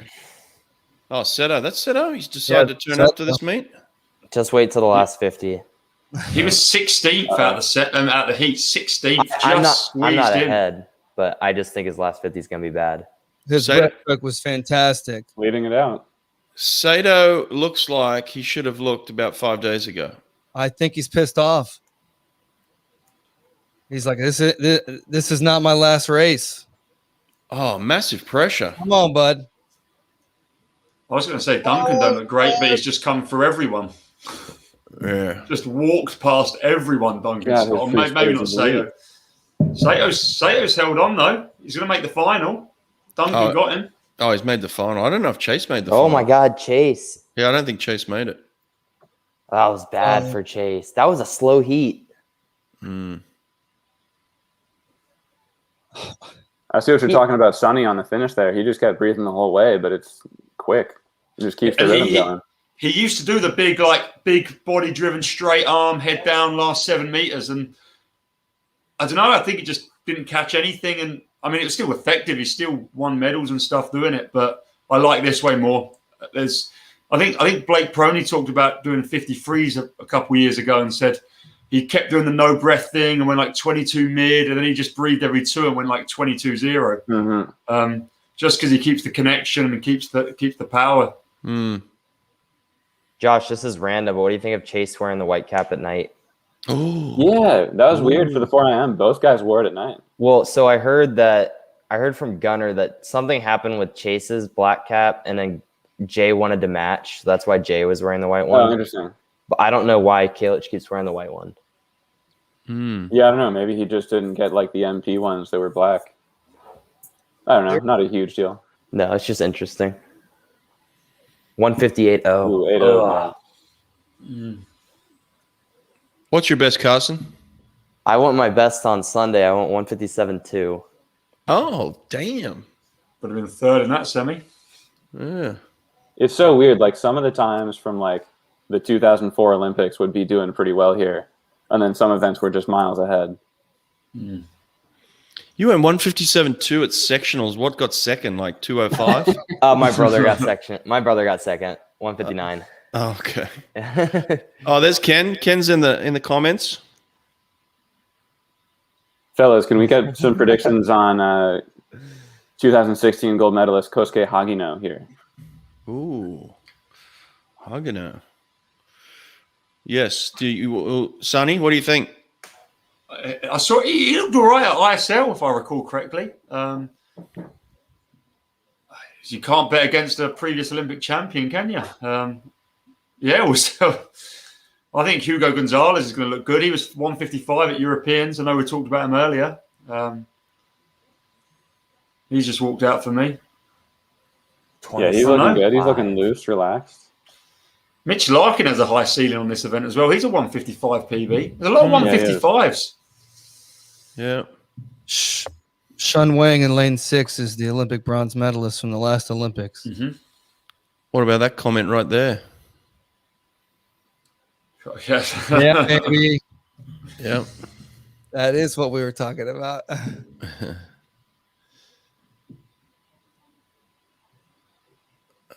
Oh, Seto. That's Seto. He's decided to turn up to this meet.
Just wait till the last 50.
He was 16th out the heat. 16th.
I'm not ahead, but I just think his last 50 is going to be bad.
His breaststroke was fantastic.
Leading it out.
Sato looks like he should have looked about 5 days ago.
I think he's pissed off. He's like, this is not my last race.
Oh, massive pressure.
Come on, bud.
I was going to say Duncan don't look great, but he's just come for everyone.
Yeah.
Just walked past everyone, Duncan.
Yeah,
maybe not Sato. Sato's held on, though. He's going to make the final. Duncan got him.
Oh, he's made the final. I don't know if Chase made the final.
Oh, my God, Chase.
Yeah, I don't think Chase made it.
That was bad for Chase. That was a slow heat.
I see what you're talking about, Sonny, on the finish there. He just kept breathing the whole way, but it's quick. He just keeps the rhythm going.
He used to do the big body-driven straight arm, head down last 7 meters. And I don't know, I think he just didn't catch anything. And I mean, it was still effective. He still won medals and stuff doing it, but I like this way more. I think Blake Prenot talked about doing 53s a couple of years ago and said he kept doing the no breath thing and went like 22 mid, and then he just breathed every 2 and went like 22-0. Just because he keeps the connection and keeps the power.
Josh, this is random, but what do you think of Chase wearing the white cap at night?
Oh,
yeah, that was weird for the 4IM. Both guys wore it at night.
Well, so I heard from Gunner that something happened with Chase's black cap, and then Jay wanted to match. So that's why Jay was wearing the white one.
Oh, interesting.
But I don't know why Kalic keeps wearing the white one.
Yeah, I don't know. Maybe he just didn't get like the MP ones that were black. I don't know. Not a huge deal.
No, it's just interesting. 158.0.
Ooh, 8.0.
What's your best, Carson?
I want my best on Sunday. I want 157.2.
Oh, damn.
Would have been third in that semi.
Yeah.
It's so weird. Like some of the times from like the 2004 Olympics would be doing pretty well here. And then some events were just miles ahead.
You went 157.2 at sectionals. What got second? Like 205?
My brother got second. 159.
Oh, okay. Oh, there's Ken. Ken's in the comments.
Fellas, can we get some predictions on 2016 gold medalist Kosuke Hagino here?
Ooh, Hagino. Yes. Do you, Sonny? What do you think?
I saw he looked all right at ISL, if I recall correctly. You can't bet against a previous Olympic champion, can you? I think Hugo Gonzalez is going to look good. He was 155 at Europeans. I know we talked about him earlier. He's just walked out for me.
Yeah, he's looking good. He's looking loose, relaxed.
Mitch Larkin has a high ceiling on this event as well. He's a 155 PB. There's a lot of 155s.
Yeah.
Shun Wang in lane 6 is the Olympic bronze medalist from the last Olympics.
Mm-hmm.
What about that comment right there?
Yes.
Yeah, baby.
Yeah.
That is what we were talking about.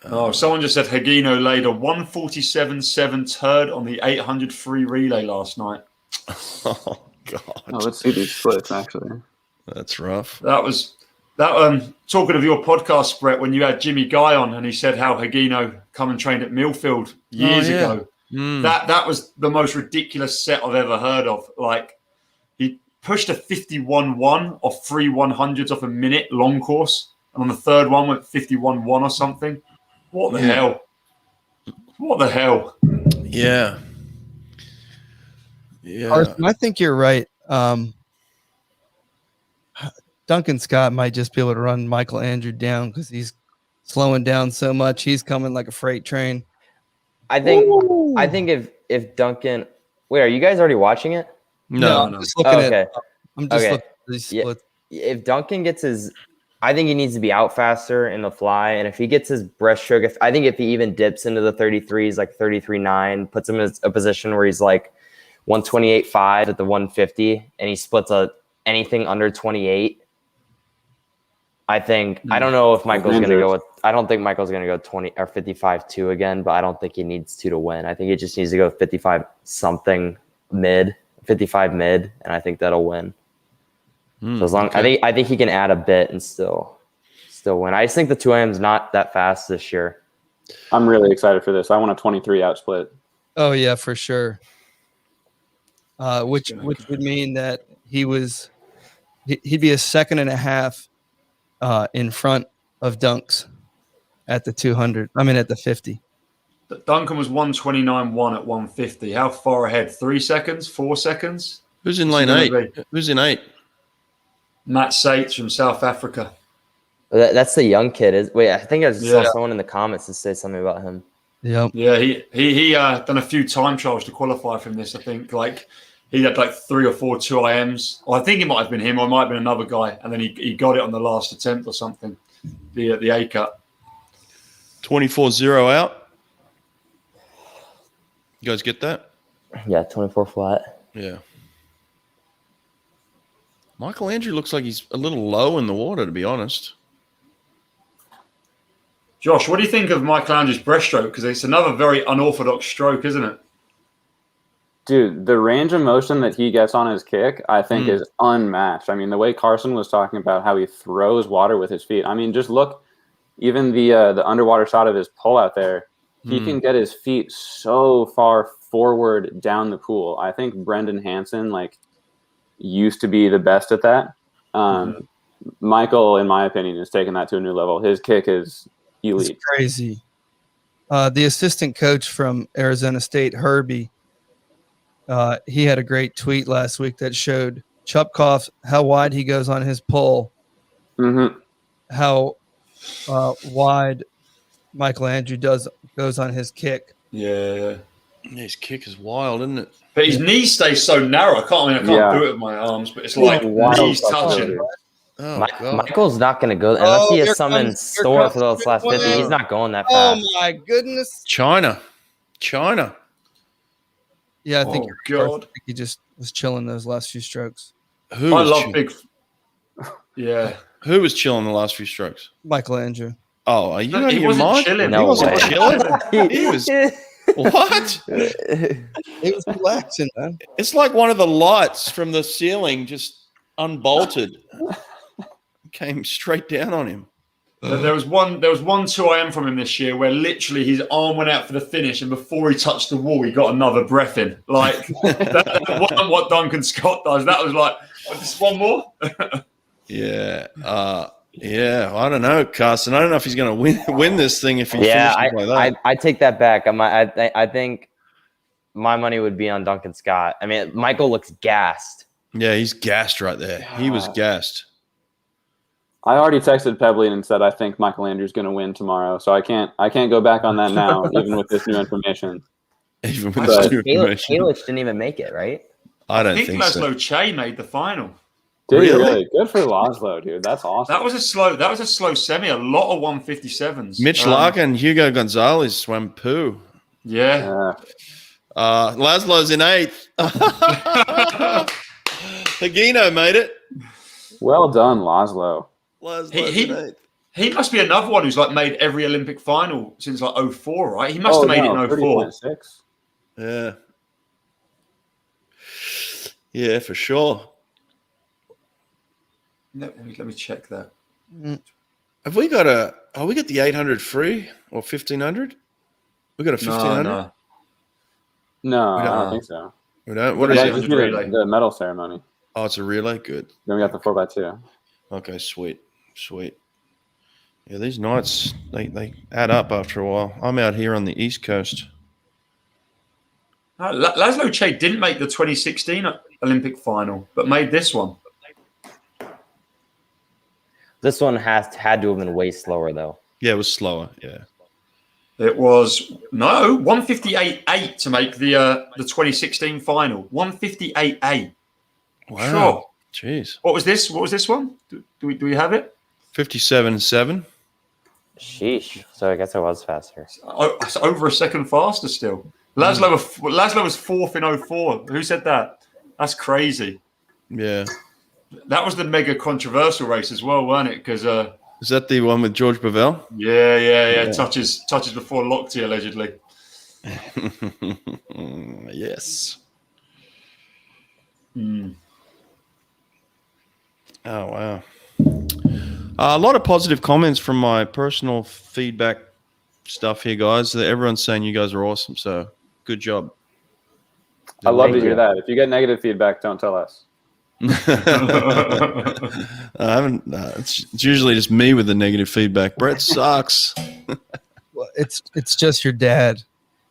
Oh, someone just said Higino laid a 147.7 turd on the 800 free relay last night.
Oh, God.
Oh, let's see these splits, actually.
That's rough.
That was that. Talking of your podcast, Brett, when you had Jimmy Guy on and he said how Higino come and trained at Millfield years ago. That was the most ridiculous set I've ever heard of. Like, he pushed a 51.1 off 3 100s off a minute long course, and on the third one went 51.1 or something. What the hell? What the hell?
Yeah. Yeah.
Carson, I think you're right. Duncan Scott might just be able to run Michael Andrew down because he's slowing down so much. He's coming like a freight train.
I think if Duncan, wait, are you guys already watching it?
No. I'm just looking at. I'm just looking at these splits.
If Duncan gets his, I think he needs to be out faster in the fly, and if he gets his breaststroke, if he even dips into the 33s, like 33.9, puts him in a position where he's like 128.5 at the 150, and he splits anything under 28. I think I don't know if Michael's going to go with. I don't think Michael's going to go 20 or 55.2 again, but I don't think he needs to win. I think he just needs to go 55 something mid, 55 mid, and I think that'll win. So as long I think he can add a bit and still win. I just think the 2AM is not that fast this year.
I'm really excited for this. I want a 23 out split.
Oh yeah, for sure. Which would mean that he'd be a second and a half in front of Dunks at the 200. I mean at the 50.
Duncan was 129.1 at 150. How far ahead? 3 seconds? 4 seconds?
Who's in lane 8? Who's in 8?
Matt Sates from South Africa.
That's the young kid. Wait, I think I saw someone in the comments to say something about him.
Yep.
Yeah, he done a few time trials to qualify from this. I think like he had like 3 or 4 2IMs. Or I think it might have been him, or it might have been another guy, and then he got it on the last attempt or something. The A cut.
24-0 out. You guys get that?
Yeah, 24 flat.
Yeah. Michael Andrew looks like he's a little low in the water, to be honest.
Josh, what do you think of Michael Andrew's breaststroke? Because it's another very unorthodox stroke, isn't it?
Dude, the range of motion that he gets on his kick, I think, is unmatched. I mean, the way Carson was talking about how he throws water with his feet. I mean, just look, even the underwater shot of his pull out there, he can get his feet so far forward down the pool. I think Brendan Hansen, used to be the best at that. Michael, in my opinion, has taken that to a new level. His kick is elite.
It's crazy. The assistant coach from Arizona State, Herbie, he had a great tweet last week that showed Chupkoff how wide he goes on his pull, how wide Michael Andrew goes on his kick.
Yeah.
His kick is wild, isn't it?
But his knee stays so narrow. I can't do it with my arms, but it's like knees touching.
Oh,
Michael's not going to go unless he has some in store for those last 50. He's not going that fast.
Oh my goodness!
China.
Yeah, I think he just was chilling those last few strokes.
I love big. Yeah.
Who was chilling the last few strokes?
Michael Andrew.
Oh, are you out of
he
your
wasn't
mind?
chilling.
No
he wasn't
way.
chilling.
He was. What?
He was relaxing, man.
It's like one of the lights from the ceiling just unbolted. Came straight down on him.
There was one 2AM from him this year where literally his arm went out for the finish, and before he touched the wall, he got another breath in. Like that wasn't what Duncan Scott does. That was like, just one more.
Yeah. Yeah, I don't know, Carson. I don't know if he's going to win this thing if he finishes like that.
I take that back. I think my money would be on Duncan Scott. I mean, Michael looks gassed.
Yeah, he's gassed right there. He was gassed.
I already texted Pebbly and said I think Michael Andrew's going to win tomorrow, so I can't go back on that now, even with this new information.
Even with this new information.
Kalic didn't even make it, right?
I don't think so.
Laszlo Che made the final.
Did he really? Good for Laszlo, dude. That's awesome.
That was a slow semi. A lot of 157s.
Mitch Larkin, Hugo Gonzalez swam poo.
Yeah.
Laszlo's in 8th. Hagino made it.
Well done, Laszlo.
He must be another one who's like made every Olympic final since like 04, right? He must have made it in 04.
30.6.
Yeah. Yeah, for sure.
Let me check that.
Have we got the 800 free or 1500? We got a 1500?
No, I don't think so.
We don't. What is it?
The medal ceremony.
Oh, it's a relay. Good.
Then we got the 4x2.
Okay, sweet. Yeah, these nights they add up after a while. I'm out here on the East Coast.
Laszlo Che didn't make the 2016 Olympic final, but made this one.
This one had to have been way slower, though.
Yeah, it was slower. Yeah.
It was 158.8 to make the 2016 final. 158.8.
Wow.
Sure.
Jeez.
What was this? What was this one? Do we have it?
57.7.
Sheesh. So I guess I was faster.
It's over a second faster still. Laszlo was 4th in 04. Who said that? That's crazy.
Yeah.
That was the mega controversial race as well, wasn't it? Because
is that the one with George Bavell?
Yeah. Touches before Lochte, allegedly.
Yes. Oh, wow. A lot of positive comments from my personal feedback stuff here, guys. Everyone's saying you guys are awesome, so good job.
I love to hear that. If you get negative feedback, don't tell us.
I haven't. It's usually just me with the negative feedback. Brett sucks.
Well, it's just your dad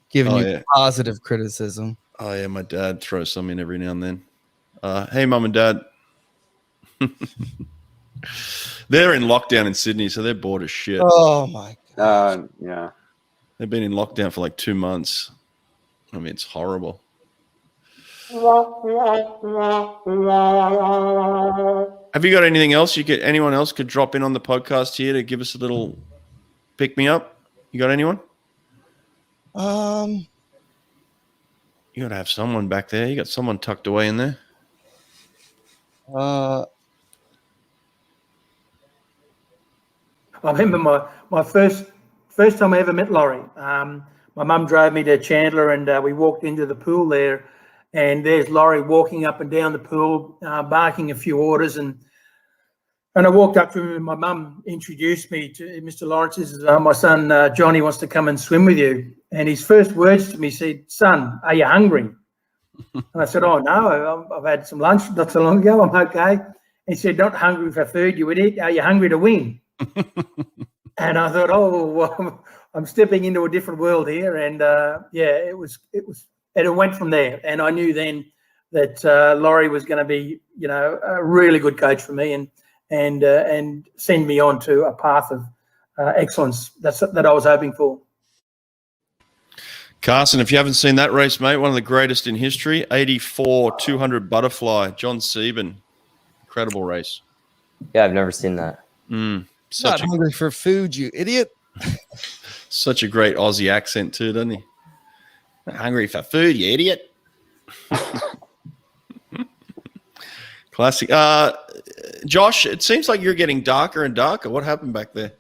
giving you positive criticism.
Oh yeah, my dad throws some in every now and then. Hey, mum and dad. They're in lockdown in Sydney, so they're bored as shit.
Oh my
god. Yeah.
They've been in lockdown for like 2 months. I mean, it's horrible. Have you got anything else anyone else could drop in on the podcast here to give us a little pick me up? You got anyone? You got to have someone back there. You got someone tucked away in there.
I remember my first time I ever met Laurie. My mum drove me to Chandler, and we walked into the pool there, and there's Laurie walking up and down the pool, barking a few orders, and I walked up to him, and my mum introduced me to Mr. Lawrence. Says, my son Johnny wants to come and swim with you. And his first words to me said, "Son, are you hungry?" And I said, "Oh no, I've had some lunch not so long ago. I'm okay." And he said, "Not hungry for food, you idiot. Are you hungry to win?" And I thought, oh, well, I'm stepping into a different world here. And it went from there. And I knew then that Laurie was going to be, a really good coach for me and send me on to a path of excellence that I was hoping for.
Carson, if you haven't seen that race, mate, one of the greatest in history, 84 200 butterfly, John Sieben. Incredible race.
Yeah, I've never seen that.
Not hungry for food, you idiot.
Such a great Aussie accent too, doesn't he? Not hungry for food, you idiot. Classic. Josh, it seems like you're getting darker and darker. What happened back there?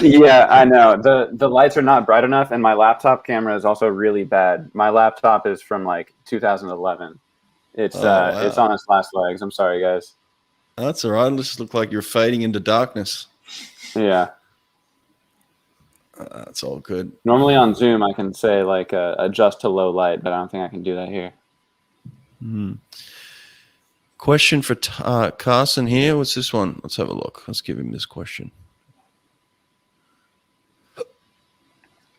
Yeah, I know. The lights are not bright enough, and my laptop camera is also really bad. My laptop is from like 2011. It's it's on its last legs. I'm sorry, guys.
That's all right. It just looked like you're fading into darkness.
Yeah.
That's all good.
Normally on Zoom, I can say like adjust to low light, but I don't think I can do that here.
Question for Carson here. What's this one? Let's have a look. Let's give him this question.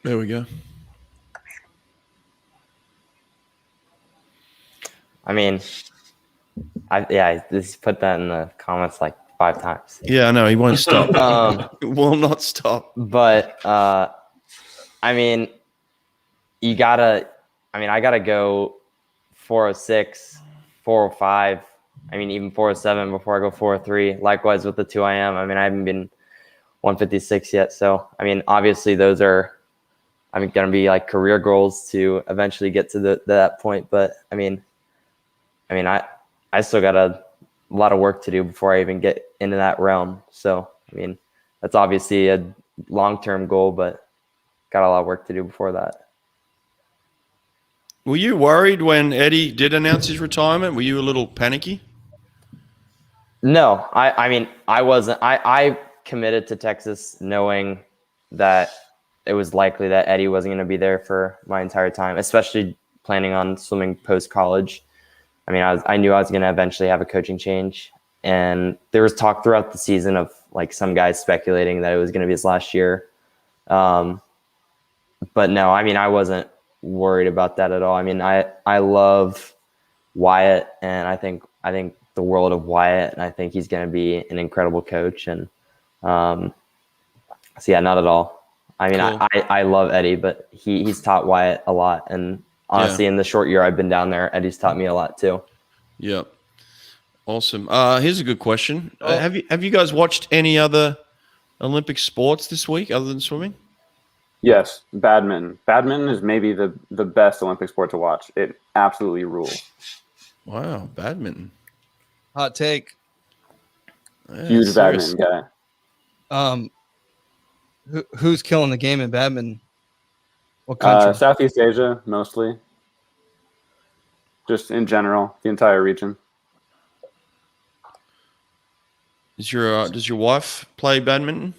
There we go.
I mean, I just put that in the comments like 5 times.
Yeah, I know. He won't stop. He will not stop.
But I mean, I gotta go 406, 405. I mean, even 407 before I go 403. Likewise with the 2IM. I mean, I haven't been 156 yet. So, I mean, obviously those are, going to be like career goals to eventually get to that point. But I still got a lot of work to do before I even get into that realm. So, I mean, that's obviously a long-term goal, but got a lot of work to do before that.
Were you worried when Eddie did announce his retirement? Were you a little panicky?
No, I wasn't. I committed to Texas knowing that it was likely that Eddie wasn't going to be there for my entire time, especially planning on swimming post-college. I mean, I knew I was going to eventually have a coaching change. And there was talk throughout the season of like some guys speculating that it was going to be his last year. But no, I mean, I wasn't worried about that at all. I mean, I love Wyatt, and I think the world of Wyatt, and I think he's going to be an incredible coach. And so yeah, not at all. I mean, cool. I love Eddie, but he's taught Wyatt a lot. And honestly, in the short year I've been down there, Eddie's taught me a lot too.
Yeah. Awesome. Here's a good question. Have you guys watched any other Olympic sports this week other than swimming?
Yes, badminton. Badminton is maybe the best Olympic sport to watch. It absolutely rules.
Wow, badminton.
Hot take.
Yeah,
huge badminton guy.
Who's killing the game in badminton? What country?
Southeast Asia, mostly. Just in general, the entire region.
Does your wife play badminton?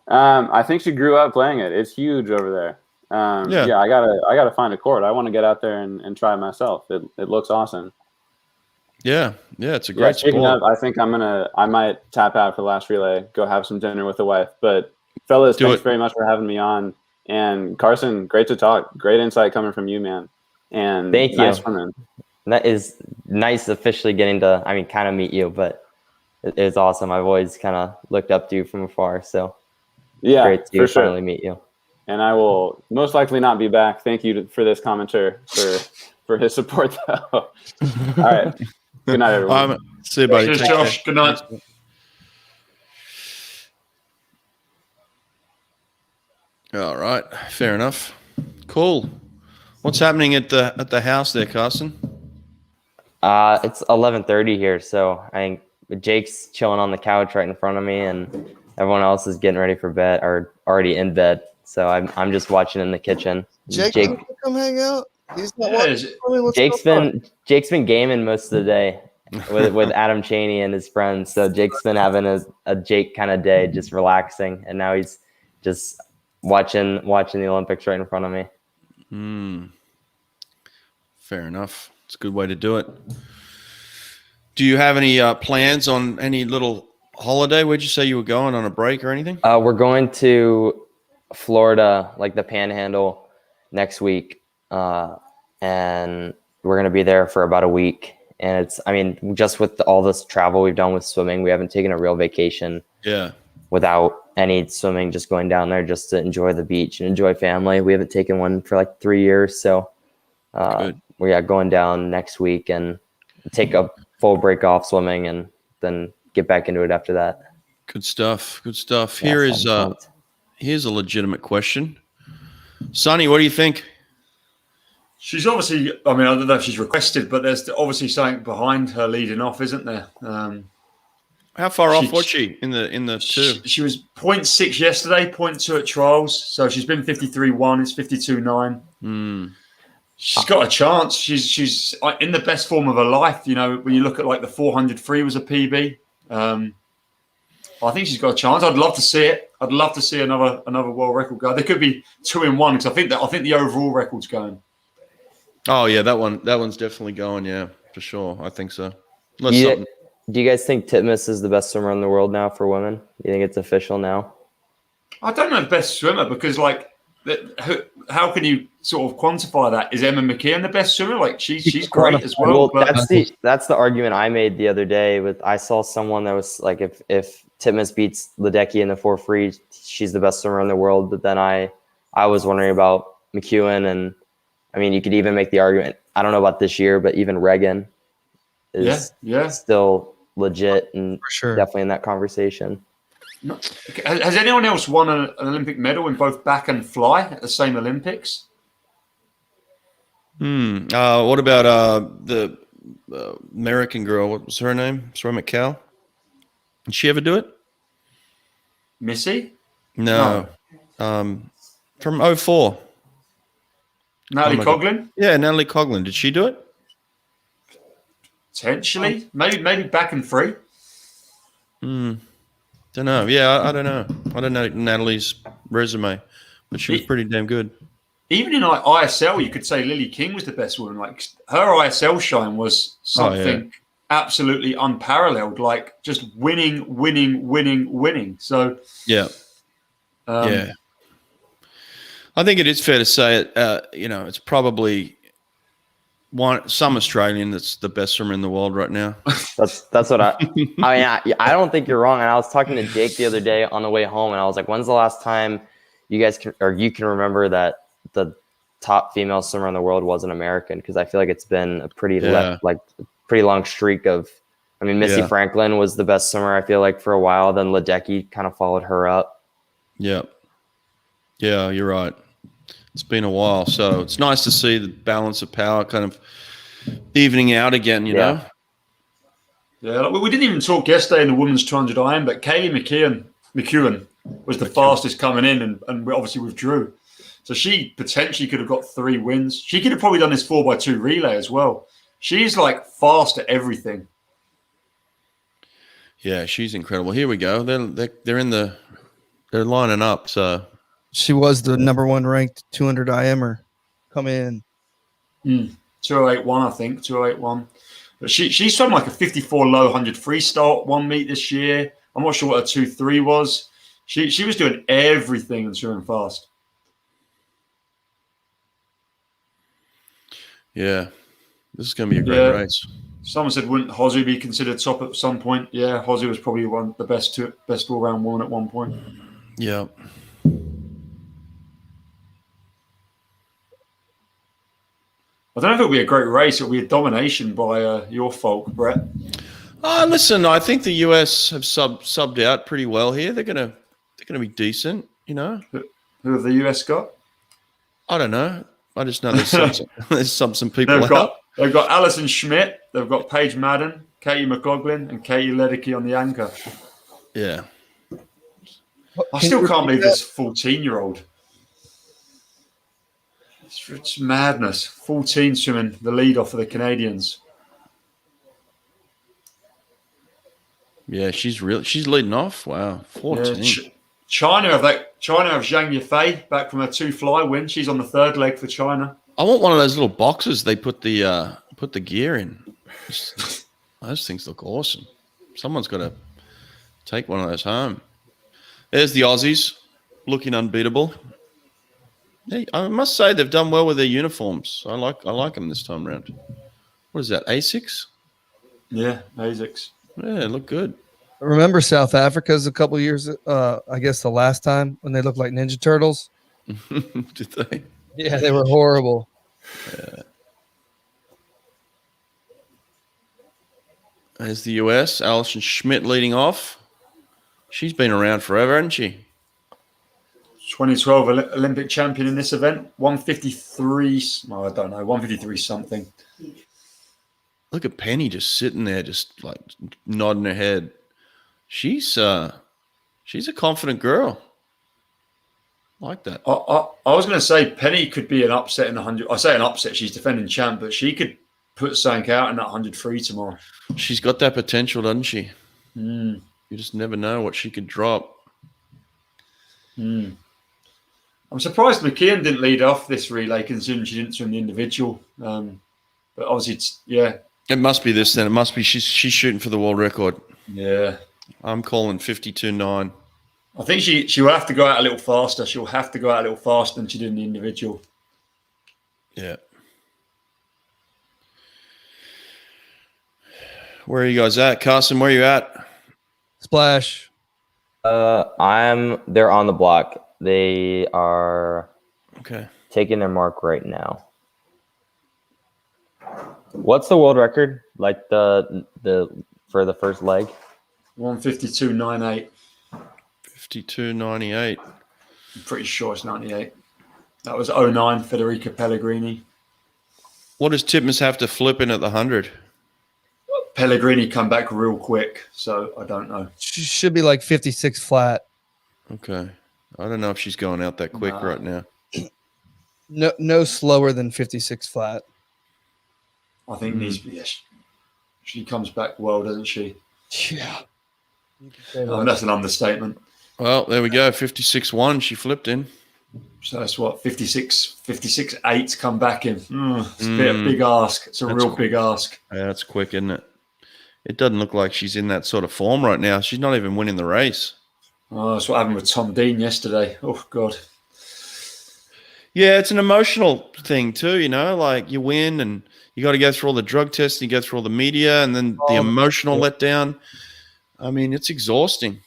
I think she grew up playing it. It's huge over there. Yeah, I gotta find a court. I want to get out there and try it myself. It looks awesome.
Yeah, it's a great sport.
Speaking of, I think I might tap out for the last relay, go have some dinner with the wife. But fellas, thanks very much for having me on. And Carson, great to talk. Great insight coming from you, man. And
thank you.
Nice swimming.
That is nice officially getting to, kind of meet you, but it's awesome. I've always kind of looked up to you from afar. So
yeah,
great to finally meet you.
And I will most likely not be back. Thank you for this commenter for his support, though. All right. Good night, everyone.
See you, buddy.
Cheers, Josh. Good night.
All right. Fair enough. Cool. What's happening at the house there, Carson?
It's 11:30 here, so I think Jake's chilling on the couch right in front of me, and everyone else is getting ready for bed or already in bed. So I'm just watching in the kitchen.
Jake, come hang out. He's not
watching. Jake's been gaming most of the day with Adam Chaney and his friends. So Jake's been having a Jake kind of day, just relaxing, and now he's just watching the Olympics right in front of me.
Fair enough. It's a good way to do it. Do you have any plans on any little holiday? Where'd you say you were going, on a break or anything?
We're going to Florida, like the Panhandle, next week. And we're going to be there for about a week. And just with all this travel we've done with swimming, we haven't taken a real vacation.
Yeah.
Without any swimming, just going down there just to enjoy the beach and enjoy family. We haven't taken one for like 3 years. So we're going down next week and take a full break off swimming and then get back into it after that.
Good stuff.
Yeah,
Here's a legitimate question. Sonny, what do you think?
She's obviously, I don't know if she's requested, but there's obviously something behind her leading off, isn't there?
How far off was she in the two?
She was 0.6 yesterday, 0.2 at trials. So she's been 53.1. It's 52.9. She's got a chance. She's in the best form of her life. You know, when you look at like the 400 free was a PB. I think she's got a chance. I'd love to see it. I'd love to see another world record go. There could be 2 in 1 because I think the overall record's going.
Oh yeah, that one's definitely going. Yeah, for sure. I think so.
Do you guys think Titmus is the best swimmer in the world now for women? Do you think it's official now?
I don't know best swimmer because like how can you sort of quantify that? Is Emma McKeon the best swimmer? Like she's great as well.
Well,
But
that's the argument I made the other day. I saw someone that was like, if Titmus beats Ledecky in the 4 free, she's the best swimmer in the world. But then I was wondering about McEwen, and I mean, you could even make the argument. I don't know about this year, but even Regan is still legit and definitely in that conversation.
Has anyone else won an Olympic medal in both back and fly at the same Olympics?
What about the American girl? What was her name? Sarah McCall. Did she ever do it?
Missy?
No. From 04.
Natalie Coughlin?
Yeah, Natalie Coughlin. Did she do it?
Potentially. Maybe back and free.
Don't know. Yeah, I don't know. I don't know Natalie's resume, but she was pretty damn good.
Even in like ISL, you could say Lily King was the best woman. Like her ISL shine was something absolutely unparalleled. Like just winning. So
yeah. I think it is fair to say it. It's probably some Australian that's the best swimmer in the world right now.
That's what I I don't think you're wrong. And I was talking to Jake the other day on the way home, and I was like, when's the last time you can remember that the top female swimmer in the world was an American? Because I feel like it's been a pretty long streak of, I mean, Missy Franklin was the best swimmer, I feel like, for a while. Then Ledecky kind of followed her up.
Yeah, you're right. It's been a while, so it's nice to see the balance of power kind of evening out again, you know?
Yeah, we didn't even talk yesterday in the women's 200 iron, but Kaylee McEwen was the fastest coming in and we obviously withdrew. So she potentially could have got 3 wins. She could have probably done this 4x2 relay as well. She's like fast at everything.
Yeah, she's incredible. Here we go. They're lining up, so.
She was the number 1 ranked 200 IMer come in.
2081, I think, 2081. But she swam like a 54 low 100 freestyle 1 meet this year. I'm not sure what her 2.3 was. She was doing everything and swimming fast.
Yeah, this is going to be a great race.
Someone said, wouldn't Hosu be considered top at some point? Yeah, Hosu was probably the best all-round woman at one point.
Yeah.
I don't know if it'll be a great race. It'll be a domination by your folk, Brett.
Listen, I think the US have subbed out pretty well here. They're gonna be decent, you know.
Who have the US got?
I don't know. I just know there's some people
They've got Alison Schmidt, they've got Paige Madden, Katie McLaughlin, and Katie Ledecky on the anchor.
Yeah.
I still can't believe this 14-year-old. It's madness. 14 swimming the lead off of the Canadians.
Yeah, she's leading off. Wow, 14.
Yeah, China have Zhang Yifei back from her 2 fly win. She's on the 3rd leg for China.
I want one of those little boxes they put the gear in. Those things look awesome. Someone's got to take one of those home. There's the Aussies looking unbeatable. Hey, I must say they've done well with their uniforms. I like them this time around. What is that, Asics?
Yeah, Asics.
Yeah, look good.
Remember South Africa's a couple years, I guess the last time when they looked like Ninja Turtles?
Did they?
Yeah, they were horrible.
Yeah. There's the US, Alison Schmidt leading off. She's been around forever, hasn't she?
2012 Olympic champion in this event. 153, I don't know, 153 something.
Look at Penny just sitting there, just like nodding her head. She's a confident girl. I like that.
I was going to say Penny could be an upset in 100. I say an upset. She's defending champ, but she could put something out in that 100 free tomorrow.
She's got that potential, doesn't she?
You
just never know what she could drop.
I'm surprised McKeon didn't lead off this relay, considering she didn't swim the individual. But obviously,
It must be this then. It must be she's shooting for the world record.
Yeah.
I'm calling 52.9.
I think she will have to go out a little faster. She'll have to go out a little faster than she did in the individual.
Yeah. Where are you guys at? Carson, where are you at?
Splash.
They're on the block. They are taking their mark right now. What's the world record? Like the for the first leg?
152.98.
52.98.
I'm pretty sure it's 98. That was 09, Federica Pellegrini.
What does Titmus have to flip in at the 100?
Pellegrini come back real quick, so I don't know.
She should be like 56 flat.
Okay. I don't know if she's going out that quick right now.
No slower than 56 flat.
I think she comes back well, doesn't she?
Yeah.
That's an understatement.
Well, there we go. 56.1. She flipped in.
So that's what 56.8 come back in. It's a big ask. It's a real big ask.
Yeah, that's quick, isn't it? It doesn't look like she's in that sort of form right now. She's not even winning the race.
Oh, that's what happened with Tom Dean yesterday. Oh God.
Yeah, it's an emotional thing too. You know, like you win and you got to go through all the drug tests, and you go through all the media, and then the emotional letdown. I mean, it's exhausting.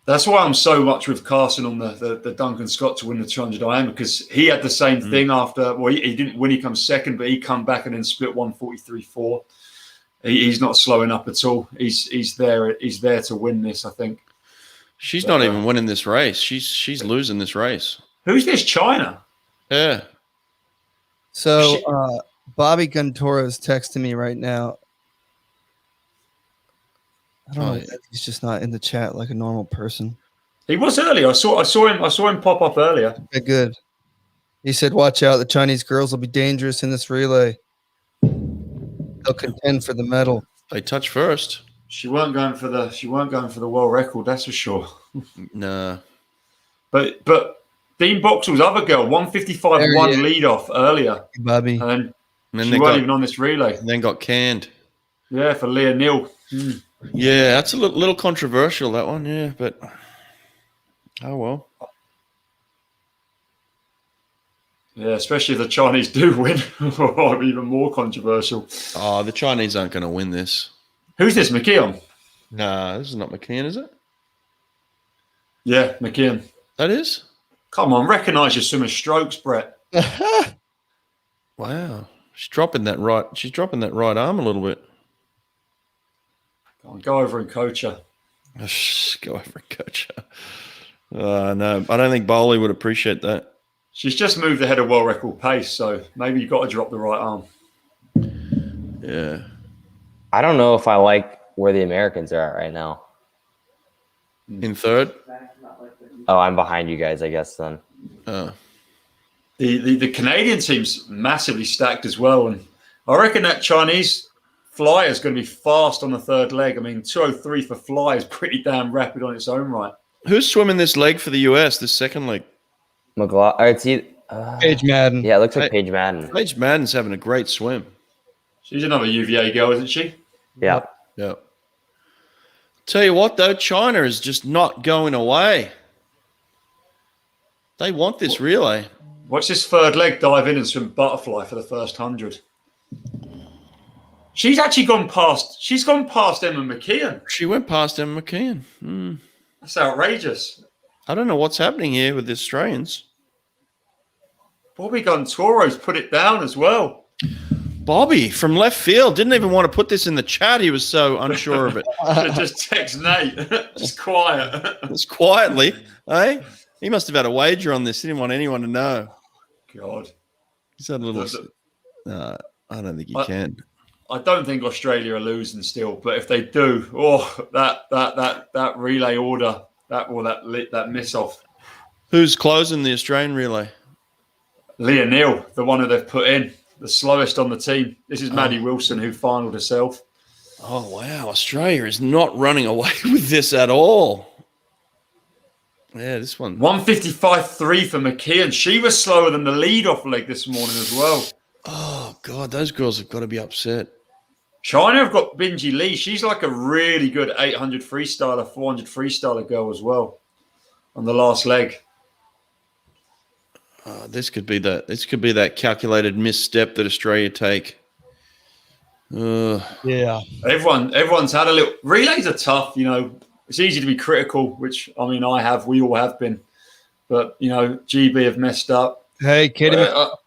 That's why I'm so much with Carson on the Duncan Scott to win the 200 IM, because he had the same thing after. Well, he didn't win; he comes second, but he come back and then split 143.4. He's not slowing up at all. He's there. He's there to win this. I think.
She's not even winning this race. She's losing this race.
Who's this? China.
Yeah.
So Bobby Guntora is texting me right now. I don't know. He's just not in the chat like a normal person.
He was earlier. I saw him pop up earlier.
Okay, good. He said, "Watch out! The Chinese girls will be dangerous in this relay. They'll contend for the medal."
They touch first.
She weren't going for the world record. That's for sure.
No.
But Dean Boxall's other girl, 155.1 lead off earlier.
Bobby.
And she weren't even on this relay.
And then got canned.
Yeah, for Leah Neal.
Yeah, that's a little controversial, that one. Yeah, but oh well.
Yeah, especially if the Chinese do win. Even more controversial.
Oh, the Chinese aren't going to win this.
Who's this, McKeon?
No, this is not McKeon, is it?
Yeah, McKeon.
That is?
Come on, recognise your swimmer's strokes, Brett.
Wow. She's dropping that right arm a little bit.
Go over and coach her.
Go over and coach her. No, I don't think Bowley would appreciate that.
She's just moved ahead of world record pace, so maybe you've got to drop the right arm.
Yeah.
I don't know if I like where the Americans are at right now.
In third?
Oh, I'm behind you guys, I guess, then.
The Canadian team's massively stacked as well, and I reckon that Chinese fly is going to be fast on the third leg. I mean, 2:03 for fly is pretty damn rapid on its own right.
Who's swimming this leg for the US, this second leg?
Paige Madden.
Yeah, it looks like Paige Madden.
Paige Madden's having a great swim.
She's another UVA girl, isn't she?
Yeah.
Yeah. Tell you what, though, China is just not going away. They want this relay.
Watch this third leg dive in and swim butterfly for the first 100. She's actually gone past. She's gone past Emma McKeon.
She went past Emma McKeon.
That's outrageous.
I don't know what's happening here with the Australians.
Bobby Guntoro's put it down as well.
Bobby from left field didn't even want to put this in the chat. He was so unsure of it.
Just text Nate. Just quiet.
Just quietly, eh? He must have had a wager on this. He didn't want anyone to know.
God.
He's had a little. I don't think he can.
I don't think Australia are losing still, but if they do, that relay order, that miss off.
Who's closing the Australian relay?
Leah Neal, the one that they've put in, the slowest on the team. This is Maddie Wilson, who finaled herself.
Oh, wow. Australia is not running away with this at all. Yeah, this one.
155.3 for McKeon. She was slower than the lead-off leg this morning as well.
Oh, God, those girls have got to be upset.
China have got Binji Lee. She's like a really good 800 freestyler, 400 freestyler girl as well. on the last leg.
This could be that calculated misstep that Australia take.
Yeah.
Everyone's had a little. Relays are tough, you know. It's easy to be critical, which I mean, we all have been. But you know, GB have messed up.
Hey, Katie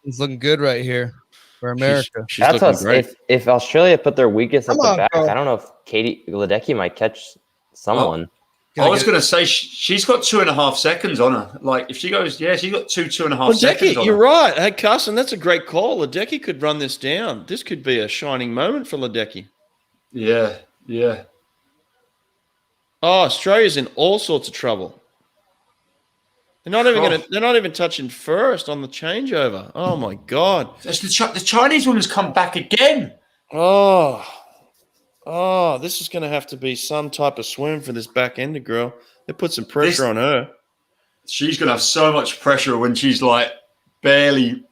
is looking good right here for America.
She's That's looking great. If Australia put their weakest at the back, I don't know if Katie Ledecky might catch someone.
I was going to say she's got 2.5 seconds on her. Like if she goes, she's got 2.5 seconds on her.
You're right. Hey, Carson, that's a great call. Ledecky could run this down. This could be a shining moment for Ledecky.
Yeah.
Oh, Australia's in all sorts of trouble. They're not even touching first on the changeover. Oh my God.
The Chinese women's come back again.
Oh, this is going to have to be some type of swim for this back-ender girl. They put some pressure on her.
She's going to have so much pressure when she's like barely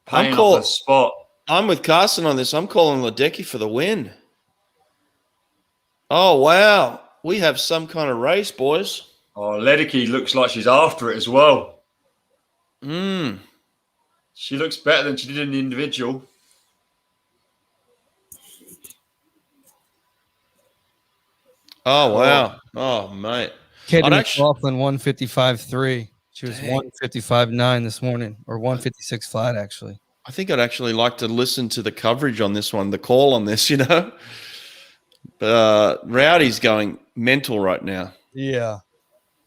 paying off her spot.
I'm with Carson on this. I'm calling Ledecky for the win. Oh, wow. We have some kind of race, boys.
Oh, Ledecky looks like she's after it as well. She looks better than she did in the individual.
Oh,
wow. Oh, mate.
Katie McLaughlin, 155.3. She was 155.9 this morning, or 156 flat, actually.
I think I'd actually like to listen to the coverage on this one, the call on this, you know. Rowdy's going mental right now.
Yeah.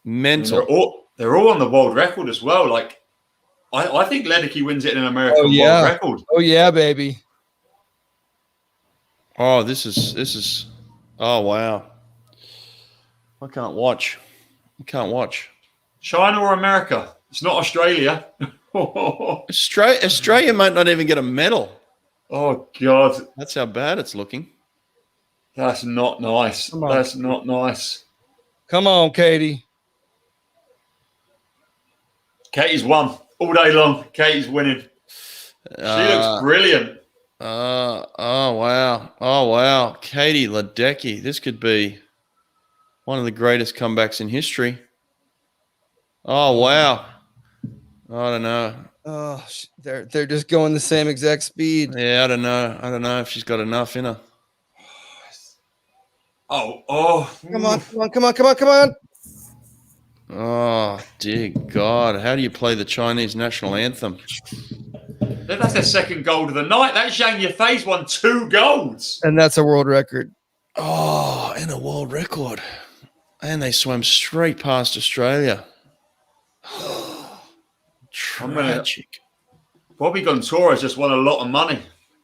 Mental.
They're all on the world record as well. Like, I think Ledecky wins it in an American world record.
Oh, yeah, baby.
Oh, this is. Oh, wow. I can't watch.
China or America? It's not Australia.
Australia might not even get a medal.
Oh, God.
That's how bad it's looking.
That's not nice. That's not nice.
Come on, Katie.
Katie's won all day long. Katie's winning. She looks brilliant.
Oh, wow. Katie Ledecky. This could be one of the greatest comebacks in history. Oh, wow. I don't know.
Oh, they're just going the same exact speed.
Yeah, I don't know if she's got enough in her.
Oh.
Come on.
Oh, dear God. How do you play the Chinese national anthem?
That's their second gold of the night. That Zhang Yifei's won 2 golds.
And that's a world record.
Oh, and a world record. And they swam straight past Australia. Tragic.
Bobby Gontora has just won a lot of money.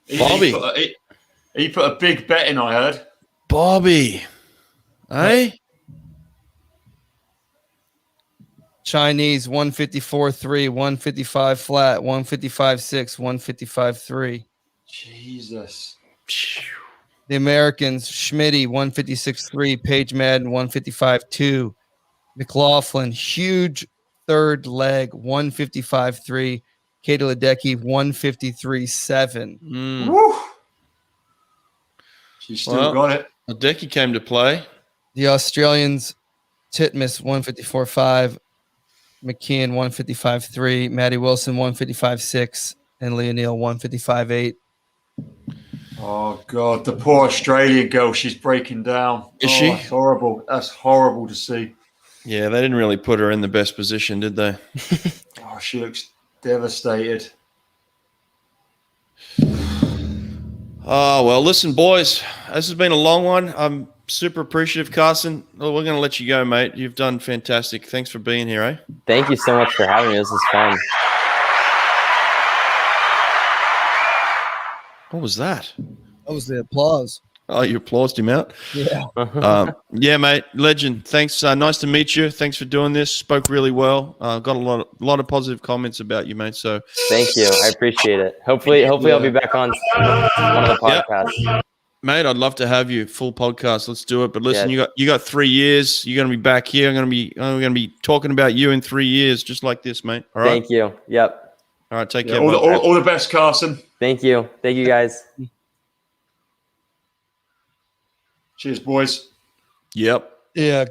He put a big bet in, I heard.
Bobby. Hey?
Chinese 154.3, 155 flat, 155.6, 155.3.
Jesus.
The Americans, Schmitty 156.3, Paige Madden 155.2, McLaughlin, huge third leg 155.3, Katie Ledecky 153.7.
Woo. She still got it.
Ledecky came to play.
The Australians, Titmus 154.5, McKeon 155.3, Maddie Wilson 155.6, and Leah Neal 155.8.
Oh God, the poor Australian girl, she's breaking down.
Is she?
That's horrible. That's horrible to see.
Yeah, they didn't really put her in the best position, did they?
Oh, she looks devastated.
Oh, well, listen, boys, this has been a long one. I'm super appreciative, Carson. Well, we're going to let you go, mate. You've done fantastic. Thanks for being here, eh?
Thank you so much for having me. This is fun.
What was that?
That was the applause.
Oh, you applauded him out?
Yeah.
Yeah, mate. Legend. Thanks. Nice to meet you. Thanks for doing this. Spoke really well. Got a lot of positive comments about you, mate. So
thank you. I appreciate it. Hopefully I'll be back on one of the podcasts.
Yep. Mate, I'd love to have you full podcast. Let's do it. But listen, you got 3 years. You're going to be back here. I'm going to be talking about you in 3 years, just like this, mate. All right.
Thank you. Yep.
All right. Take care.
All the best, Carson.
Thank you. Thank you, guys.
Cheers, boys.
Yep.
Yeah.